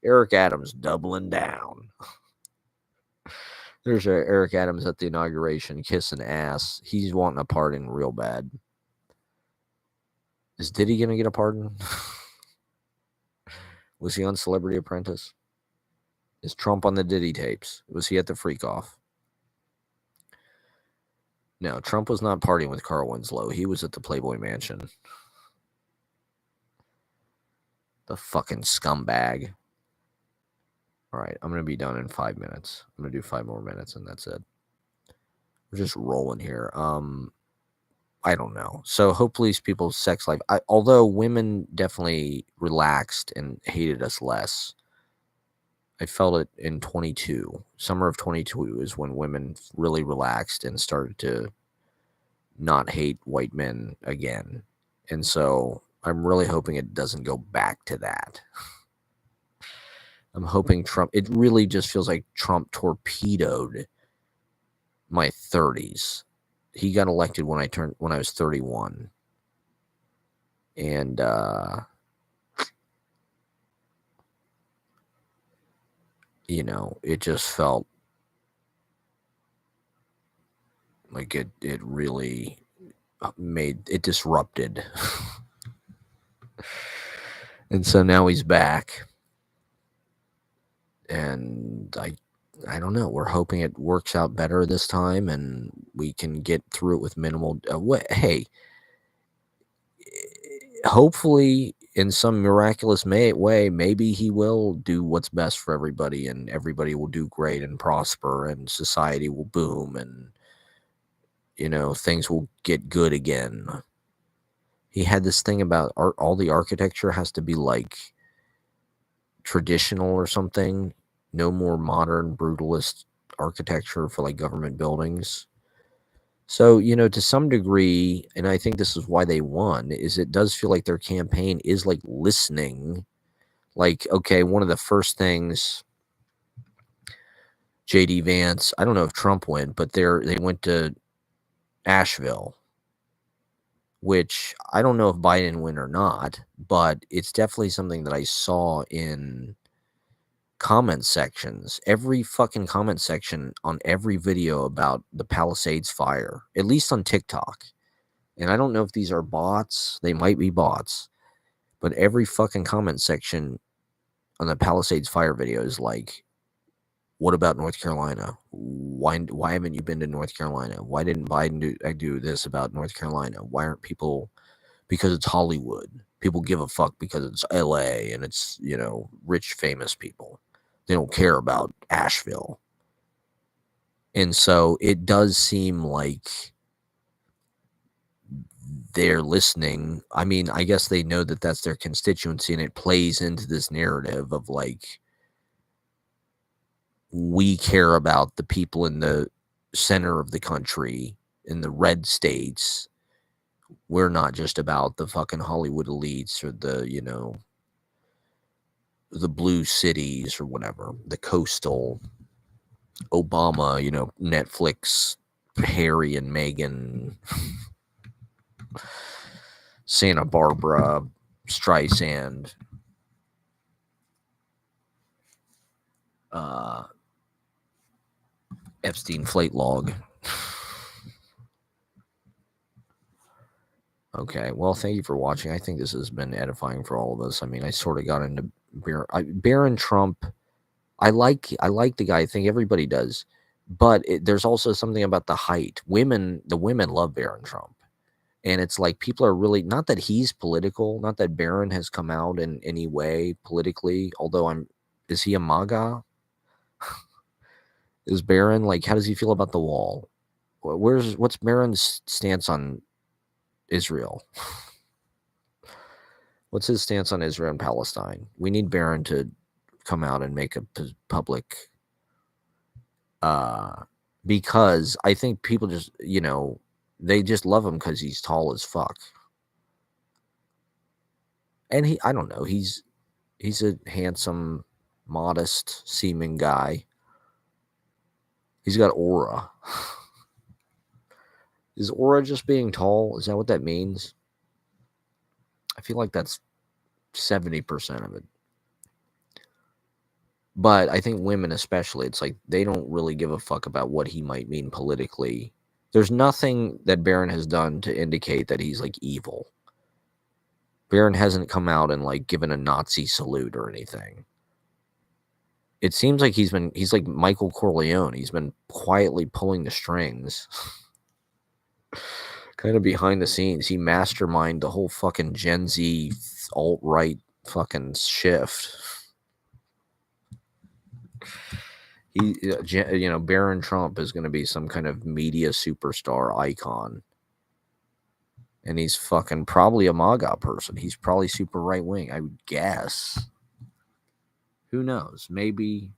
Eric Adams doubling down. There's Eric Adams at the inauguration kissing ass. He's wanting a pardon real bad. Is Diddy gonna get a pardon? Was he on Celebrity Apprentice? Is Trump on the Diddy tapes? Was he at the Freak Off? No, Trump was not partying with Carl Winslow. He was at the Playboy Mansion. The fucking scumbag. All right, I'm going to be done in 5 minutes. I'm going to do 5 more minutes and that's it. We're just rolling here. I don't know. So hopefully people's sex life, although women definitely relaxed and hated us less, I felt it in 22. Summer of 22 is when women really relaxed and started to not hate white men again. And so I'm really hoping it doesn't go back to that. I'm hoping Trump, it really just feels like Trump torpedoed my 30s. He got elected when I was 31. And you know, it just felt like it really disrupted. And so now he's back. And I don't know. We're hoping it works out better this time and we can get through it with minimal. Hey, hopefully in some miraculous way, maybe he will do what's best for everybody and everybody will do great and prosper and society will boom and, you know, things will get good again. He had this thing about all the architecture has to be like traditional or something. No more modern brutalist architecture for like government buildings. So, you know, to some degree, and I think this is why they won, is it does feel like their campaign is like listening. Like, okay, one of the first things JD Vance, I don't know if Trump went, but they went to Asheville, which I don't know if Biden went or not, but it's definitely something that I saw in comment sections. Every fucking comment section on every video about the Palisades fire, at least on TikTok. And I don't know if these are bots. They might be bots. But every fucking comment section on the Palisades fire video is like, what about North Carolina? Why haven't you been to North Carolina? Why didn't Biden do this about North Carolina? Why aren't people, because it's Hollywood. People give a fuck because it's LA and it's, you know, rich, famous people. They don't care about Asheville. And so it does seem like they're listening. I mean, I guess they know that that's their constituency and it plays into this narrative of like, we care about the people in the center of the country, in the red states. We're not just about the fucking Hollywood elites or the, you know, the blue cities or whatever, the coastal Obama, you know, Netflix, Harry and Meghan, Santa Barbara, Streisand, Epstein flight log. Okay, well, thank you for watching. I think this has been edifying for all of us. I mean, I sort of got into Barron Trump. I like the guy. I think everybody does, but there's also something about the height. The women love Barron Trump, and it's like people are really, not that he's political, not that Barron has come out in any way politically. Although is he a MAGA? Is Barron, like, how does he feel about the wall? What's Barron's stance on Israel? What's his stance on Israel and Palestine? We need Barron to come out and make a public, because I think people just, you know, they just love him because he's tall as fuck. And I don't know, he's a handsome, modest seeming guy. He's got aura. Is aura just being tall? Is that what that means? I feel like that's 70% of it. But I think women especially, it's like they don't really give a fuck about what he might mean politically. There's nothing that Barron has done to indicate that he's like evil. Barron hasn't come out and like given a Nazi salute or anything. It seems like he's like Michael Corleone. He's been quietly pulling the strings. kind of behind the scenes. He masterminded the whole fucking Gen Z alt-right fucking shift. Barron Trump is going to be some kind of media superstar icon. And he's fucking probably a MAGA person. He's probably super right-wing, I would guess. Who knows? Maybe,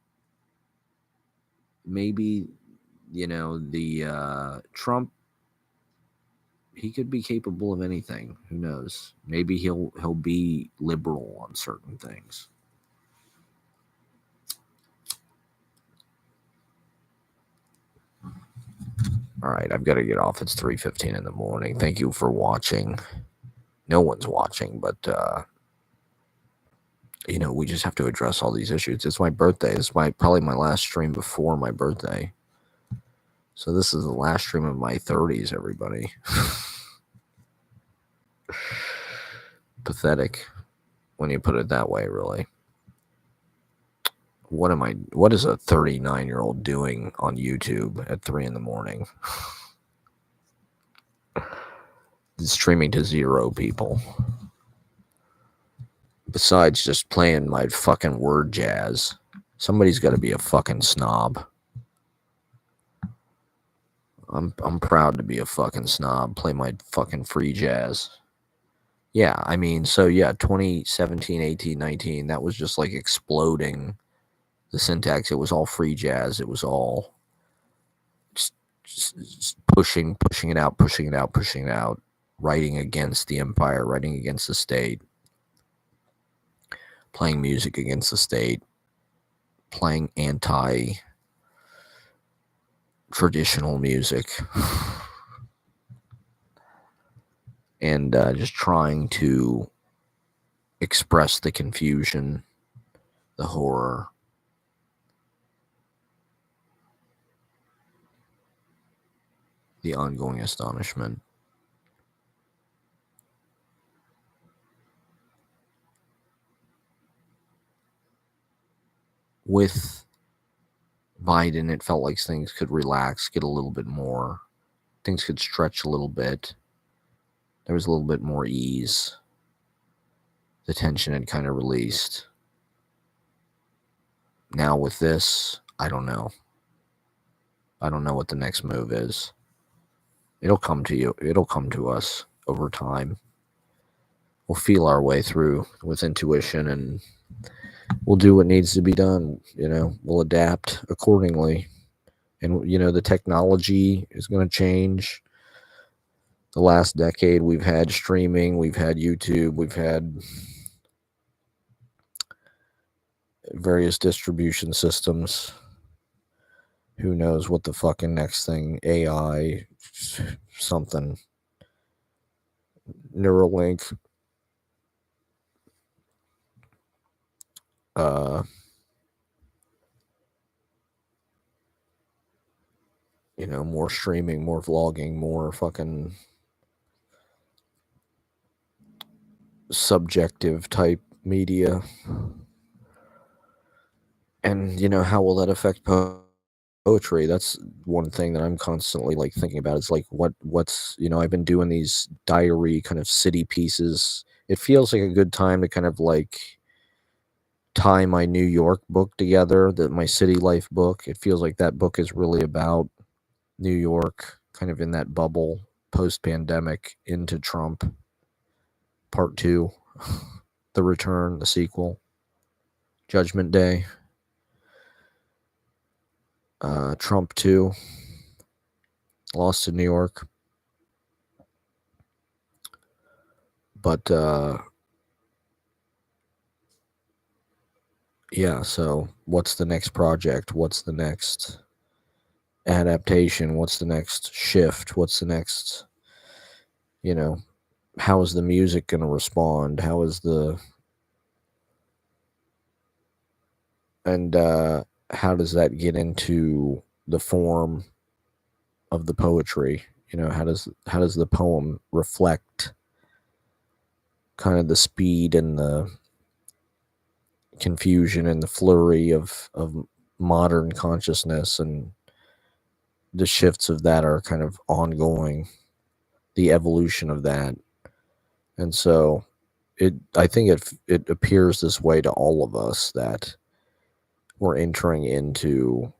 the Trump, he could be capable of anything. Who knows? Maybe he'll be liberal on certain things. All right, I've got to get off. It's 3:15 in the morning. Thank you for watching. No one's watching, but we just have to address all these issues. It's my birthday. It's probably my last stream before my birthday. So this is the last stream of my 30s, everybody. Pathetic when you put it that way, really. What is a 39-year-old doing on YouTube at 3 in the morning? Streaming to 0 people. Besides just playing my fucking word jazz. Somebody's got to be a fucking snob. I'm proud to be a fucking snob. Play my fucking free jazz. Yeah, 2017, 18, 19, that was just like exploding the syntax. It was all free jazz. It was all just pushing it out, writing against the empire, writing against the state, playing music against the state, playing anti-traditional music, and just trying to express the confusion, the horror, the ongoing astonishment. With Biden, it felt like things could relax, get a little bit more. Things could stretch a little bit. There was a little bit more ease. The tension had kind of released. Now with this, I don't know. I don't know what the next move is. It'll come to you. It'll come to us over time. We'll feel our way through with intuition, and we'll do what needs to be done. We'll adapt accordingly. And, the technology is going to change. The last decade, we've had streaming, we've had YouTube, we've had various distribution systems. Who knows what the fucking next thing, AI, something, Neuralink, more streaming, more vlogging, more fucking subjective type media. And, how will that affect poetry? That's one thing that I'm constantly thinking about. It's what's I've been doing these diary kind of city pieces. It feels like a good time to kind of tie my New York book together, my city life book. It feels like that book is really about New York, kind of in that bubble, post-pandemic, into Trump, part 2, the return, the sequel, Judgment Day, Trump 2, Lost in New York. But, yeah, so what's the next project? What's the next adaptation? What's the next shift? What's the next, how is the music going to respond? How does that get into the form of the poetry? How does the poem reflect kind of the speed and the confusion and the flurry of modern consciousness, and the shifts of that are kind of ongoing. the evolution of that. And so I think it appears this way to all of us, that we're entering into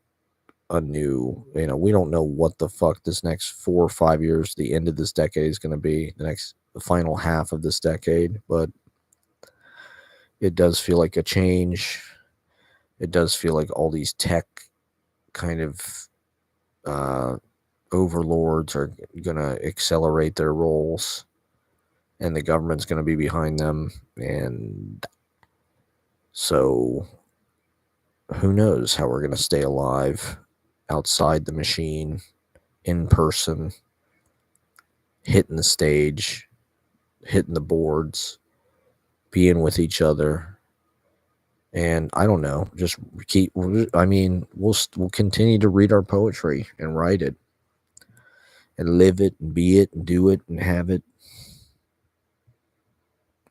a new, we don't know what the fuck this next 4 or 5 years, the end of this decade, is going to be, the final half of this decade. But it does feel like a change. It does feel like all these tech kind of overlords are going to accelerate their roles, and the government's going to be behind them. And so who knows how we're going to stay alive outside the machine, in person, hitting the stage, hitting the boards, being with each other. And I don't know, just we'll continue to read our poetry and write it and live it and be it and do it and have it.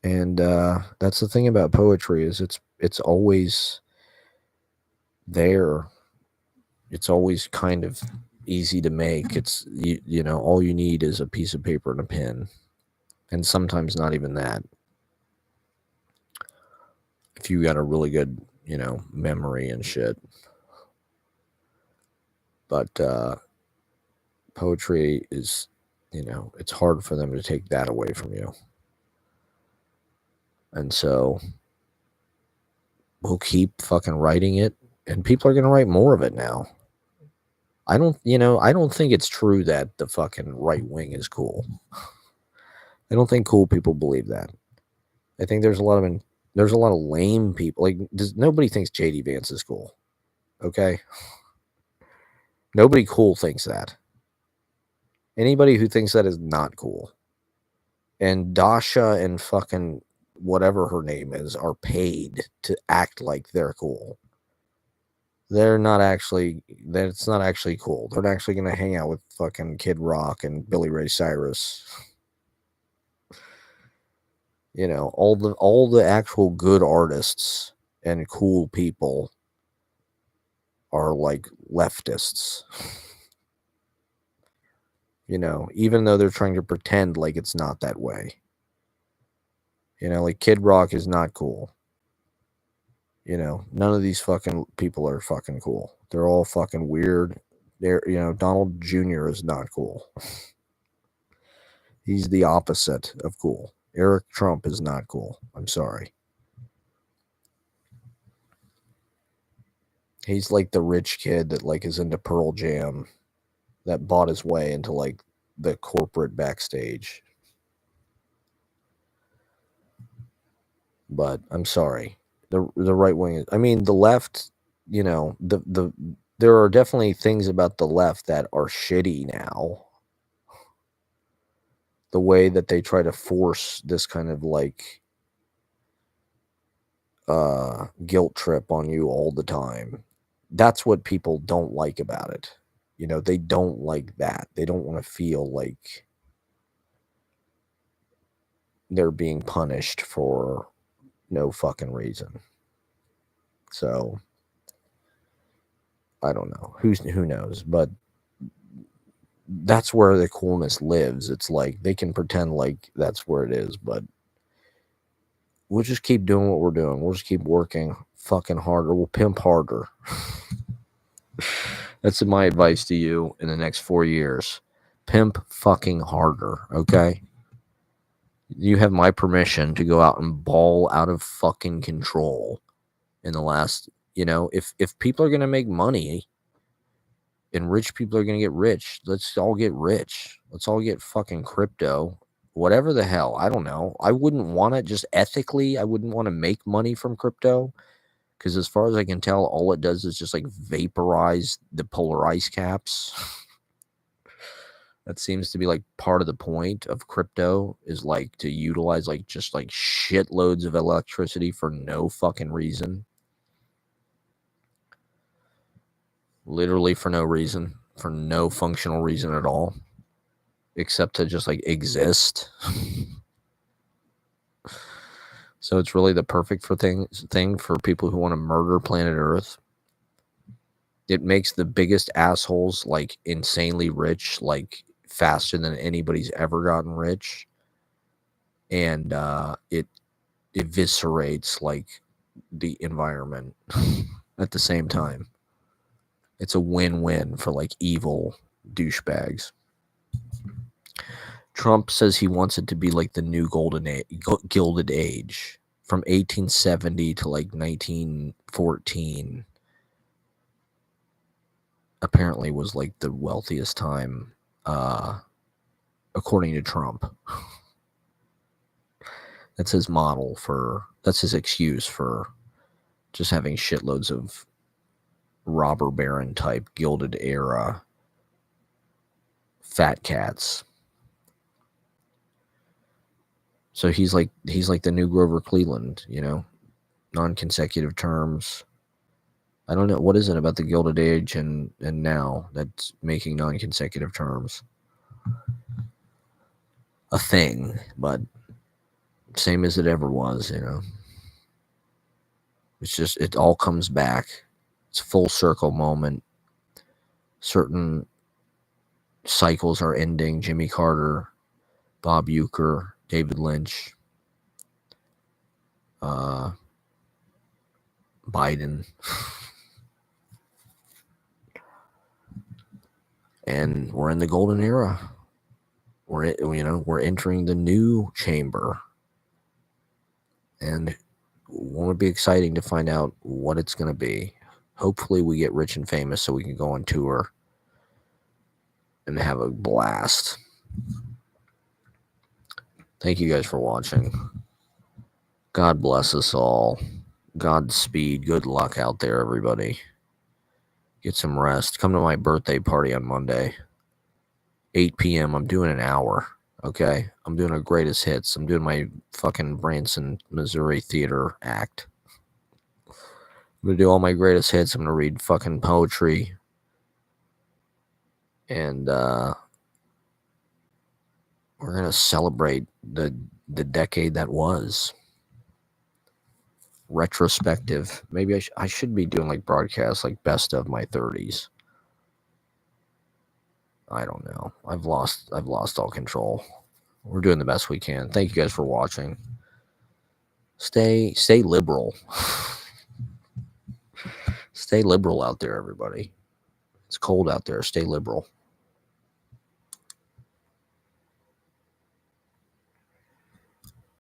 And that's the thing about poetry, is it's always there. It's always kind of easy to make. It's all you need is a piece of paper and a pen, and sometimes not even that, if you got a really good memory and shit. But poetry is, it's hard for them to take that away from you. And so we'll keep fucking writing it, and people are going to write more of it now. I don't think it's true that the fucking right wing is cool. I don't think cool people believe that. I think there's a lot of lame people. Like, nobody thinks JD Vance is cool. Okay? Nobody cool thinks that. Anybody who thinks that is not cool. And Dasha and fucking whatever her name is are paid to act like they're cool. That's not actually cool. They're actually going to hang out with fucking Kid Rock and Billy Ray Cyrus. All the actual good artists and cool people are like leftists. Even though they're trying to pretend like it's not that way. Like Kid Rock is not cool. None of these fucking people are fucking cool. They're all fucking weird. Donald Jr. is not cool. He's the opposite of cool. Eric Trump is not cool. I'm sorry. He's like the rich kid that like is into Pearl Jam, that bought his way into like the corporate backstage. But I'm sorry. The right wing is, the left, there are definitely things about the left that are shitty now. The way that they try to force this kind of like guilt trip on you all the time. That's what people don't like about it. They don't like that. They don't want to feel like they're being punished for no fucking reason. So I don't know. Who knows? But that's where the coolness lives. It's like they can pretend like that's where it is, but we'll just keep doing what we're doing. We'll just keep working fucking harder. We'll pimp harder. That's my advice to you in the next 4 years. Pimp fucking harder, okay? You have my permission to go out and ball out of fucking control in the last, if people are going to make money and rich people are going to get rich, let's all get rich. Let's all get fucking crypto. Whatever the hell. I don't know. I wouldn't want to, just ethically, I wouldn't want to make money from crypto. Because as far as I can tell, all it does is just like vaporize the polar ice caps. That seems to be like part of the point of crypto, is like to utilize like just like shitloads of electricity for no fucking reason. Literally for no reason, for no functional reason at all, except to just like exist. So it's really the perfect thing for people who want to murder planet Earth. It makes the biggest assholes like insanely rich, like faster than anybody's ever gotten rich, and it eviscerates like the environment at the same time. It's a win-win for like evil douchebags. Trump says he wants it to be like the new Gilded Age from 1870 to like 1914. Apparently was like the wealthiest time, according to Trump. That's his that's his excuse for just having shitloads of robber baron type Gilded Era fat cats. So he's like the new Grover Cleveland, non-consecutive terms. I don't know, what is it about the Gilded Age and now that's making non-consecutive terms a thing, but same as it ever was, It's just, it all comes back. It's a full circle moment. Certain cycles are ending. Jimmy Carter, Bob Uecker, David Lynch, Biden. And we're in the golden era. We're entering the new chamber. And won't it be exciting to find out what it's going to be? Hopefully we get rich and famous so we can go on tour and have a blast. Thank you guys for watching. God bless us all. Godspeed. Good luck out there, everybody. Get some rest. Come to my birthday party on Monday. 8 p.m. I'm doing an hour. Okay? I'm doing a greatest hits. I'm doing my fucking Branson, Missouri theater act. I'm going to do all my greatest hits. I'm going to read fucking poetry. And we're going to celebrate the decade that was. Retrospective. Maybe I should be doing like broadcasts like best of my 30s. I don't know. I've lost all control. We're doing the best we can. Thank you guys for watching. Stay liberal. Stay liberal out there, everybody. It's cold out there. Stay liberal.